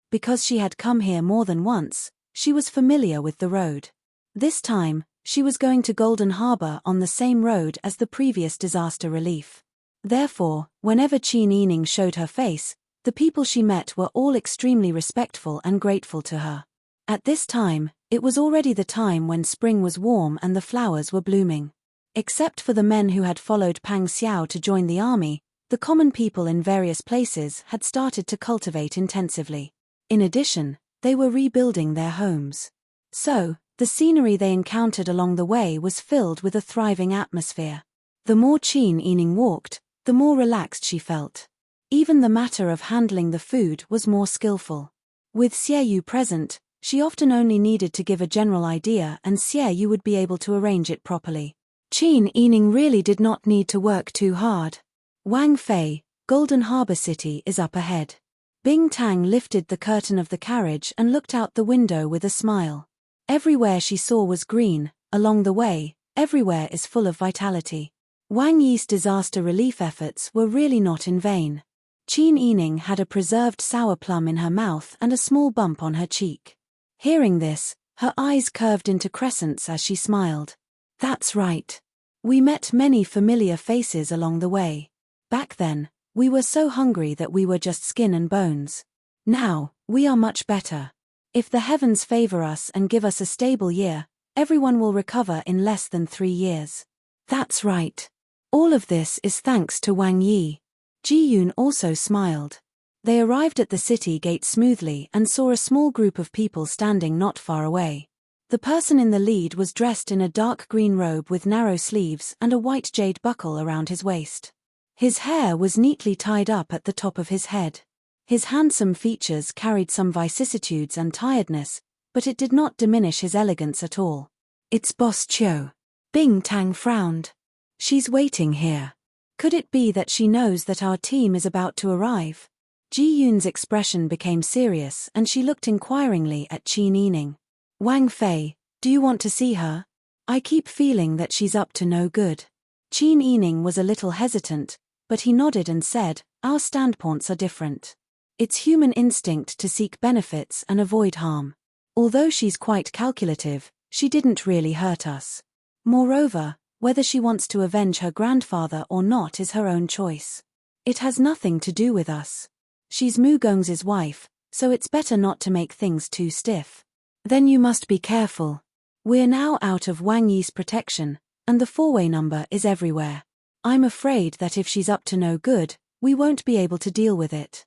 Because she had come here more than once, she was familiar with the road. This time, she was going to Golden Harbor on the same road as the previous disaster relief. Therefore, whenever Qin Yining showed her face, the people she met were all extremely respectful and grateful to her. At this time, it was already the time when spring was warm and the flowers were blooming. Except for the men who had followed Pang Xiao to join the army, the common people in various places had started to cultivate intensively. In addition, they were rebuilding their homes. So, the scenery they encountered along the way was filled with a thriving atmosphere. The more Qin Yining walked, the more relaxed she felt. Even the matter of handling the food was more skillful. With Xie Yu present, she often only needed to give a general idea and Xie Yu would be able to arrange it properly. Qin Yining really did not need to work too hard. Wang Fei, Golden Harbor City is up ahead. Bing Tang lifted the curtain of the carriage and looked out the window with a smile. Everywhere she saw was green, along the way, everywhere is full of vitality. Wang Yi's disaster relief efforts were really not in vain. Qin Yining had a preserved sour plum in her mouth and a small bump on her cheek. Hearing this, her eyes curved into crescents as she smiled. That's right. We met many familiar faces along the way. Back then, we were so hungry that we were just skin and bones. Now, we are much better. If the heavens favor us and give us a stable year, everyone will recover in less than 3 years. That's right. All of this is thanks to Wang Yi. Ji Yun also smiled. They arrived at the city gate smoothly and saw a small group of people standing not far away. The person in the lead was dressed in a dark green robe with narrow sleeves and a white jade buckle around his waist. His hair was neatly tied up at the top of his head. His handsome features carried some vicissitudes and tiredness, but it did not diminish his elegance at all. It's Boss Chiu. Bing Tang frowned. She's waiting here. Could it be that she knows that our team is about to arrive? Ji Yun's expression became serious and she looked inquiringly at Qin Yining. Wang Fei, do you want to see her? I keep feeling that she's up to no good. Qin Yining was a little hesitant, but he nodded and said, our standpoints are different. It's human instinct to seek benefits and avoid harm. Although she's quite calculative, she didn't really hurt us. Moreover, whether she wants to avenge her grandfather or not is her own choice. It has nothing to do with us. She's Mu Gong's wife, so it's better not to make things too stiff. Then you must be careful. We're now out of Wang Yi's protection, and the four-way number is everywhere. I'm afraid that if she's up to no good, we won't be able to deal with it.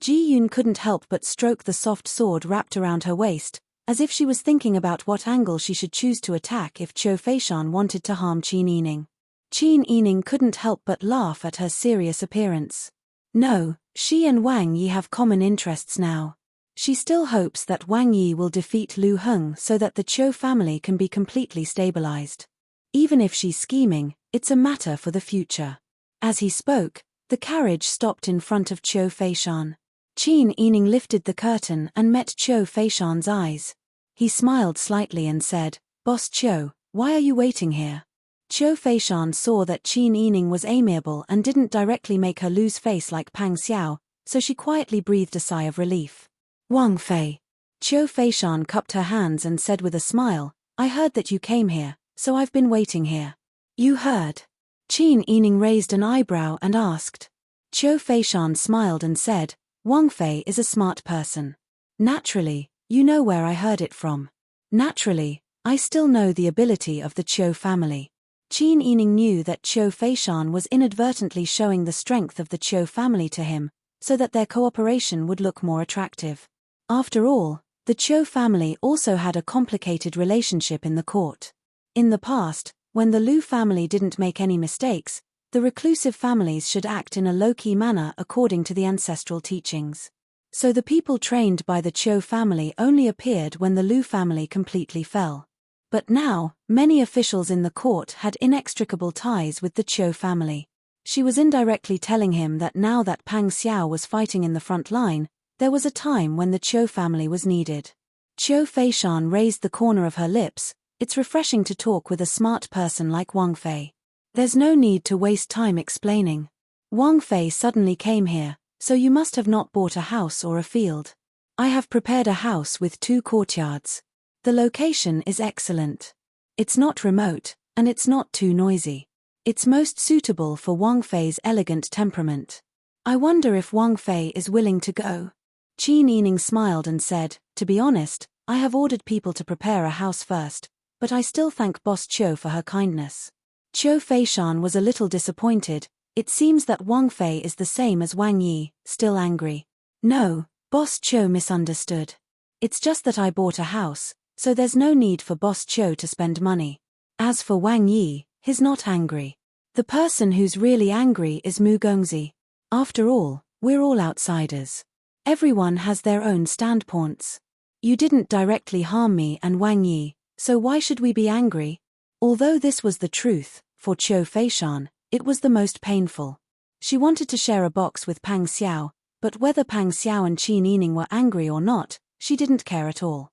Ji Yun couldn't help but stroke the soft sword wrapped around her waist, as if she was thinking about what angle she should choose to attack if Qiu Feishan wanted to harm Qin Yining. Qin Yining couldn't help but laugh at her serious appearance. No, she and Wang Yi have common interests now. She still hopes that Wang Yi will defeat Lu Heng so that the Qiu family can be completely stabilized. Even if she's scheming, it's a matter for the future. As he spoke, the carriage stopped in front of Qiu Feishan. Qin Yining lifted the curtain and met Qiu Feishan's eyes. He smiled slightly and said, Boss Qiu, why are you waiting here? Qiu Feishan saw that Qin Yining was amiable and didn't directly make her lose face like Pang Xiao, so she quietly breathed a sigh of relief. Wang Fei. Qiu Feishan cupped her hands and said with a smile, I heard that you came here, so I've been waiting here. You heard? Qin Yining raised an eyebrow and asked. Qiu Feishan smiled and said, Wang Fei is a smart person. Naturally, you know where I heard it from. Naturally, I still know the ability of the Qiu family. Qin Yining knew that Qiu Feishan was inadvertently showing the strength of the Qiu family to him, so that their cooperation would look more attractive. After all, the Qiu family also had a complicated relationship in the court. In the past, when the Lu family didn't make any mistakes, the reclusive families should act in a low-key manner according to the ancestral teachings. So the people trained by the Qiu family only appeared when the Lu family completely fell. But now, many officials in the court had inextricable ties with the Qiu family. She was indirectly telling him that now that Pang Xiao was fighting in the front line, there was a time when the Qiu family was needed. Qiu Feishan raised the corner of her lips. It's refreshing to talk with a smart person like Wang Fei. There's no need to waste time explaining. Wang Fei suddenly came here, so you must have not bought a house or a field. I have prepared a house with 2 courtyards. The location is excellent. It's not remote, and it's not too noisy. It's most suitable for Wang Fei's elegant temperament. I wonder if Wang Fei is willing to go. Qin Yining smiled and said, to be honest, I have ordered people to prepare a house first, but I still thank Boss Qiu for her kindness. Qiu Feishan was a little disappointed. It seems that Wang Fei is the same as Wang Yi, still angry. No, Boss Qiu misunderstood. It's just that I bought a house, so there's no need for Boss Qiu to spend money. As for Wang Yi, he's not angry. The person who's really angry is Mu Gongzi. After all, we're all outsiders. Everyone has their own standpoints. You didn't directly harm me and Wang Yi, so why should we be angry? Although this was the truth, for Qiu Feishan, it was the most painful. She wanted to share a box with Pang Xiao, but whether Pang Xiao and Qin Yining were angry or not, she didn't care at all.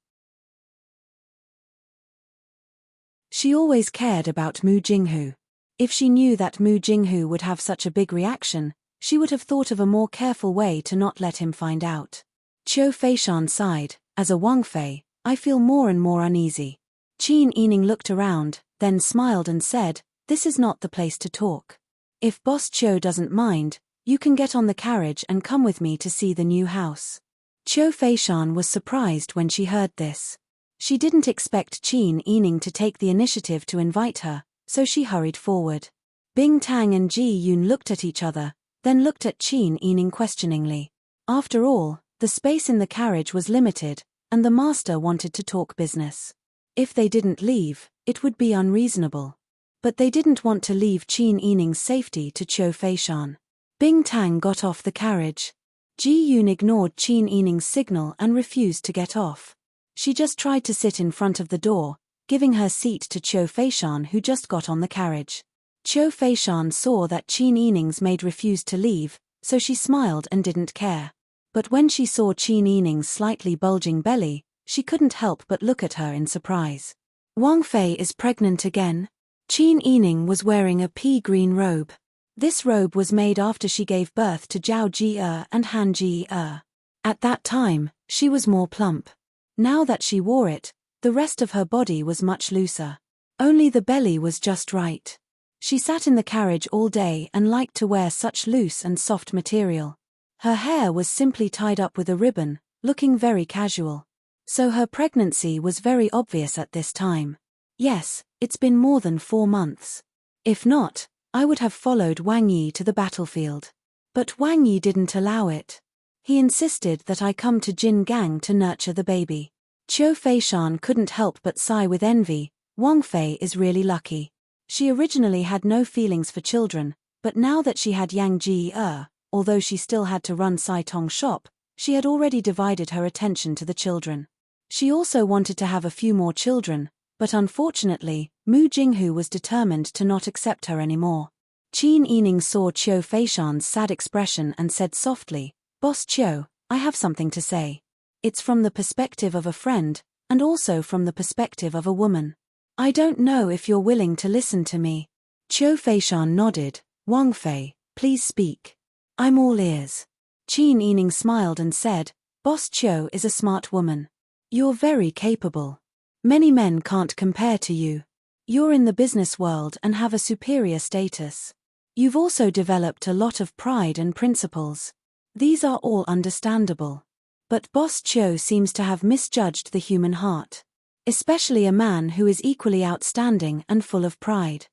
She always cared about Mu Jinghu. If she knew that Mu Jinghu would have such a big reaction, she would have thought of a more careful way to not let him find out. Qiu Feishan sighed. As a Wang Fei, I feel more and more uneasy. Qin Yining looked around, then smiled and said, this is not the place to talk. If Boss Qiu doesn't mind, you can get on the carriage and come with me to see the new house. Qiu Feishan was surprised when she heard this. She didn't expect Qin Yining to take the initiative to invite her, so she hurried forward. Bing Tang and Ji Yun looked at each other, then looked at Qin Yining questioningly. After all, the space in the carriage was limited, and the master wanted to talk business. If they didn't leave, it would be unreasonable. But they didn't want to leave Qin Yining's safety to Qiu Feishan. Bing Tang got off the carriage. Ji Yun ignored Qin Yining's signal and refused to get off. She just tried to sit in front of the door, giving her seat to Qiu Feishan, who just got on the carriage. Qiu Feishan saw that Qin Yining's maid refused to leave, so she smiled and didn't care. But when she saw Qin Yining's slightly bulging belly, she couldn't help but look at her in surprise. Wang Fei is pregnant again? Qin Yining was wearing a pea-green robe. This robe was made after she gave birth to Zhao Ji and Han Ji. At that time, she was more plump. Now that she wore it, the rest of her body was much looser. Only the belly was just right. She sat in the carriage all day and liked to wear such loose and soft material. Her hair was simply tied up with a ribbon, looking very casual. So her pregnancy was very obvious at this time. Yes, it's been more than 4 months. If not, I would have followed Wang Yi to the battlefield. But Wang Yi didn't allow it. He insisted that I come to Jin Gang to nurture the baby. Qiu Feishan couldn't help but sigh with envy. Wang Fei is really lucky. She originally had no feelings for children, but now that she had Yang Ji, although she still had to run Sai Tong shop, she had already divided her attention to the children. She also wanted to have a few more children, but unfortunately, Mu Jinghu was determined to not accept her anymore. Qin Yining saw Qiu Feishan's sad expression and said softly, Boss Qiu, I have something to say. It's from the perspective of a friend, and also from the perspective of a woman. I don't know if you're willing to listen to me. Qiu Feishan nodded. Wang Fei, please speak. I'm all ears. Qin Yining smiled and said, Boss Qiu is a smart woman. You're very capable. Many men can't compare to you. You're in the business world and have a superior status. You've also developed a lot of pride and principles. These are all understandable. But Boss Qiu seems to have misjudged the human heart. Especially a man who is equally outstanding and full of pride.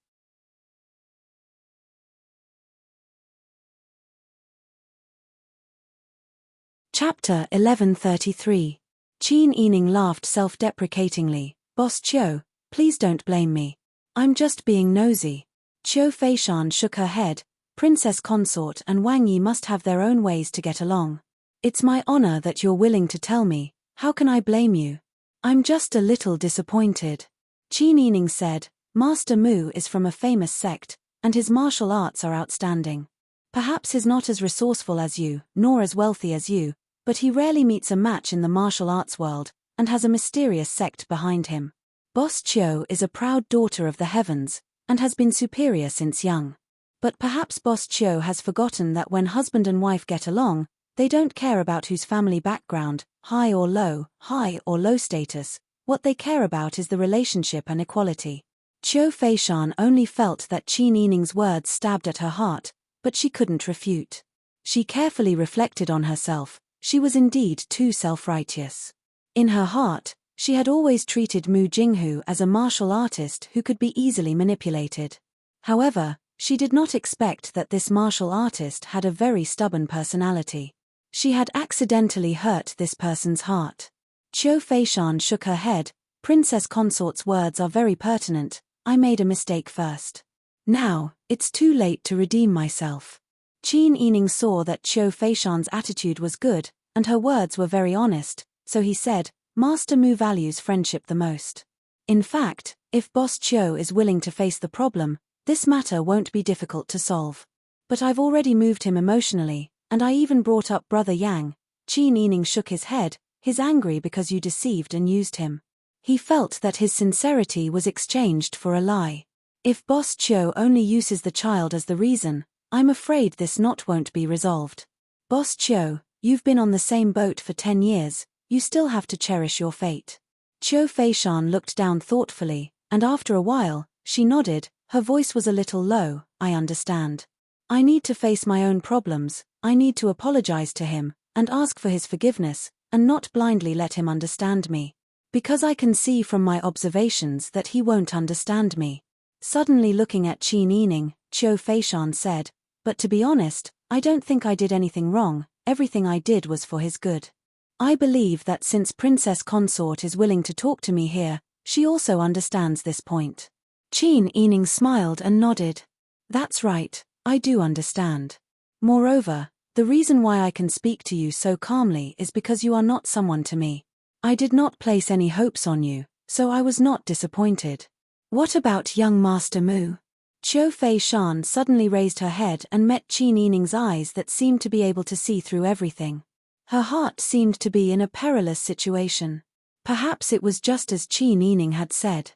Chapter 1133. Qin Yining laughed self-deprecatingly. Boss Qiu, please don't blame me. I'm just being nosy. Qiu Feishan shook her head. Princess Consort and Wang Yi must have their own ways to get along. It's my honor that you're willing to tell me. How can I blame you? I'm just a little disappointed. Qin Yining said, Master Mu is from a famous sect, and his martial arts are outstanding. Perhaps he's not as resourceful as you, nor as wealthy as you, but he rarely meets a match in the martial arts world, and has a mysterious sect behind him. Boss Qiu is a proud daughter of the heavens, and has been superior since young. But perhaps Boss Qiu has forgotten that when husband and wife get along, they don't care about whose family background, high or low status. What they care about is the relationship and equality. Qiu Feishan only felt that Qin Yining's words stabbed at her heart, but she couldn't refute. She carefully reflected on herself. She was indeed too self-righteous. In her heart, she had always treated Mu Jinghu as a martial artist who could be easily manipulated. However, she did not expect that this martial artist had a very stubborn personality. She had accidentally hurt this person's heart. Qiu Feishan shook her head. Princess Consort's words are very pertinent. I made a mistake first. Now, it's too late to redeem myself. Qin Yining saw that Qiu Feishan's attitude was good, and her words were very honest, so he said, Master Mu values friendship the most. In fact, if Boss Qiu is willing to face the problem, this matter won't be difficult to solve. But I've already moved him emotionally, and I even brought up Brother Yang. Qin Yining shook his head. He's angry because you deceived and used him. He felt that his sincerity was exchanged for a lie. If Boss Qiu only uses the child as the reason, I'm afraid this knot won't be resolved. Boss Qiu, you've been on the same boat for 10 years, you still have to cherish your fate. Qiu Feishan looked down thoughtfully, and after a while, she nodded. Her voice was a little low. I understand. I need to face my own problems, I need to apologize to him, and ask for his forgiveness, and not blindly let him understand me. Because I can see from my observations that he won't understand me. Suddenly looking at Qin Yining, Qiu Feishan said, but to be honest, I don't think I did anything wrong, everything I did was for his good. I believe that since Princess Consort is willing to talk to me here, she also understands this point. Qin Yining smiled and nodded. That's right, I do understand. Moreover, the reason why I can speak to you so calmly is because you are not someone to me. I did not place any hopes on you, so I was not disappointed. What about young Master Mu? Qiu Feishan suddenly raised her head and met Qin Yining's eyes that seemed to be able to see through everything. Her heart seemed to be in a perilous situation. Perhaps it was just as Qin Yining had said.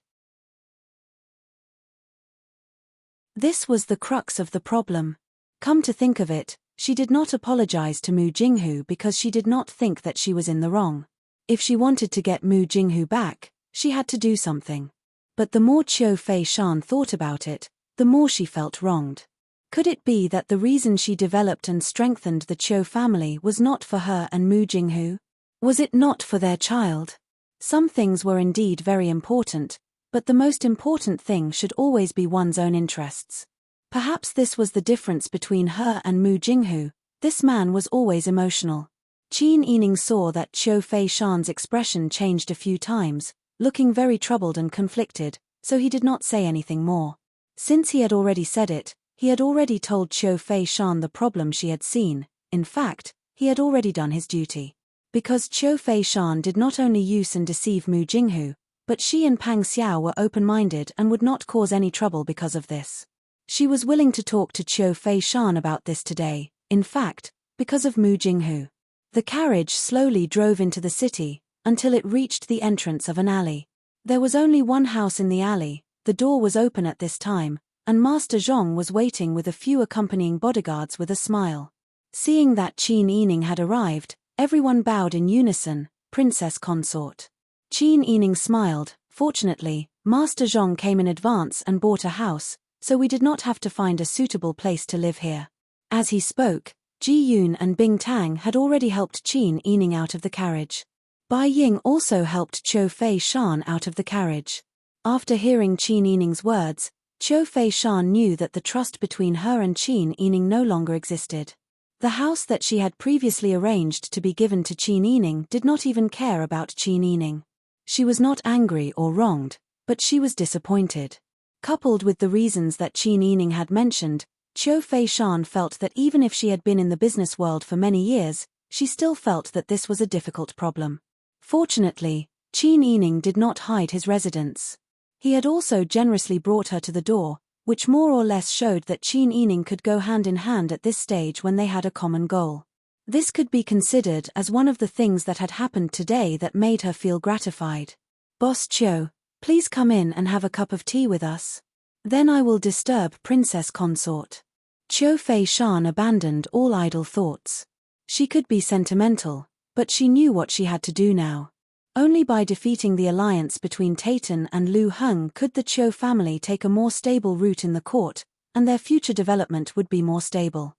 This was the crux of the problem. Come to think of it, she did not apologize to Mu Jinghu because she did not think that she was in the wrong. If she wanted to get Mu Jinghu back, she had to do something. But the more Qiu Feishan thought about it, the more she felt wronged. Could it be that the reason she developed and strengthened the Qiu family was not for her and Mu Jinghu? Was it not for their child? Some things were indeed very important, but the most important thing should always be one's own interests. Perhaps this was the difference between her and Mu Jinghu. This man was always emotional. Qin Yining saw that Qiu Feishan's expression changed a few times, looking very troubled and conflicted, so he did not say anything more. Since he had already said it, he had already told Qiu Feishan the problem she had seen. In fact, he had already done his duty. Because Qiu Feishan did not only use and deceive Mu Jinghu, but she and Pang Xiao were open-minded and would not cause any trouble because of this. She was willing to talk to Qiu Feishan about this today, in fact, because of Mu Jinghu. The carriage slowly drove into the city, until it reached the entrance of an alley. There was only one house in the alley, the door was open at this time, and Master Zhong was waiting with a few accompanying bodyguards with a smile. Seeing that Qin Yining had arrived, everyone bowed in unison. Princess Consort. Qin Yining smiled. Fortunately, Master Zhong came in advance and bought a house, so we did not have to find a suitable place to live here. As he spoke, Ji Yun and Bing Tang had already helped Qin Yining out of the carriage. Bai Ying also helped Qiu Feishan out of the carriage. After hearing Qin Yining's words, Qiu Feishan knew that the trust between her and Qin Yining no longer existed. The house that she had previously arranged to be given to Qin Yining did not even care about Qin Yining. She was not angry or wronged, but she was disappointed. Coupled with the reasons that Qin Yining had mentioned, Qiu Feishan felt that even if she had been in the business world for many years, she still felt that this was a difficult problem. Fortunately, Qin Yining did not hide his residence. He had also generously brought her to the door, which more or less showed that Qin Yining could go hand in hand at this stage when they had a common goal. This could be considered as one of the things that had happened today that made her feel gratified. Boss Qiu, please come in and have a cup of tea with us. Then I will disturb Princess Consort. Qiu Feishan abandoned all idle thoughts. She could be sentimental, but she knew what she had to do now. Only by defeating the alliance between Tayton and Lu Heng could the Qiu family take a more stable route in the court, and their future development would be more stable.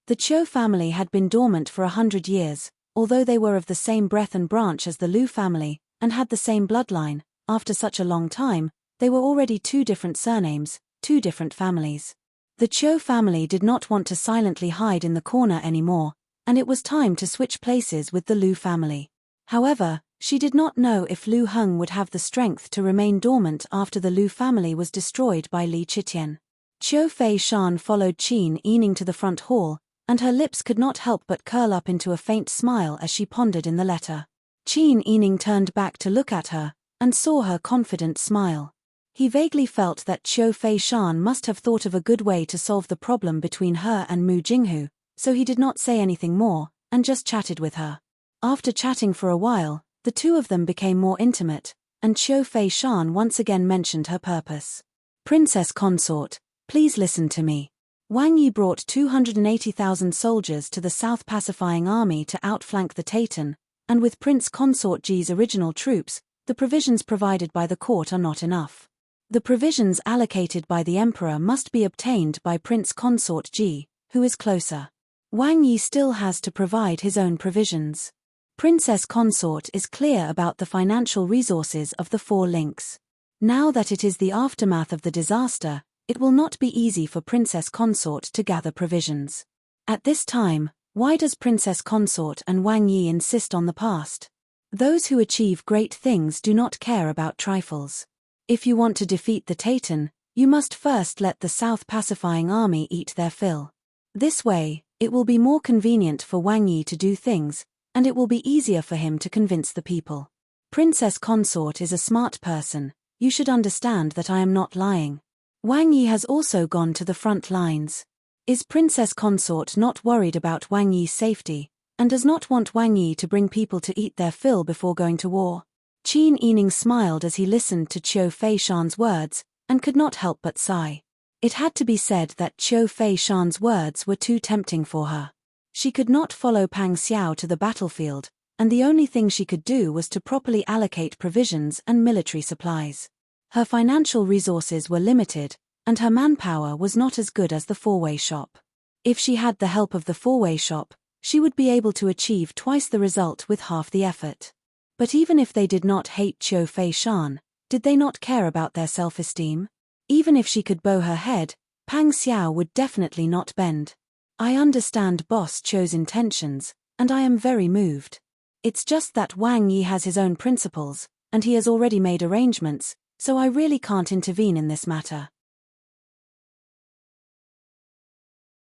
The Qiu family had been dormant for 100 years, although they were of the same breath and branch as the Lu family, and had the same bloodline. After such a long time, They were already two different surnames, two different families. The Cho family did not want to silently hide in the corner anymore, and it was time to switch places with the Lu family. However, she did not know if Lu Heng would have the strength to remain dormant after the Lu family was destroyed by Li Chitian. Qiu Fei Shan followed Qin Yining to the front hall, and her lips could not help but curl up into a faint smile as she pondered in the letter. Qin Yining turned back to look at her, and saw her confident smile. He vaguely felt that Qiu Fei Shan must have thought of a good way to solve the problem between her and Mu Jinghu, so he did not say anything more, and just chatted with her. After chatting for a while, the two of them became more intimate, and Qiu Fei Shan once again mentioned her purpose. Princess consort, please listen to me. Wang Yi brought 280,000 soldiers to the South Pacifying Army to outflank the Taitan, and with Prince Consort Ji's original troops, the provisions provided by the court are not enough. The provisions allocated by the emperor must be obtained by Prince Consort Ji, who is closer. Wang Yi still has to provide his own provisions. Princess Consort is clear about the financial resources of the four links. Now that it is the aftermath of the disaster, it will not be easy for Princess Consort to gather provisions. At this time, why does Princess Consort and Wang Yi insist on the past? Those who achieve great things do not care about trifles. If you want to defeat the Taitan, you must first let the South Pacifying Army eat their fill. This way, it will be more convenient for Wang Yi to do things, and it will be easier for him to convince the people. Princess Consort is a smart person, you should understand that I am not lying. Wang Yi has also gone to the front lines. Is Princess Consort not worried about Wang Yi's safety, and does not want Wang Yi to bring people to eat their fill before going to war? Qin Yining smiled as he listened to Qiu Fei Shan's words, and could not help but sigh. It had to be said that Qiu Fei Shan's words were too tempting for her. She could not follow Pang Xiao to the battlefield, and the only thing she could do was to properly allocate provisions and military supplies. Her financial resources were limited, and her manpower was not as good as the four-way shop. If she had the help of the four-way shop, she would be able to achieve twice the result with half the effort. But even if they did not hate Qiu Fei Shan, did they not care about their self-esteem? Even if she could bow her head, Pang Xiao would definitely not bend. I understand Boss Qiu's intentions, and I am very moved. It's just that Wang Yi has his own principles, and he has already made arrangements, so I really can't intervene in this matter.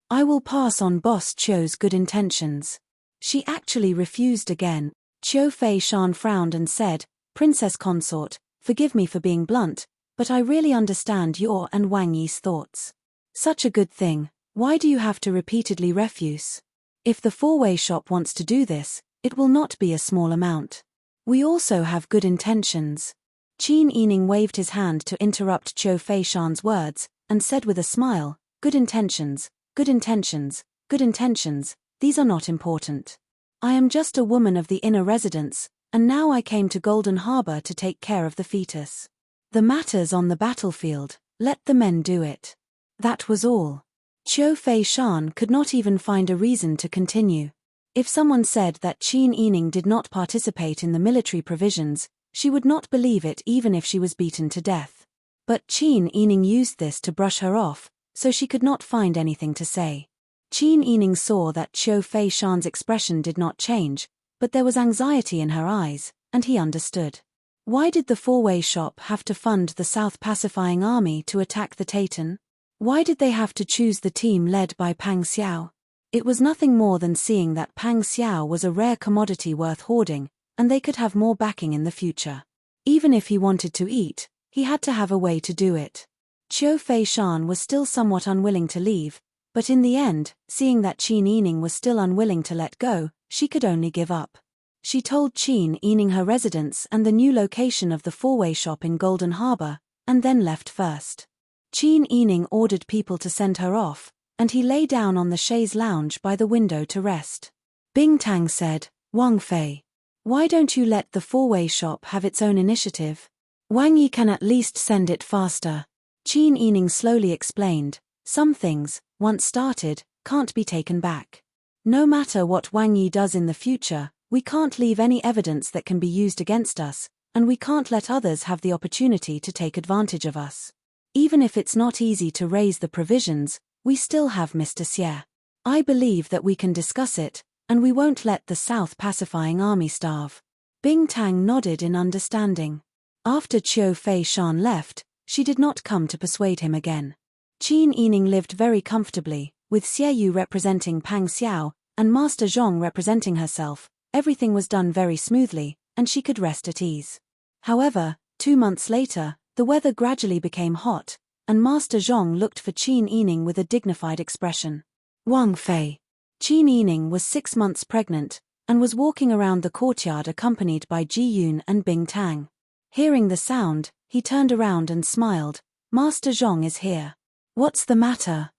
I will pass on Boss Qiu's good intentions. She actually refused again. Qiu Fei Shan frowned and said, Princess Consort, forgive me for being blunt, but I really understand your and Wang Yi's thoughts. Such a good thing, why do you have to repeatedly refuse? If the four-way shop wants to do this, it will not be a small amount. We also have good intentions. Qin Yining waved his hand to interrupt Qiu Fei Shan's words, and said with a smile, good intentions, good intentions, good intentions, these are not important. I am just a woman of the inner residence, and now I came to Golden Harbor to take care of the fetus. The matters on the battlefield, let the men do it. That was all. Qiu Fei Shan could not even find a reason to continue. If someone said that Qin Yining did not participate in the military provisions, she would not believe it even if she was beaten to death. But Qin Yining used this to brush her off, so she could not find anything to say. Qin Yining saw that Qiu Fei Shan's expression did not change, but there was anxiety in her eyes, and he understood. Why did the four-way shop have to fund the South Pacifying Army to attack the Taitan? Why did they have to choose the team led by Pang Xiao? It was nothing more than seeing that Pang Xiao was a rare commodity worth hoarding, and they could have more backing in the future. Even if he wanted to eat, he had to have a way to do it. Qiu Fei Shan was still somewhat unwilling to leave, but in the end, seeing that Qin Yining was still unwilling to let go, she could only give up. She told Qin Yining her residence and the new location of the four-way shop in Golden Harbor, and then left first. Qin Yining ordered people to send her off, and he lay down on the chaise lounge by the window to rest. Bing Tang said, Wang Fei, why don't you let the four-way shop have its own initiative? Wang Yi can at least send it faster. Qin Yining slowly explained, some things, once started, can't be taken back. No matter what Wang Yi does in the future, we can't leave any evidence that can be used against us, and we can't let others have the opportunity to take advantage of us. Even if it's not easy to raise the provisions, we still have Mr. Xie. I believe that we can discuss it, and we won't let the South Pacifying Army starve. Bing Tang nodded in understanding. After Qiu Fei Shan left, she did not come to persuade him again. Qin Yining lived very comfortably, with Xie Yu representing Pang Xiao, and Master Zhong representing herself. Everything was done very smoothly, and she could rest at ease. However, 2 months later, the weather gradually became hot, and Master Zhong looked for Qin Yining with a dignified expression. Wang Fei. Qin Yining was 6 months pregnant, and was walking around the courtyard accompanied by Ji Yun and Bing Tang. Hearing the sound, he turned around and smiled. Master Zhong is here. What's the matter?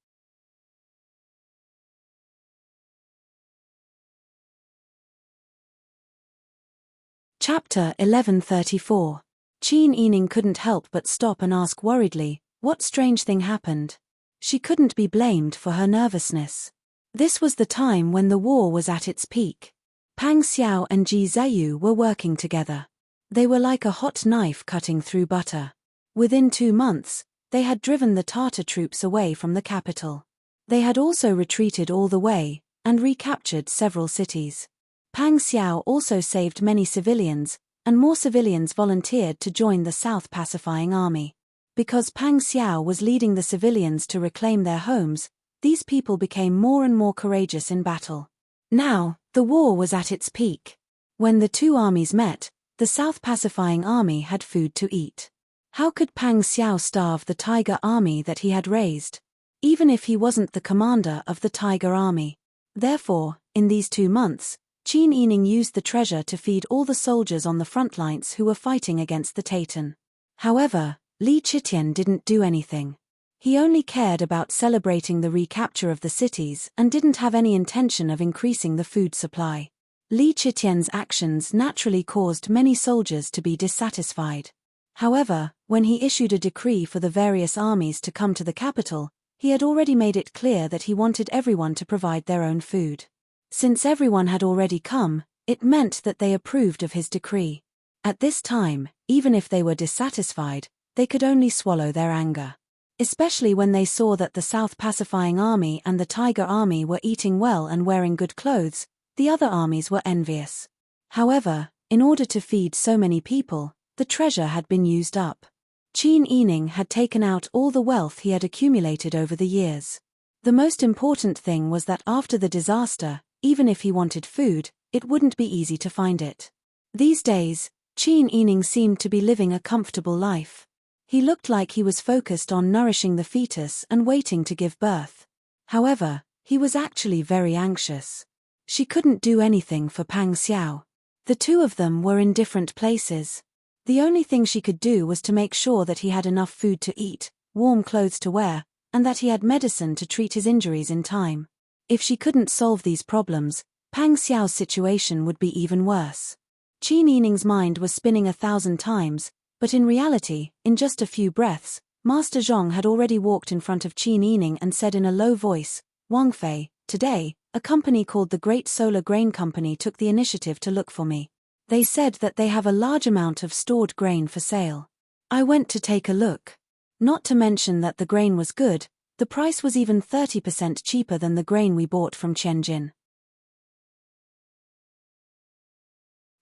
Chapter 1134. Qin Yining couldn't help but stop and ask worriedly, what strange thing happened? She couldn't be blamed for her nervousness. This was the time when the war was at its peak. Pang Xiao and Ji Zhayu were working together. They were like a hot knife cutting through butter. Within 2 months, they had driven the Tartar troops away from the capital. They had also retreated all the way, and recaptured several cities. Pang Xiao also saved many civilians, and more civilians volunteered to join the South Pacifying Army. Because Pang Xiao was leading the civilians to reclaim their homes, these people became more and more courageous in battle. Now, the war was at its peak. When the two armies met, the South Pacifying Army had food to eat. How could Pang Xiao starve the Tiger Army that he had raised? Even if he wasn't the commander of the Tiger Army. Therefore, in these 2 months, Qin Yining used the treasure to feed all the soldiers on the front lines who were fighting against the Tatan. However, Li Chitian didn't do anything. He only cared about celebrating the recapture of the cities and didn't have any intention of increasing the food supply. Li Chitian's actions naturally caused many soldiers to be dissatisfied. However, when he issued a decree for the various armies to come to the capital, he had already made it clear that he wanted everyone to provide their own food. Since everyone had already come, it meant that they approved of his decree. At this time, even if they were dissatisfied, they could only swallow their anger. Especially when they saw that the South Pacifying Army and the Tiger Army were eating well and wearing good clothes, the other armies were envious. However, in order to feed so many people, the treasure had been used up. Qin Yining had taken out all the wealth he had accumulated over the years. The most important thing was that after the disaster, even if he wanted food, it wouldn't be easy to find it. These days, Qin Yining seemed to be living a comfortable life. He looked like he was focused on nourishing the fetus and waiting to give birth. However, he was actually very anxious. She couldn't do anything for Pang Xiao. The two of them were in different places. The only thing she could do was to make sure that he had enough food to eat, warm clothes to wear, and that he had medicine to treat his injuries in time. If she couldn't solve these problems, Pang Xiao's situation would be even worse. Qin Yining's mind was spinning 1,000 times, but in reality, in just a few breaths, Master Zhong had already walked in front of Qin Yining and said in a low voice, Wang Fei, today, a company called the Great Solar Grain Company took the initiative to look for me. They said that they have a large amount of stored grain for sale. I went to take a look. Not to mention that the grain was good, the price was even 30% cheaper than the grain we bought from Tianjin.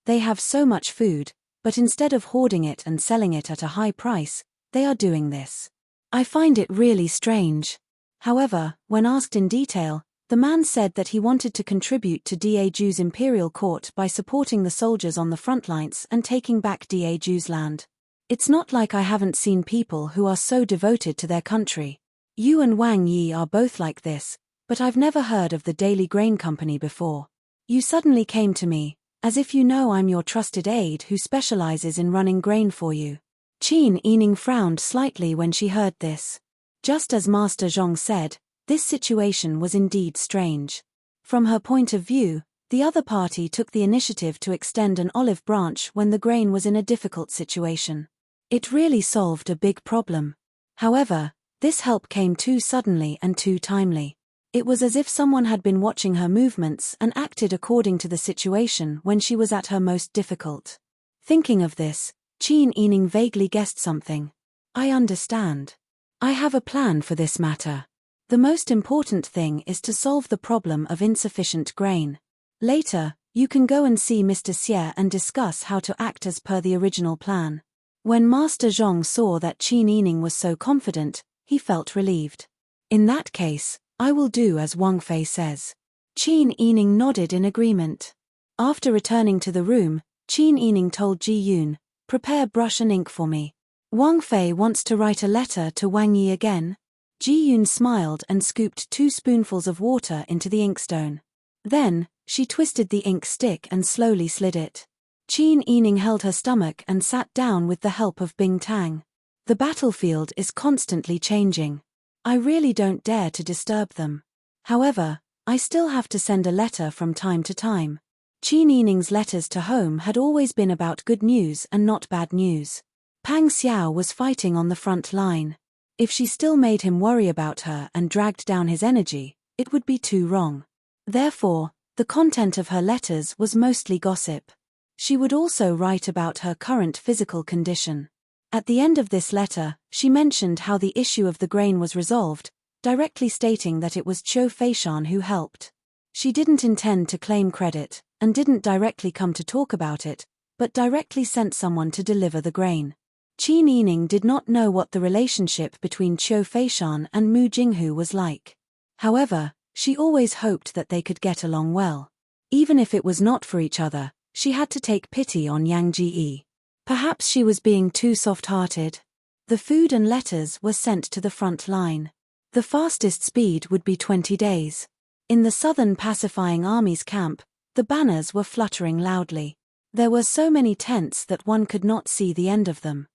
They have so much food, but instead of hoarding it and selling it at a high price, they are doing this. I find it really strange. However, when asked in detail, the man said that he wanted to contribute to Daju's imperial court by supporting the soldiers on the front lines and taking back Daju's land. It's not like I haven't seen people who are so devoted to their country. You and Wang Yi are both like this, but I've never heard of the Daily Grain Company before. You suddenly came to me, as if you know I'm your trusted aide who specializes in running grain for you. Qin Yining frowned slightly when she heard this. Just as Master Zhong said, this situation was indeed strange. From her point of view, the other party took the initiative to extend an olive branch when the grain was in a difficult situation. It really solved a big problem. However, this help came too suddenly and too timely. It was as if someone had been watching her movements and acted according to the situation when she was at her most difficult. Thinking of this, Qin Yining vaguely guessed something. I understand. I have a plan for this matter. The most important thing is to solve the problem of insufficient grain. Later, you can go and see Mr. Xie and discuss how to act as per the original plan. When Master Zhong saw that Qin Yining was so confident, he felt relieved. In that case, I will do as Wang Fei says. Qin Yining nodded in agreement. After returning to the room, Qin Yining told Ji Yun, "Prepare brush and ink for me. Wang Fei wants to write a letter to Wang Yi again." Ji Yun smiled and scooped 2 spoonfuls of water into the inkstone. Then, she twisted the ink stick and slowly slid it. Qin Yining held her stomach and sat down with the help of Bing Tang. The battlefield is constantly changing. I really don't dare to disturb them. However, I still have to send a letter from time to time. Qin Yining's letters to home had always been about good news and not bad news. Pang Xiao was fighting on the front line. If she still made him worry about her and dragged down his energy, it would be too wrong. Therefore, the content of her letters was mostly gossip. She would also write about her current physical condition. At the end of this letter, she mentioned how the issue of the grain was resolved, directly stating that it was Qiu Feishan who helped. She didn't intend to claim credit, and didn't directly come to talk about it, but directly sent someone to deliver the grain. Qin Yining did not know what the relationship between Qiu Feishan and Mu Jinghu was like. However, she always hoped that they could get along well. Even if it was not for each other, she had to take pity on Yang Ji. Perhaps she was being too soft-hearted. The food and letters were sent to the front line. The fastest speed would be 20 days. In the Southern Pacifying Army's camp, the banners were fluttering loudly. There were so many tents that one could not see the end of them.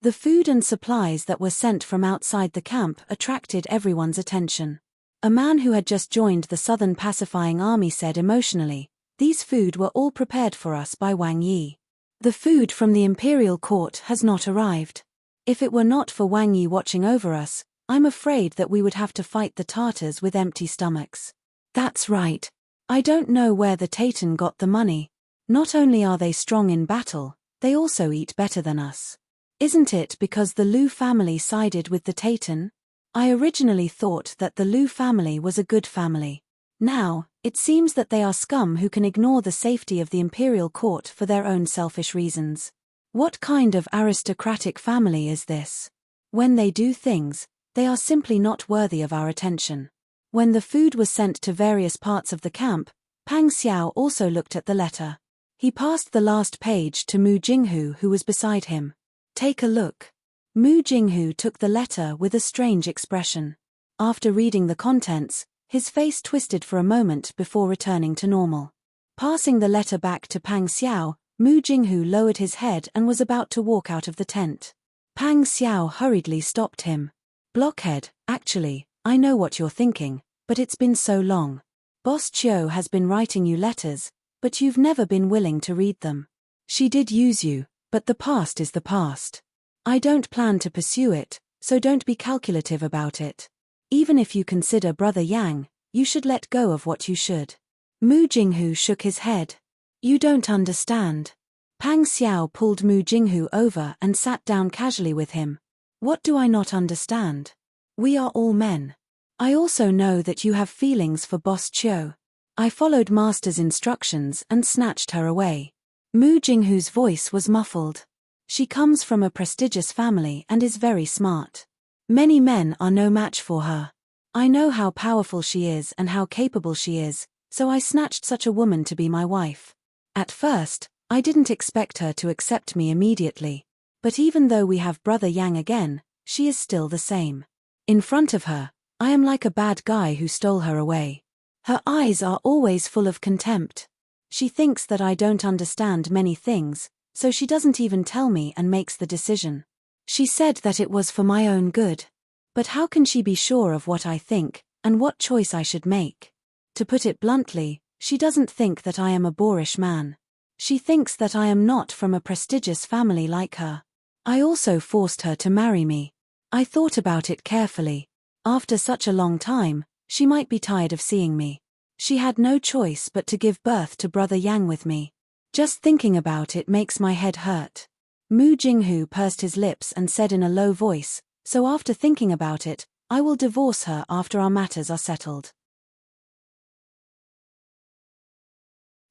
The food and supplies that were sent from outside the camp attracted everyone's attention. A man who had just joined the Southern Pacifying Army said emotionally, "These food were all prepared for us by Wang Yi. The food from the imperial court has not arrived. If it were not for Wang Yi watching over us, I'm afraid that we would have to fight the Tartars with empty stomachs." That's right. I don't know where the Tatan got the money. Not only are they strong in battle, they also eat better than us. Isn't it because the Lu family sided with the Tatan? I originally thought that the Lu family was a good family. Now, it seems that they are scum who can ignore the safety of the imperial court for their own selfish reasons. What kind of aristocratic family is this? When they do things, they are simply not worthy of our attention. When the food was sent to various parts of the camp, Pang Xiao also looked at the letter. He passed the last page to Mu Jinghu, who was beside him. "Take a look." Mu Jinghu took the letter with a strange expression. After reading the contents, his face twisted for a moment before returning to normal. Passing the letter back to Pang Xiao, Mu Jinghu lowered his head and was about to walk out of the tent. Pang Xiao hurriedly stopped him. "Blockhead, actually, I know what you're thinking, but it's been so long. Boss Qiu has been writing you letters, but you've never been willing to read them. She did use you, but the past is the past. I don't plan to pursue it, so don't be calculative about it. Even if you consider Brother Yang, you should let go of what you should." Mu Jinghu shook his head. "You don't understand." Pang Xiao pulled Mu Jinghu over and sat down casually with him. "What do I not understand? We are all men. I also know that you have feelings for Boss Qiu. I followed Master's instructions and snatched her away." Mu Jinghu's voice was muffled. "She comes from a prestigious family and is very smart. Many men are no match for her. I know how powerful she is and how capable she is, so I snatched such a woman to be my wife. At first, I didn't expect her to accept me immediately. But even though we have Brother Yang again, she is still the same. In front of her, I am like a bad guy who stole her away. Her eyes are always full of contempt. She thinks that I don't understand many things, so she doesn't even tell me and makes the decision. She said that it was for my own good. But how can she be sure of what I think, and what choice I should make? To put it bluntly, she doesn't think that I am a boorish man. She thinks that I am not from a prestigious family like her. I also forced her to marry me. I thought about it carefully. After such a long time, she might be tired of seeing me. She had no choice but to give birth to Brother Yang with me. Just thinking about it makes my head hurt. Mu Jinghu pursed his lips and said in a low voice, so after thinking about it, I will divorce her after our matters are settled.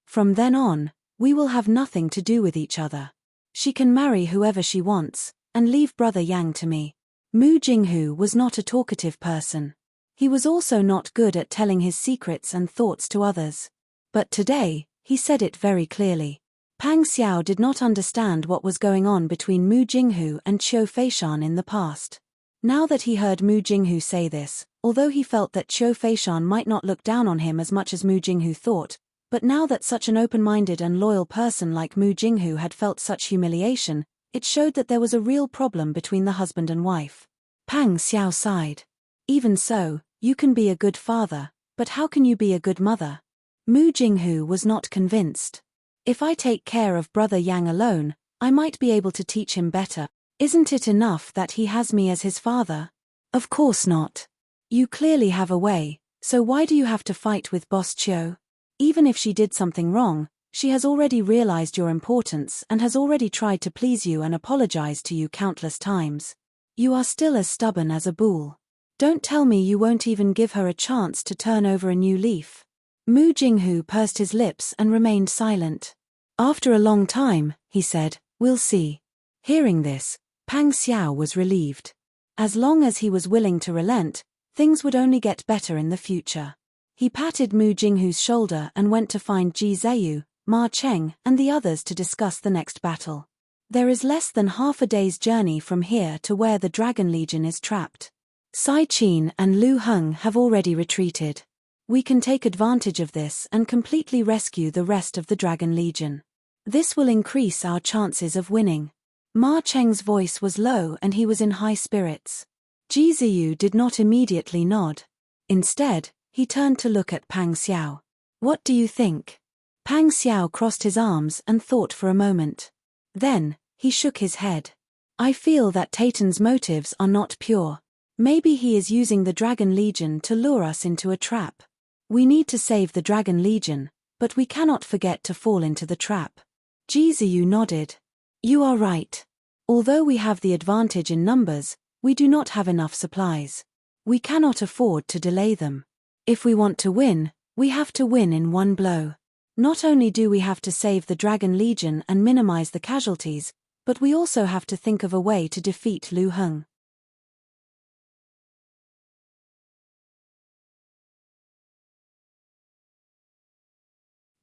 From then on, we will have nothing to do with each other. She can marry whoever she wants, and leave Brother Yang to me. Mu Jinghu was not a talkative person. He was also not good at telling his secrets and thoughts to others. But today, he said it very clearly. Pang Xiao did not understand what was going on between Mu Jinghu and Qiu Feishan in the past. Now that he heard Mu Jinghu say this, although he felt that Qiu Feishan might not look down on him as much as Mu Jinghu thought, but now that such an open-minded and loyal person like Mu Jinghu had felt such humiliation, it showed that there was a real problem between the husband and wife. Pang Xiao sighed. Even so, you can be a good father, but how can you be a good mother? Mu Jinghu was not convinced. If I take care of Brother Yang alone, I might be able to teach him better. Isn't it enough that he has me as his father? Of course not. You clearly have a way, so why do you have to fight with Boss Qiu? Even if she did something wrong, she has already realized your importance and has already tried to please you and apologize to you countless times. You are still as stubborn as a bull. Don't tell me you won't even give her a chance to turn over a new leaf. Mu Jinghu pursed his lips and remained silent. After a long time, he said, we'll see. Hearing this, Pang Xiao was relieved. As long as he was willing to relent, things would only get better in the future. He patted Mu Jinghu's shoulder and went to find Ji Zheyu, Ma Cheng, and the others to discuss the next battle. There is less than half a day's journey from here to where the Dragon Legion is trapped. Sai Qin and Lu Heng have already retreated. We can take advantage of this and completely rescue the rest of the Dragon Legion. This will increase our chances of winning. Ma Cheng's voice was low and he was in high spirits. Ji Zheyu did not immediately nod. Instead, he turned to look at Pang Xiao. What do you think? Pang Xiao crossed his arms and thought for a moment. Then, he shook his head. I feel that Taitan's motives are not pure. Maybe he is using the Dragon Legion to lure us into a trap. We need to save the Dragon Legion, but we cannot forget to fall into the trap. Ji Zheyu nodded. You are right. Although we have the advantage in numbers, we do not have enough supplies. We cannot afford to delay them. If we want to win, we have to win in one blow. Not only do we have to save the Dragon Legion and minimize the casualties, but we also have to think of a way to defeat Lu Heng.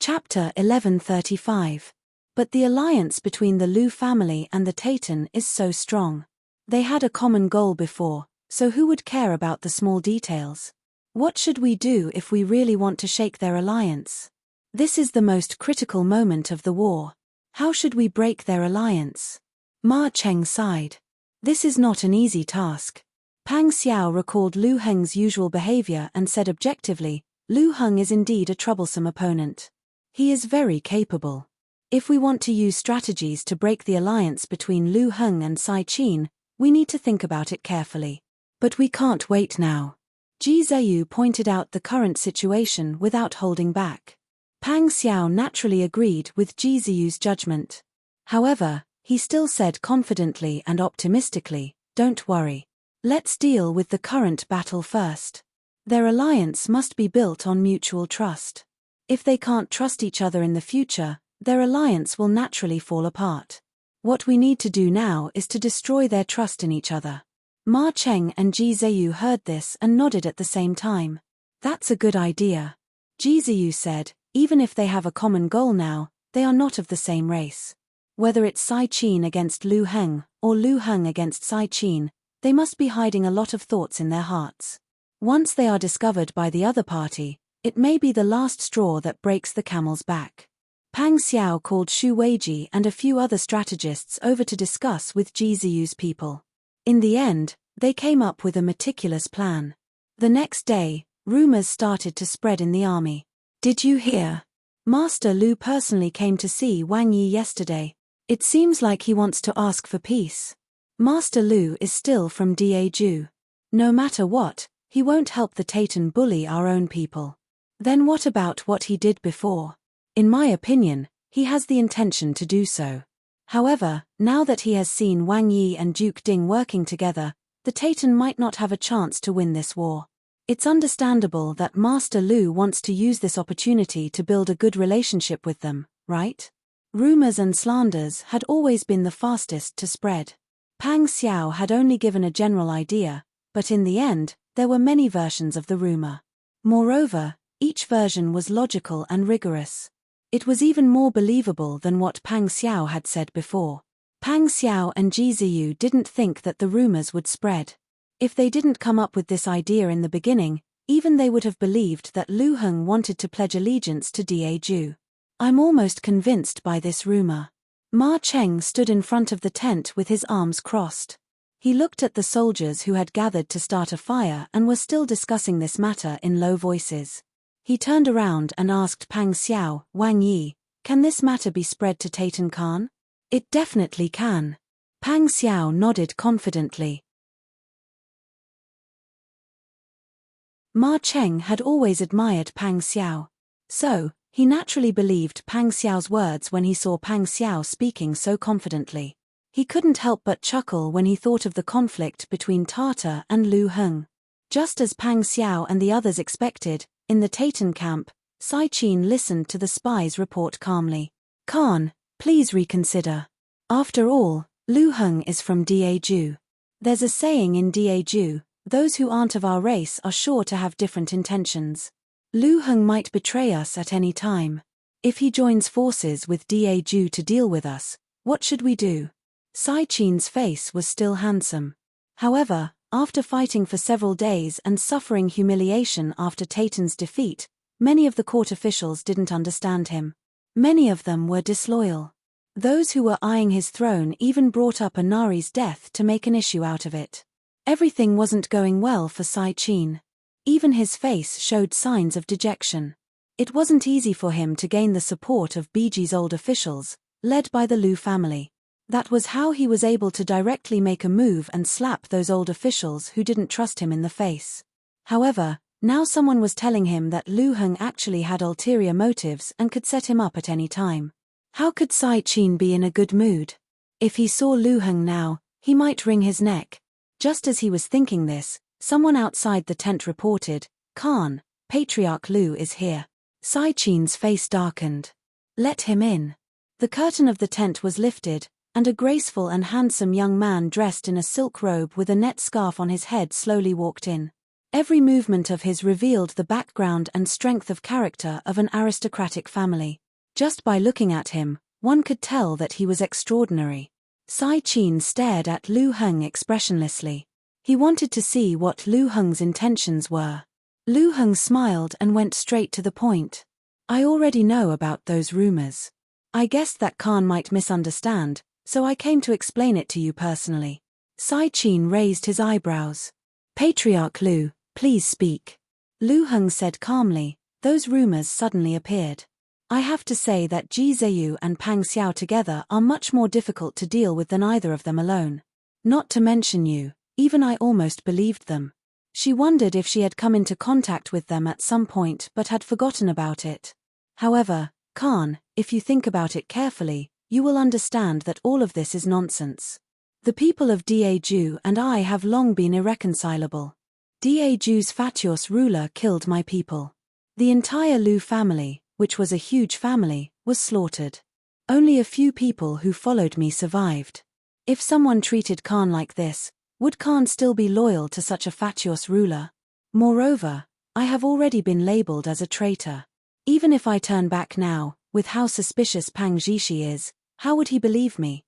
Chapter 1135. But the alliance between the Lu family and the Taitan is so strong. They had a common goal before, so who would care about the small details? What should we do if we really want to shake their alliance? This is the most critical moment of the war. How should we break their alliance? Ma Cheng sighed. This is not an easy task. Pang Xiao recalled Lu Heng's usual behavior and said objectively, Lu Heng is indeed a troublesome opponent. He is very capable. If we want to use strategies to break the alliance between Lu Heng and Sai Qin, we need to think about it carefully. But we can't wait now. Ji Zheyu pointed out the current situation without holding back. Pang Xiao naturally agreed with Ji Zheyu's judgment. However, he still said confidently and optimistically, don't worry. Let's deal with the current battle first. Their alliance must be built on mutual trust. If they can't trust each other in the future, their alliance will naturally fall apart. What we need to do now is to destroy their trust in each other. Ma Cheng and Ji Zheyu heard this and nodded at the same time. That's a good idea. Ji Zheyu said, even if they have a common goal now, they are not of the same race. Whether it's Sai Qin against Lu Heng, or Lu Heng against Sai Qin, they must be hiding a lot of thoughts in their hearts. Once they are discovered by the other party, it may be the last straw that breaks the camel's back. Pang Xiao called Xu Weiji and a few other strategists over to discuss with Ji Zheyu's people. In the end, they came up with a meticulous plan. The next day, rumors started to spread in the army. Did you hear? Master Lu personally came to see Wang Yi yesterday. It seems like he wants to ask for peace. Master Lu is still from Daeju. No matter what, he won't help the Taitan bully our own people. Then what about what he did before? In my opinion, He has the intention to do so. However, now that he has seen Wang Yi and Duke Ding working together, the Titan might not have a chance to win this war. It's understandable that Master Lu wants to use this opportunity to build a good relationship with them, right? Rumors and slanders had always been the fastest to spread. Pang Xiao had only given a general idea, but in the end, there were many versions of the rumor. Moreover, each version was logical and rigorous. It was even more believable than what Pang Xiao had said before. Pang Xiao and Ji Ziyu didn't think that the rumors would spread. If they didn't come up with this idea in the beginning, even they would have believed that Lu Heng wanted to pledge allegiance to Daiju. I'm almost convinced by this rumor. Ma Cheng stood in front of the tent with his arms crossed. He looked at the soldiers who had gathered to start a fire and were still discussing this matter in low voices. He turned around and asked Pang Xiao, Wang Yi, can this matter be spread to Titan Khan? It definitely can. Pang Xiao nodded confidently. Ma Cheng had always admired Pang Xiao. So, he naturally believed Pang Xiao's words when he saw Pang Xiao speaking so confidently. He couldn't help but chuckle when he thought of the conflict between Tata and Lu Heng. Just as Pang Xiao and the others expected, in the Titan camp, Sai Qin listened to the spy's report calmly. Khan, please reconsider. After all, Lu Heng is from Daiju. There's a saying in Daiju, those who aren't of our race are sure to have different intentions. Lu Heng might betray us at any time. If he joins forces with Daiju to deal with us, what should we do? Sai Qin's face was still handsome. However, after fighting for several days and suffering humiliation after Titan's defeat, many of the court officials didn't understand him. Many of them were disloyal. Those who were eyeing his throne even brought up Anari's death to make an issue out of it. Everything wasn't going well for Sai Qin. Even his face showed signs of dejection. It wasn't easy for him to gain the support of Biji's old officials, led by the Lu family. That was how he was able to directly make a move and slap those old officials who didn't trust him in the face. However, now someone was telling him that Lu Heng actually had ulterior motives and could set him up at any time. How could Sai Qin be in a good mood? If he saw Lu Heng now, he might wring his neck. Just as he was thinking this, someone outside the tent reported, Khan, Patriarch Lu is here. Sai Qin's face darkened. Let him in. The curtain of the tent was lifted, and a graceful and handsome young man dressed in a silk robe with a net scarf on his head slowly walked in. Every movement of his revealed the background and strength of character of an aristocratic family. Just by looking at him, one could tell that he was extraordinary. Sai Qin stared at Lu Heng expressionlessly. He wanted to see what Lu Heng's intentions were. Lu Heng smiled and went straight to the point. I already know about those rumors. I guessed that Khan might misunderstand, so I came to explain it to you personally. Sai Qin raised his eyebrows. Patriarch Lu, please speak. Lu Heng said calmly. Those rumors suddenly appeared. I have to say that Ji Ziyu and Pang Xiao together are much more difficult to deal with than either of them alone. Not to mention you, even I almost believed them. She wondered if she had come into contact with them at some point but had forgotten about it. However, Khan, if you think about it carefully, you will understand that all of this is nonsense. The people of Daiju and I have long been irreconcilable. Daeju's fatuous ruler killed my people. The entire Lu family, which was a huge family, was slaughtered. Only a few people who followed me survived. If someone treated Khan like this, would Khan still be loyal to such a fatuous ruler? Moreover, I have already been labeled as a traitor. Even if I turn back now, with how suspicious Pang Zhishi is, how would he believe me?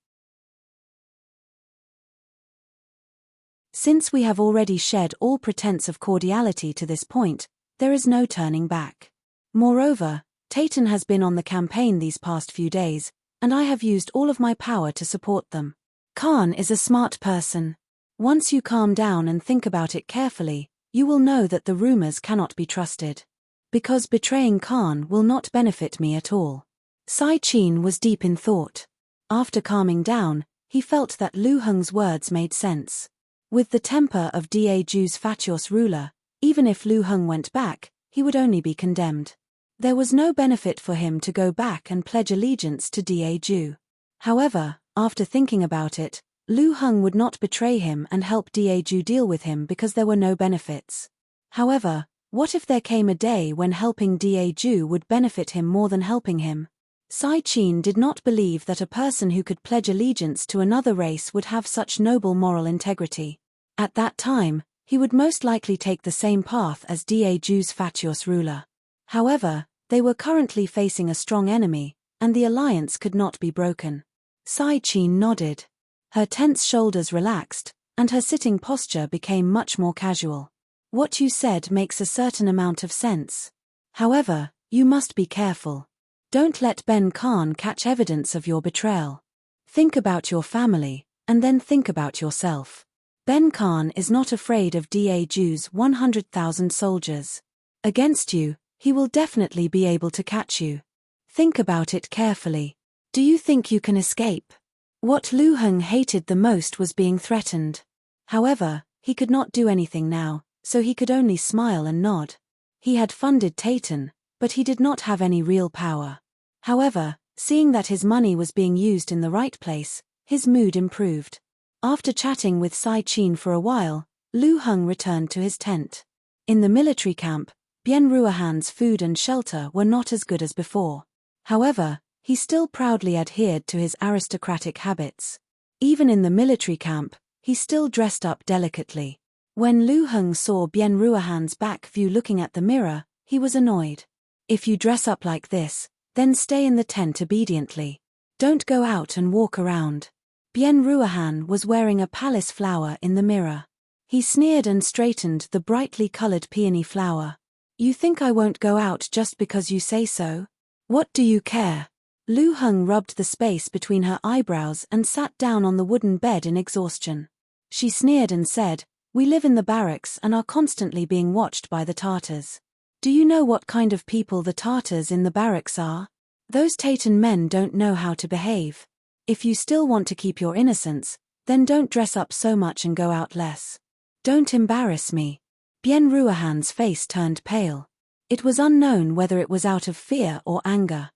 Since we have already shed all pretense of cordiality to this point, there is no turning back. Moreover, Titan has been on the campaign these past few days, and I have used all of my power to support them. Khan is a smart person. Once you calm down and think about it carefully, you will know that the rumors cannot be trusted. Because betraying Khan will not benefit me at all. Sai Qin was deep in thought. After calming down, he felt that Lu Heng's words made sense. With the temper of Daeju's fatuous ruler, even if Lu Heng went back, he would only be condemned. There was no benefit for him to go back and pledge allegiance to Daju. However, after thinking about it, Lu Heng would not betray him and help Daju deal with him because there were no benefits. However, what if there came a day when helping Daju would benefit him more than helping him? Sai Qin did not believe that a person who could pledge allegiance to another race would have such noble moral integrity. At that time, he would most likely take the same path as Daju's fatuous ruler. However, they were currently facing a strong enemy, and the alliance could not be broken. Sai Qin nodded. Her tense shoulders relaxed, and her sitting posture became much more casual. What you said makes a certain amount of sense. However, you must be careful. Don't let Ben Khan catch evidence of your betrayal. Think about your family, and then think about yourself. Ben Khan is not afraid of Daju's 100,000 soldiers. Against you, he will definitely be able to catch you. Think about it carefully. Do you think you can escape? What Lu Heng hated the most was being threatened. However, he could not do anything now, so he could only smile and nod. He had funded Tayton, but he did not have any real power. However, seeing that his money was being used in the right place, his mood improved. After chatting with Sai Qin for a while, Lu Heng returned to his tent. In the military camp, Bien Ruohan's food and shelter were not as good as before. However, he still proudly adhered to his aristocratic habits. Even in the military camp, he still dressed up delicately. When Lu Heng saw Bien Ruohan's back view looking at the mirror, he was annoyed. If you dress up like this, then stay in the tent obediently. Don't go out and walk around. Bien Ruohan was wearing a palace flower in the mirror. He sneered and straightened the brightly colored peony flower. You think I won't go out just because you say so? What do you care? Lu Heng rubbed the space between her eyebrows and sat down on the wooden bed in exhaustion. She sneered and said, "We live in the barracks and are constantly being watched by the Tartars. Do you know what kind of people the Tartars in the barracks are? Those Tayton men don't know how to behave. If you still want to keep your innocence, then don't dress up so much and go out less. Don't embarrass me." Bien Ruohan's face turned pale. It was unknown whether it was out of fear or anger.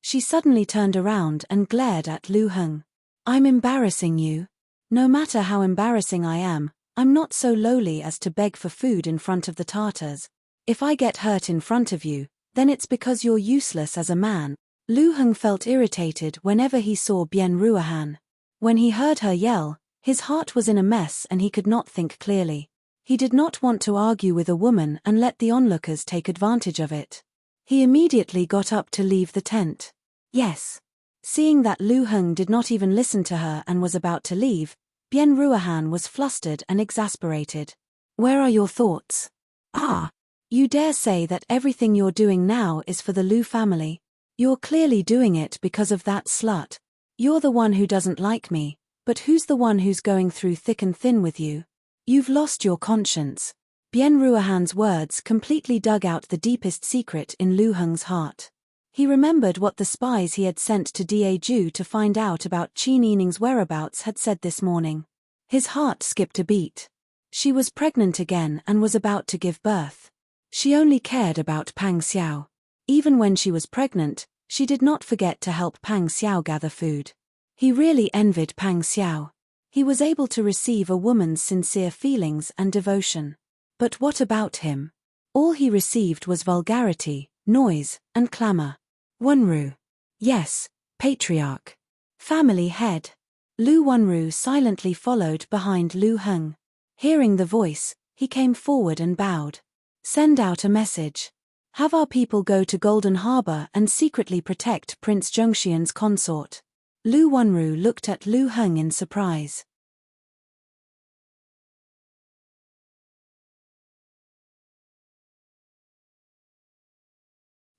She suddenly turned around and glared at Lu Heng. "I'm embarrassing you? No matter how embarrassing I am, I'm not so lowly as to beg for food in front of the Tartars. If I get hurt in front of you, then it's because you're useless as a man." Lu Heng felt irritated whenever he saw Bien Ruohan. When he heard her yell, his heart was in a mess and he could not think clearly. He did not want to argue with a woman and let the onlookers take advantage of it. He immediately got up to leave the tent. Yes. Seeing that Lu Heng did not even listen to her and was about to leave, Bien Ruohan was flustered and exasperated. "Where are your thoughts? Ah! You dare say that everything you're doing now is for the Lu family? You're clearly doing it because of that slut. You're the one who doesn't like me, but who's the one who's going through thick and thin with you? You've lost your conscience." Bien Ruohan's words completely dug out the deepest secret in Lu Heng's heart. He remembered what the spies he had sent to Daju to find out about Qin Yining's whereabouts had said this morning. His heart skipped a beat. She was pregnant again and was about to give birth. She only cared about Pang Xiao. Even when she was pregnant, she did not forget to help Pang Xiao gather food. He really envied Pang Xiao. He was able to receive a woman's sincere feelings and devotion. But what about him? All he received was vulgarity, noise, and clamor. Wenru. Yes, patriarch. Family head. Lu Wenru silently followed behind Lu Heng. Hearing the voice, he came forward and bowed. "Send out a message. Have our people go to Golden Harbor and secretly protect Prince Zhongxian's consort." Lu Wenru looked at Lu Heng in surprise.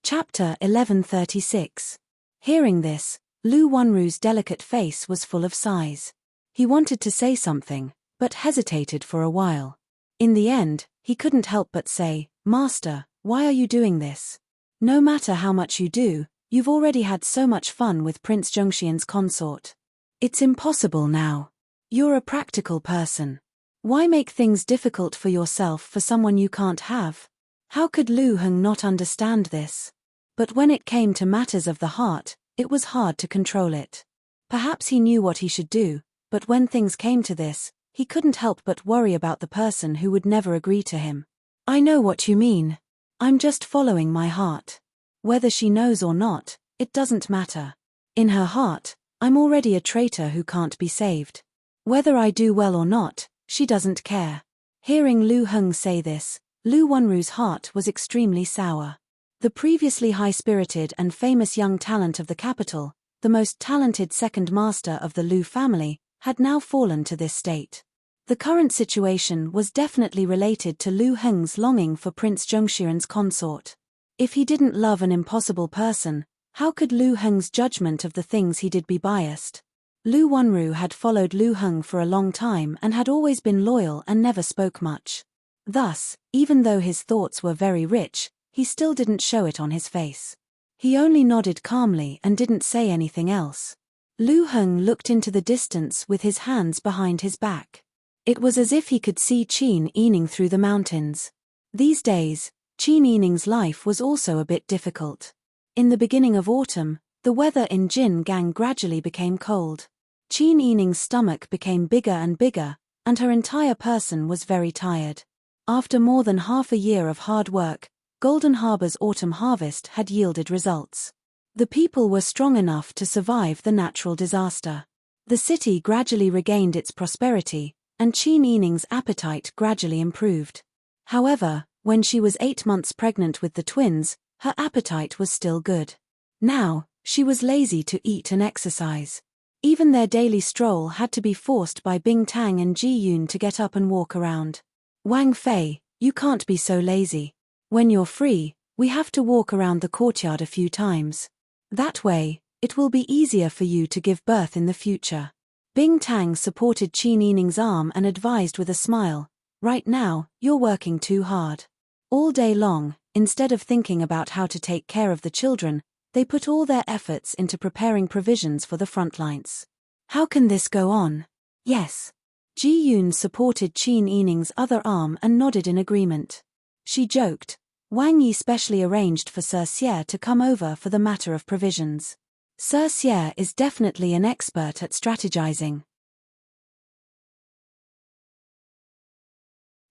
Chapter 1136. Hearing this, Lu Wenru's delicate face was full of sighs. He wanted to say something, but hesitated for a while. In the end, he couldn't help but say, "Master, why are you doing this? No matter how much you do, you've already had so much fun with Prince Zhongxian's consort. It's impossible now. You're a practical person. Why make things difficult for yourself for someone you can't have? How could Lu Heng not understand this? But when it came to matters of the heart, it was hard to control it. Perhaps he knew what he should do, but when things came to this, he couldn't help but worry about the person who would never agree to him. I know what you mean. I'm just following my heart. Whether she knows or not, it doesn't matter. In her heart, I'm already a traitor who can't be saved. Whether I do well or not, she doesn't care. Hearing Lu Heng say this, Lu Wenru's heart was extremely sour. The previously high-spirited and famous young talent of the capital, the most talented second master of the Lu family, had now fallen to this state. The current situation was definitely related to Lu Heng's longing for Prince Zhongshuren's consort. If he didn't love an impossible person, how could Lu Heng's judgment of the things he did be biased? Lu Wenru had followed Lu Heng for a long time and had always been loyal and never spoke much. Thus, even though his thoughts were very rich, he still didn't show it on his face. He only nodded calmly and didn't say anything else. Lu Heng looked into the distance with his hands behind his back. It was as if he could see Qin Yining through the mountains. These days, Qin Yining's life was also a bit difficult. In the beginning of autumn, the weather in Jin Gang gradually became cold. Qin Yining's stomach became bigger and bigger, and her entire person was very tired. After more than half a year of hard work, Golden Harbor's autumn harvest had yielded results. The people were strong enough to survive the natural disaster. The city gradually regained its prosperity, and Qin Yining's appetite gradually improved. However, when she was 8 months pregnant with the twins, her appetite was still good. Now, she was lazy to eat and exercise. Even their daily stroll had to be forced by Bing Tang and Ji Yun to get up and walk around. Wang Fei, you can't be so lazy. When you're free, we have to walk around the courtyard a few times. That way, it will be easier for you to give birth in the future. Bing Tang supported Qin Yining's arm and advised with a smile, right now, you're working too hard. All day long, instead of thinking about how to take care of the children, they put all their efforts into preparing provisions for the front lines. How can this go on? Yes. Ji Yun supported Qin Yining's other arm and nodded in agreement. She joked, Wang Yi specially arranged for Sir Xie to come over for the matter of provisions. Sir Xie is definitely an expert at strategizing.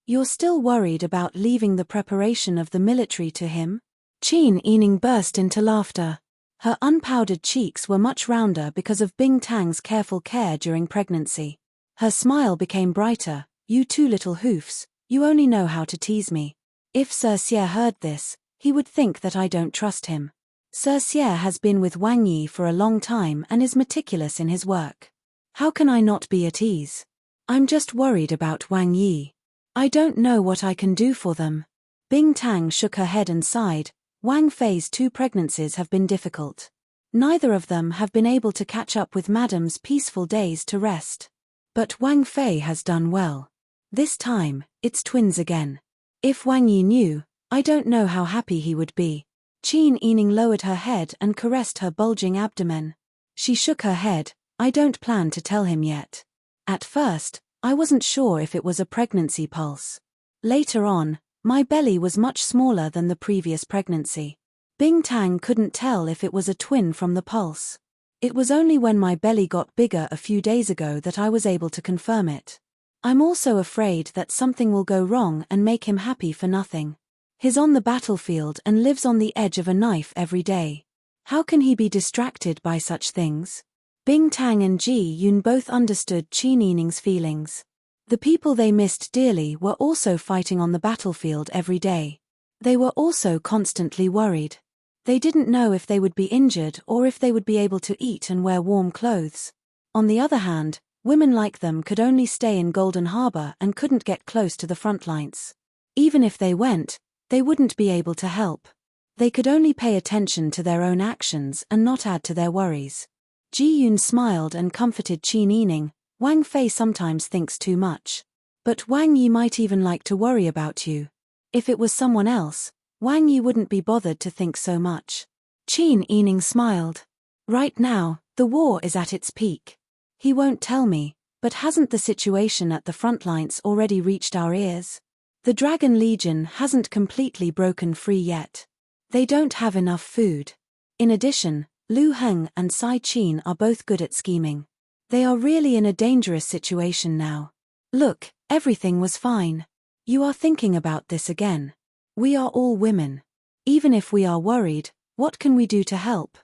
You're still worried about leaving the preparation of the military to him? Qin Yining burst into laughter. Her unpowdered cheeks were much rounder because of Bing Tang's careful care during pregnancy. Her smile became brighter. You two little hoofs, you only know how to tease me. If Sir Xie heard this, he would think that I don't trust him. Sir Xie has been with Wang Yi for a long time and is meticulous in his work. How can I not be at ease? I'm just worried about Wang Yi. I don't know what I can do for them. Bing Tang shook her head and sighed. Wang Fei's 2 pregnancies have been difficult. Neither of them have been able to catch up with Madam's peaceful days to rest. But Wang Fei has done well. This time, it's twins again. If Wang Yi knew, I don't know how happy he would be. Qin Yining lowered her head and caressed her bulging abdomen. She shook her head. I don't plan to tell him yet. At first, I wasn't sure if it was a pregnancy pulse. Later on, my belly was much smaller than the previous pregnancy. Bing Tang couldn't tell if it was a twin from the pulse. It was only when my belly got bigger a few days ago that I was able to confirm it. I'm also afraid that something will go wrong and make him happy for nothing. He's on the battlefield and lives on the edge of a knife every day. How can he be distracted by such things? Bing Tang and Ji Yun both understood Qin Yining's feelings. The people they missed dearly were also fighting on the battlefield every day. They were also constantly worried. They didn't know if they would be injured or if they would be able to eat and wear warm clothes. On the other hand, women like them could only stay in Golden Harbor and couldn't get close to the front lines. Even if they went, they wouldn't be able to help. They could only pay attention to their own actions and not add to their worries. Ji Yun smiled and comforted Qin Yining. Wang Fei sometimes thinks too much. But Wang Yi might even like to worry about you. If it was someone else, Wang Yi wouldn't be bothered to think so much. Qin Yining smiled. Right now, the war is at its peak. He won't tell me, But hasn't the situation at the front lines already reached our ears? The Dragon Legion hasn't completely broken free yet. They don't have enough food. In addition, Lu Heng and Sai Qin are both good at scheming. They are really in a dangerous situation now. Look, everything was fine. You are thinking about this again. We are all women. Even if we are worried, what can we do to help?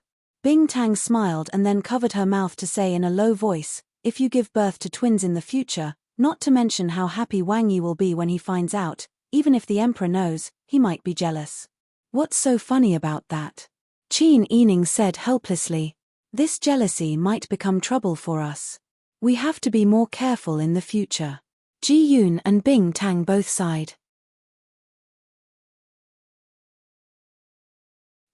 Bing Tang smiled and then covered her mouth to say in a low voice, if you give birth to twins in the future, not to mention how happy Wang Yi will be when he finds out, even if the emperor knows, he might be jealous. What's so funny about that? Qin Yining said helplessly. This jealousy might become trouble for us. We have to be more careful in the future. Ji Yun and Bing Tang both sighed.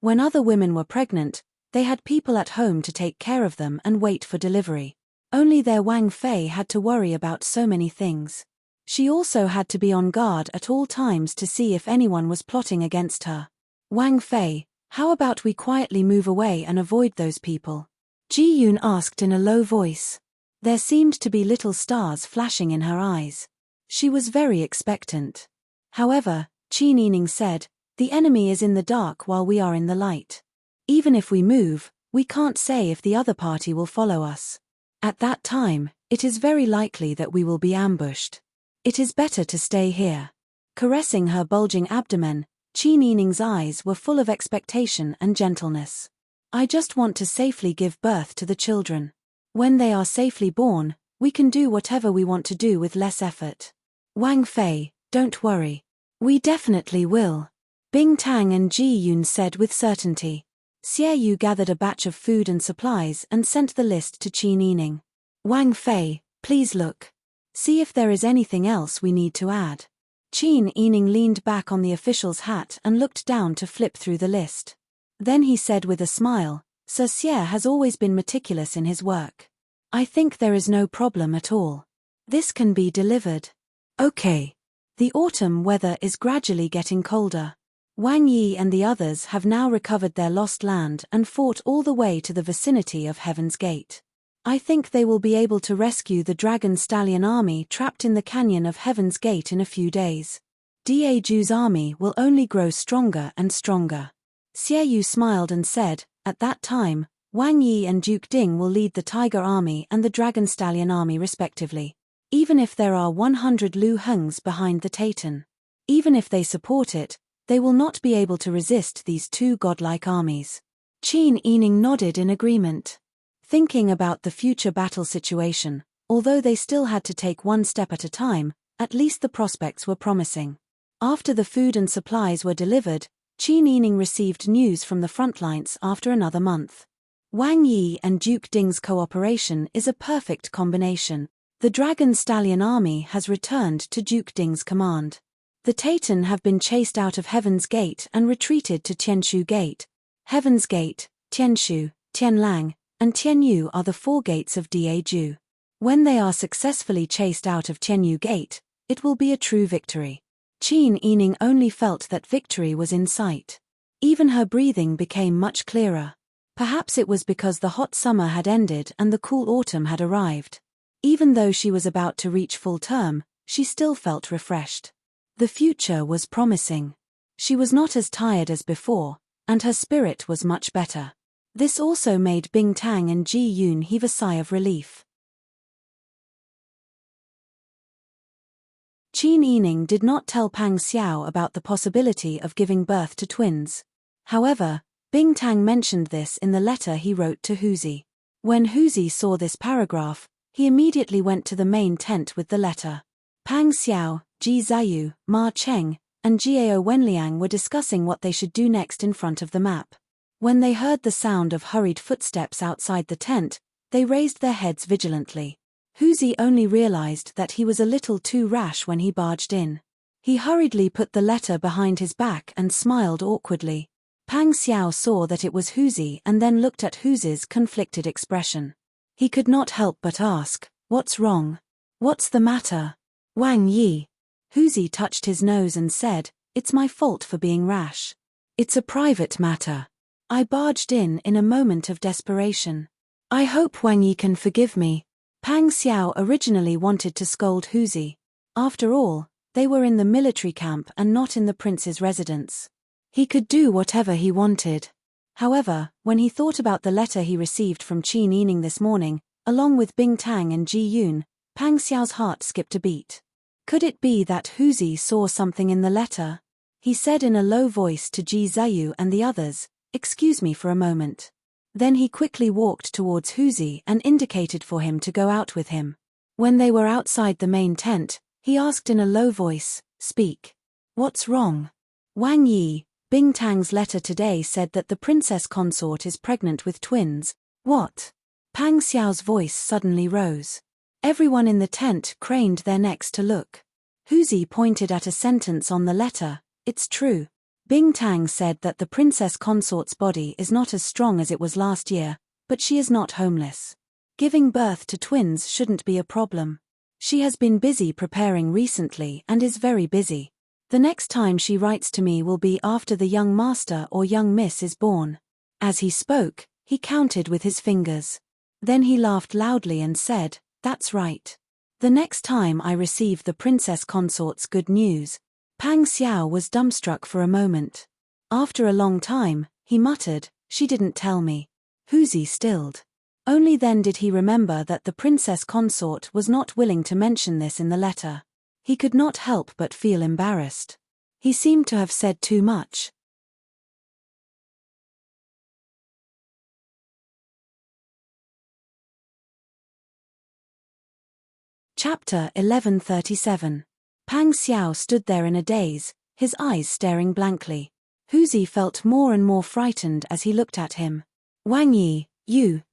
When other women were pregnant, they had people at home to take care of them and wait for delivery. Only their Wang Fei had to worry about so many things. She also had to be on guard at all times to see if anyone was plotting against her. Wang Fei, how about we quietly move away and avoid those people? Ji Yun asked in a low voice. There seemed to be little stars flashing in her eyes. She was very expectant. However, Qin Yining said, the enemy is in the dark while we are in the light. Even if we move, we can't say if the other party will follow us. At that time, it is very likely that we will be ambushed. It is better to stay here. Caressing her bulging abdomen, Qin Yining's eyes were full of expectation and gentleness. I just want to safely give birth to the children. When they are safely born, we can do whatever we want to do with less effort. Wang Fei, don't worry. We definitely will. Bing Tang and Ji Yun said with certainty. Xie Yu gathered a batch of food and supplies and sent the list to Qin Yining. Wang Fei, please look. See if there is anything else we need to add. Qin Yining leaned back on the official's hat and looked down to flip through the list. Then he said with a smile, Sir Xie has always been meticulous in his work. I think there is no problem at all. This can be delivered. Okay. The autumn weather is gradually getting colder. Wang Yi and the others have now recovered their lost land and fought all the way to the vicinity of Heaven's Gate. I think they will be able to rescue the Dragon Stallion army trapped in the canyon of Heaven's Gate in a few days. Daju's army will only grow stronger and stronger. Xie Yu smiled and said, at that time, Wang Yi and Duke Ding will lead the Tiger army and the Dragon Stallion army respectively. Even if there are 100 Lu Hengs behind the Titan. Even if they support it, they will not be able to resist these two godlike armies. Qin Yining nodded in agreement. Thinking about the future battle situation, although they still had to take one step at a time, at least the prospects were promising. After the food and supplies were delivered, Qin Yining received news from the front lines after another month. Wang Yi and Duke Ding's cooperation is a perfect combination. The Dragon Stallion army has returned to Duke Ding's command. The Titan have been chased out of Heaven's Gate and retreated to Tianshu Gate. Heaven's Gate, Tianshu, Tianlang, and Tianyu are the four gates of Daju. When they are successfully chased out of Tianyu Gate, it will be a true victory. Qin Yining only felt that victory was in sight. Even her breathing became much clearer. Perhaps it was because the hot summer had ended and the cool autumn had arrived. Even though she was about to reach full term, she still felt refreshed. The future was promising. She was not as tired as before, and her spirit was much better. This also made Bing Tang and Ji Yun heave a sigh of relief. Qin Yining did not tell Pang Xiao about the possibility of giving birth to twins. However, Bing Tang mentioned this in the letter he wrote to Huzi. When Huzi saw this paragraph, he immediately went to the main tent with the letter. Pang Xiao, Ji Ziyu, Ma Cheng, and Jiao Wenliang were discussing what they should do next in front of the map. When they heard the sound of hurried footsteps outside the tent, they raised their heads vigilantly. Huzi only realized that he was a little too rash when he barged in. He hurriedly put the letter behind his back and smiled awkwardly. Pang Xiao saw that it was Huzi and then looked at Huzi's conflicted expression. He could not help but ask, "What's wrong? What's the matter?" "Wang Yi." Huzi touched his nose and said, "It's my fault for being rash. It's a private matter. I barged in a moment of desperation. I hope Wang Yi can forgive me." Pang Xiao originally wanted to scold Huzi. After all, they were in the military camp and not in the prince's residence. He could do whatever he wanted. However, when he thought about the letter he received from Qin Yining this morning, along with Bing Tang and Ji Yun, Pang Xiao's heart skipped a beat. Could it be that Huzi saw something in the letter? He said in a low voice to Ji Ziyu and the others, "Excuse me for a moment." Then he quickly walked towards Huzi and indicated for him to go out with him. When they were outside the main tent, he asked in a low voice, "Speak. What's wrong?" "Wang Yi, Bing Tang's letter today said that the princess consort is pregnant with twins." "What?" Pang Xiao's voice suddenly rose. Everyone in the tent craned their necks to look. Huzi pointed at a sentence on the letter, "It's true. Bing Tang said that the princess consort's body is not as strong as it was last year, but she is not homeless. Giving birth to twins shouldn't be a problem. She has been busy preparing recently and is very busy. The next time she writes to me will be after the young master or young miss is born." As he spoke, he counted with his fingers. Then he laughed loudly and said, "That's right. The next time I receive the princess consort's good news." Pang Xiao was dumbstruck for a moment. After a long time, he muttered, "She didn't tell me." Huzi stilled. Only then did he remember that the princess consort was not willing to mention this in the letter. He could not help but feel embarrassed. He seemed to have said too much. Chapter 1137. Pang Xiao stood there in a daze, his eyes staring blankly. Huzi felt more and more frightened as he looked at him. "Wang Yi,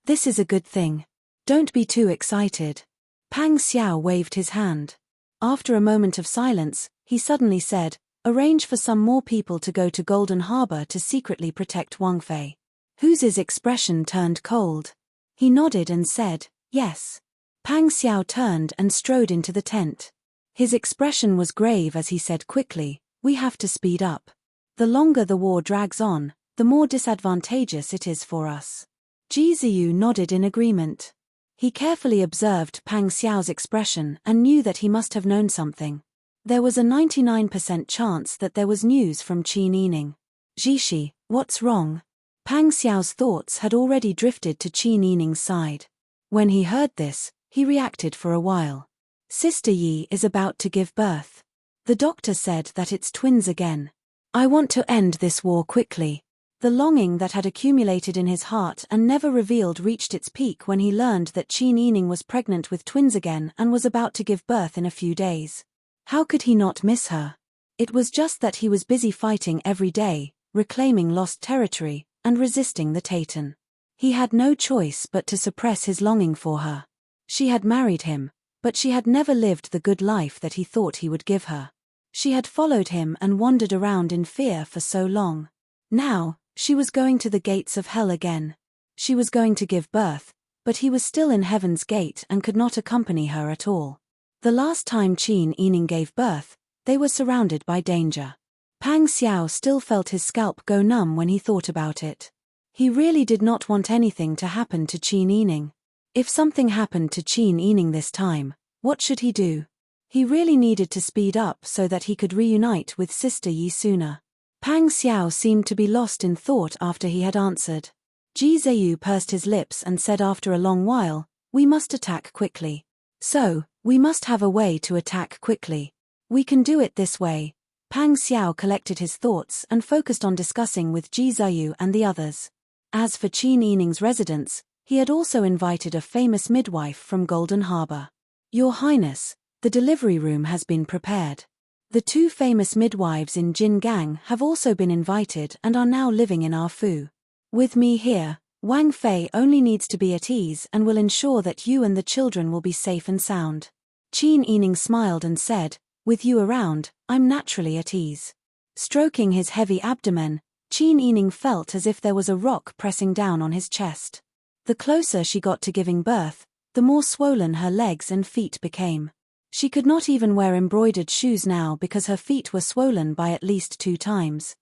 this is a good thing. Don't be too excited." Pang Xiao waved his hand. After a moment of silence, he suddenly said, "Arrange for some more people to go to Golden Harbor to secretly protect Wang Fei." Huzi's expression turned cold. He nodded and said, "Yes." Pang Xiao turned and strode into the tent. His expression was grave as he said quickly, "We have to speed up. The longer the war drags on, the more disadvantageous it is for us." Ji Ziyu nodded in agreement. He carefully observed Pang Xiao's expression and knew that he must have known something. There was a 99% chance that there was news from Qin Yining. "Jishi, what's wrong?" Pang Xiao's thoughts had already drifted to Qin Yining's side. When he heard this, he reacted for a while. "Sister Yi is about to give birth. The doctor said that it's twins again. I want to end this war quickly." The longing that had accumulated in his heart and never revealed reached its peak when he learned that Qin Yining was pregnant with twins again and was about to give birth in a few days. How could he not miss her? It was just that he was busy fighting every day, reclaiming lost territory, and resisting the Tatan. He had no choice but to suppress his longing for her. She had married him, but she had never lived the good life that he thought he would give her. She had followed him and wandered around in fear for so long. Now, she was going to the gates of hell again. She was going to give birth, but he was still in Heaven's Gate and could not accompany her at all. The last time Qin Yining gave birth, they were surrounded by danger. Pang Xiao still felt his scalp go numb when he thought about it. He really did not want anything to happen to Qin Yining. If something happened to Qin Yining this time, what should he do? He really needed to speed up so that he could reunite with Sister Yi sooner. Pang Xiao seemed to be lost in thought after he had answered. Ji Ziyu pursed his lips and said after a long while, "We must attack quickly. So, we must have a way to attack quickly. We can do it this way." Pang Xiao collected his thoughts and focused on discussing with Ji Ziyu and the others. As for Qin Yining's residence, he had also invited a famous midwife from Golden Harbor. "Your Highness, the delivery room has been prepared. The two famous midwives in Jin Gang have also been invited and are now living in our fu. With me here, Wang Fei only needs to be at ease and will ensure that you and the children will be safe and sound." Qin Yining smiled and said, "With you around, I'm naturally at ease." Stroking his heavy abdomen, Qin Yining felt as if there was a rock pressing down on his chest. The closer she got to giving birth, the more swollen her legs and feet became. She could not even wear embroidered shoes now because her feet were swollen by at least 2 times.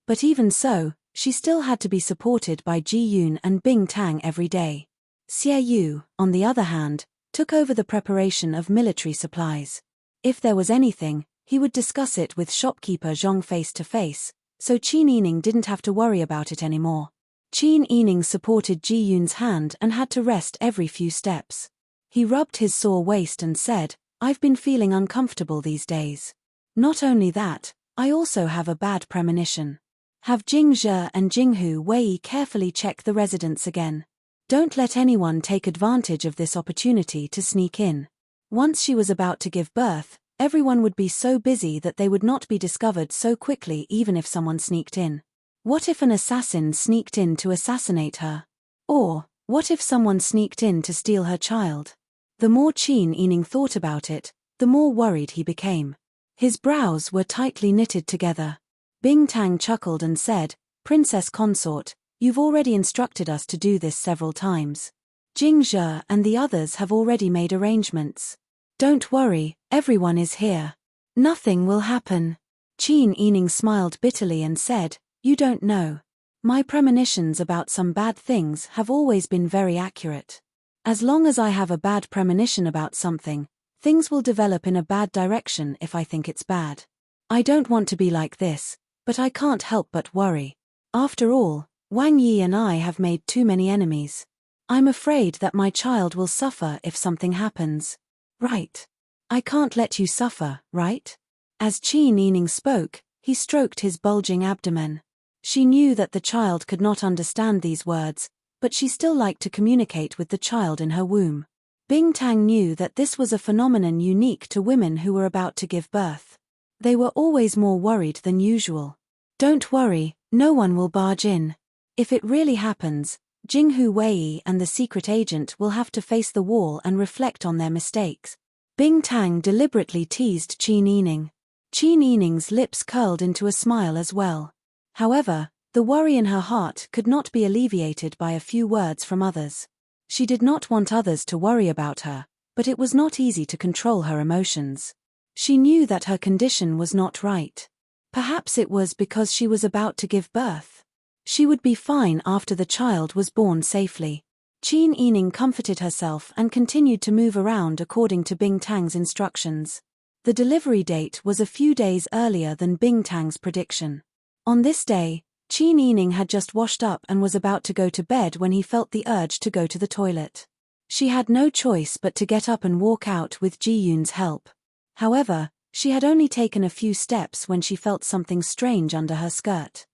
But even so, She still had to be supported by Ji Yun and Bing Tang every day. Xie Yu, on the other hand, took over the preparation of military supplies. If there was anything, he would discuss it with shopkeeper Zhong face to face, so Qin Yining didn't have to worry about it anymore. Qin Yining supported Ji Yun's hand and had to rest every few steps. He rubbed his sore waist and said, "I've been feeling uncomfortable these days. Not only that, I also have a bad premonition. Have Jing Zhe and Jinghu Wei carefully check the residence again. Don't let anyone take advantage of this opportunity to sneak in." Once she was about to give birth, everyone would be so busy that they would not be discovered so quickly even if someone sneaked in. What if an assassin sneaked in to assassinate her? Or, what if someone sneaked in to steal her child? The more Qin Yining thought about it, the more worried he became. His brows were tightly knitted together. Bing Tang chuckled and said, "Princess consort, you've already instructed us to do this several times. Jing Zhe and the others have already made arrangements. Don't worry, everyone is here. Nothing will happen." Qin Yining smiled bitterly and said, "You don't know. My premonitions about some bad things have always been very accurate. As long as I have a bad premonition about something, things will develop in a bad direction if I think it's bad. I don't want to be like this, but I can't help but worry. After all, Wang Yi and I have made too many enemies. I'm afraid that my child will suffer if something happens. Right? I can't let you suffer, right?" As Qin Yining spoke, he stroked his bulging abdomen. She knew that the child could not understand these words, but she still liked to communicate with the child in her womb. Bing Tang knew that this was a phenomenon unique to women who were about to give birth. They were always more worried than usual. "Don't worry, no one will barge in. If it really happens, Jinghu Wei and the secret agent will have to face the wall and reflect on their mistakes." Bing Tang deliberately teased Qin Yining. Qin Yining's lips curled into a smile as well. However, the worry in her heart could not be alleviated by a few words from others. She did not want others to worry about her, but it was not easy to control her emotions. She knew that her condition was not right. Perhaps it was because she was about to give birth. She would be fine after the child was born safely. Qin Yining comforted herself and continued to move around according to Bing Tang's instructions. The delivery date was a few days earlier than Bing Tang's prediction. On this day, Qin Yining had just washed up and was about to go to bed when he felt the urge to go to the toilet. She had no choice but to get up and walk out with Ji Yun's help. However, she had only taken a few steps when she felt something strange under her skirt.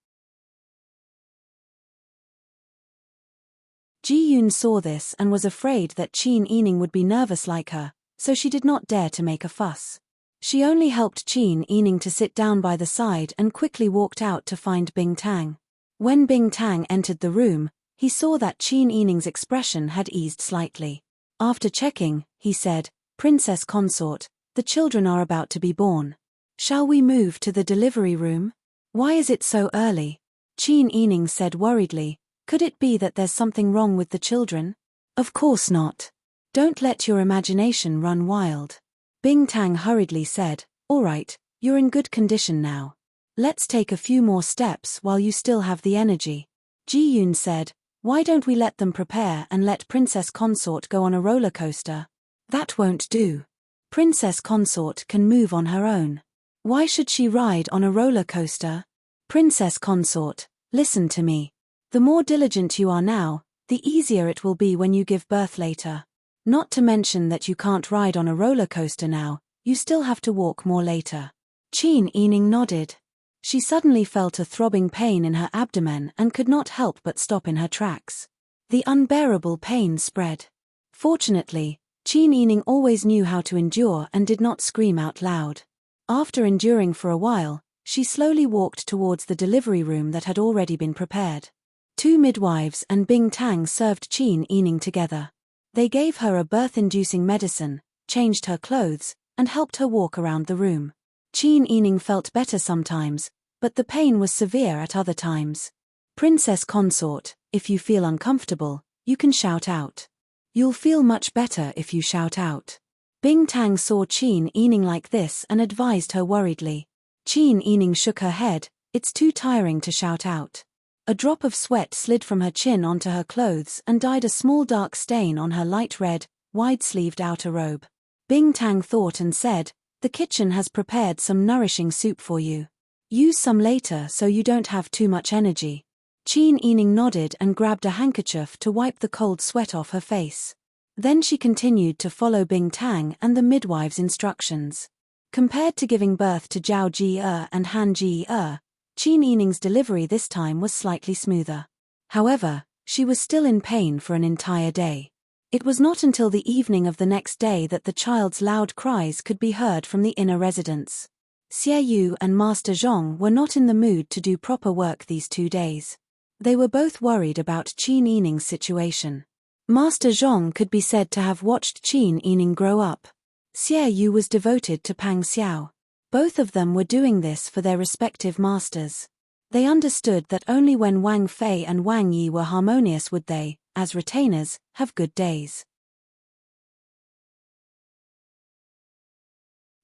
Ji Yun saw this and was afraid that Qin Yining would be nervous like her, so she did not dare to make a fuss. She only helped Qin Yining to sit down by the side and quickly walked out to find Bing Tang. When Bing Tang entered the room, he saw that Qin Yining's expression had eased slightly. After checking, he said, "Princess consort, the children are about to be born. Shall we move to the delivery room? Why is it so early?" Qin Yining said worriedly, "Could it be that there's something wrong with the children?" "Of course not. Don't let your imagination run wild." Bing Tang hurriedly said, "All right, you're in good condition now. Let's take a few more steps while you still have the energy." Ji Yun said, "Why don't we let them prepare and let Princess Consort go on a roller coaster?" "That won't do. Princess Consort can move on her own. Why should she ride on a roller coaster?" "Princess Consort, listen to me. The more diligent you are now, the easier it will be when you give birth later. Not to mention that you can't ride on a roller coaster now, you still have to walk more later." Qin Yining nodded. She suddenly felt a throbbing pain in her abdomen and could not help but stop in her tracks. The unbearable pain spread. Fortunately, Qin Yining always knew how to endure and did not scream out loud. After enduring for a while, she slowly walked towards the delivery room that had already been prepared. Two midwives and Bing Tang served Qin Yining together. They gave her a birth-inducing medicine, changed her clothes, and helped her walk around the room. Qin Yining felt better sometimes, but the pain was severe at other times. "Princess consort, if you feel uncomfortable, you can shout out. You'll feel much better if you shout out." Bing Tang saw Qin Yining like this and advised her worriedly. Qin Yining shook her head, "It's too tiring to shout out." A drop of sweat slid from her chin onto her clothes and dyed a small dark stain on her light red, wide-sleeved outer robe. Bing Tang thought and said, "The kitchen has prepared some nourishing soup for you. Use some later so you don't have too much energy." Qin Yining nodded and grabbed a handkerchief to wipe the cold sweat off her face. Then she continued to follow Bing Tang and the midwife's instructions. Compared to giving birth to Zhao Ji-er and Han Ji-er, Qin Yining's delivery this time was slightly smoother. However, she was still in pain for an entire day. It was not until the evening of the next day that the child's loud cries could be heard from the inner residence. Xie Yu and Master Zhong were not in the mood to do proper work these 2 days. They were both worried about Qin Yining's situation. Master Zhong could be said to have watched Qin Yining grow up. Xie Yu was devoted to Pang Xiao. Both of them were doing this for their respective masters. They understood that only when Wang Fei and Wang Yi were harmonious would they, as retainers, have good days.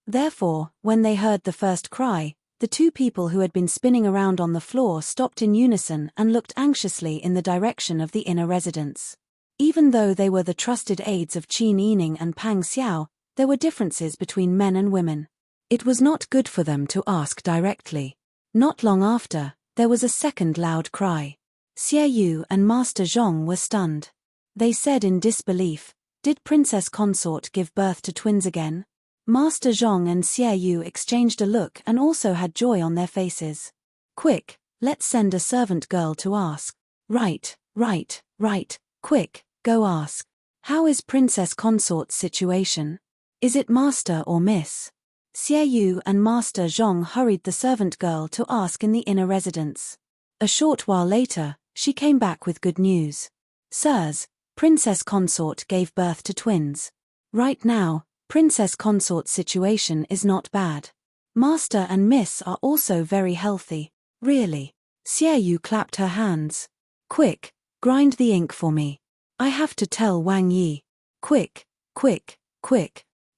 Therefore, when they heard the first cry, the 2 people who had been spinning around on the floor stopped in unison and looked anxiously in the direction of the inner residence. Even though they were the trusted aides of Qin Yining and Pang Xiao, there were differences between men and women. It was not good for them to ask directly. Not long after, there was a second loud cry. Xie Yu and Master Zhong were stunned. They said in disbelief, "Did Princess Consort give birth to twins again?" Master Zhong and Xie Yu exchanged a look and also had joy on their faces. "Quick, let's send a servant girl to ask." Right, quick, go ask. "How is Princess Consort's situation? Is it Master or Miss?" Xie Yu and Master Zhong hurried the servant girl to ask in the inner residence. A short while later, she came back with good news. "Sirs, Princess Consort gave birth to twins. Right now, Princess Consort's situation is not bad. Master and Miss are also very healthy." "Really?" Xie Yu clapped her hands. "Quick, grind the ink for me. I have to tell Wang Yi. Quick.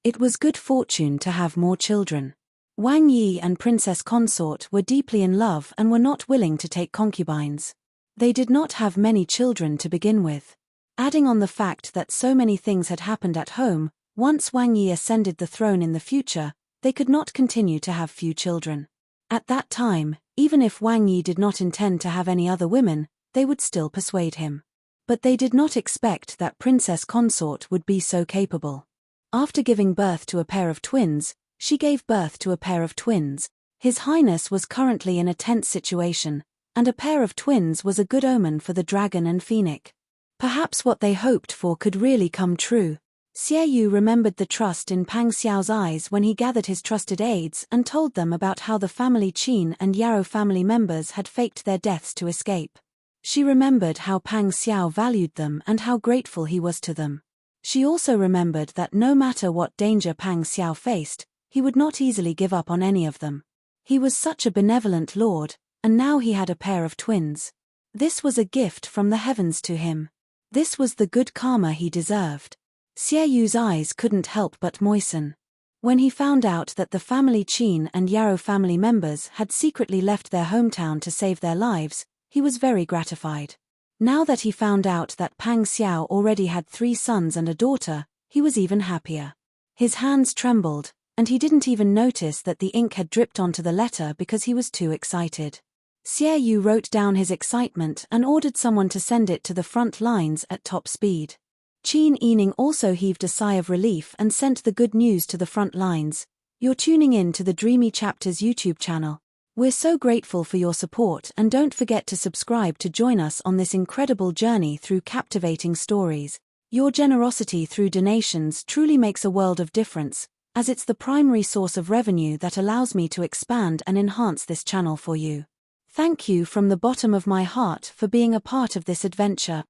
It was good fortune to have more children. Wang Yi and Princess Consort were deeply in love and were not willing to take concubines. They did not have many children to begin with. Adding on the fact that so many things had happened at home, once Wang Yi ascended the throne in the future, they could not continue to have few children. At that time, even if Wang Yi did not intend to have any other women, they would still persuade him. But they did not expect that Princess Consort would be so capable. After giving birth to a pair of twins, she gave birth to a pair of twins. His Highness was currently in a tense situation, and a pair of twins was a good omen for the dragon and phoenix. Perhaps what they hoped for could really come true. Xie Yu remembered the trust in Pang Xiao's eyes when he gathered his trusted aides and told them about how the family Qin and Yarrow family members had faked their deaths to escape. She remembered how Pang Xiao valued them and how grateful he was to them. She also remembered that no matter what danger Pang Xiao faced, he would not easily give up on any of them. He was such a benevolent lord, and now he had a pair of twins. This was a gift from the heavens to him. This was the good karma he deserved. Xie Yu's eyes couldn't help but moisten. When he found out that the family Qin and Yarrow family members had secretly left their hometown to save their lives, he was very gratified. Now that he found out that Pang Xiao already had 3 sons and a daughter, he was even happier. His hands trembled, and he didn't even notice that the ink had dripped onto the letter because he was too excited. Xie Yu wrote down his excitement and ordered someone to send it to the front lines at top speed. Qin Yining also heaved a sigh of relief and sent the good news to the front lines. "You're tuning in to the Dreamy Chapters YouTube channel. We're so grateful for your support, and don't forget to subscribe to join us on this incredible journey through captivating stories. Your generosity through donations truly makes a world of difference, as it's the primary source of revenue that allows me to expand and enhance this channel for you. Thank you from the bottom of my heart for being a part of this adventure."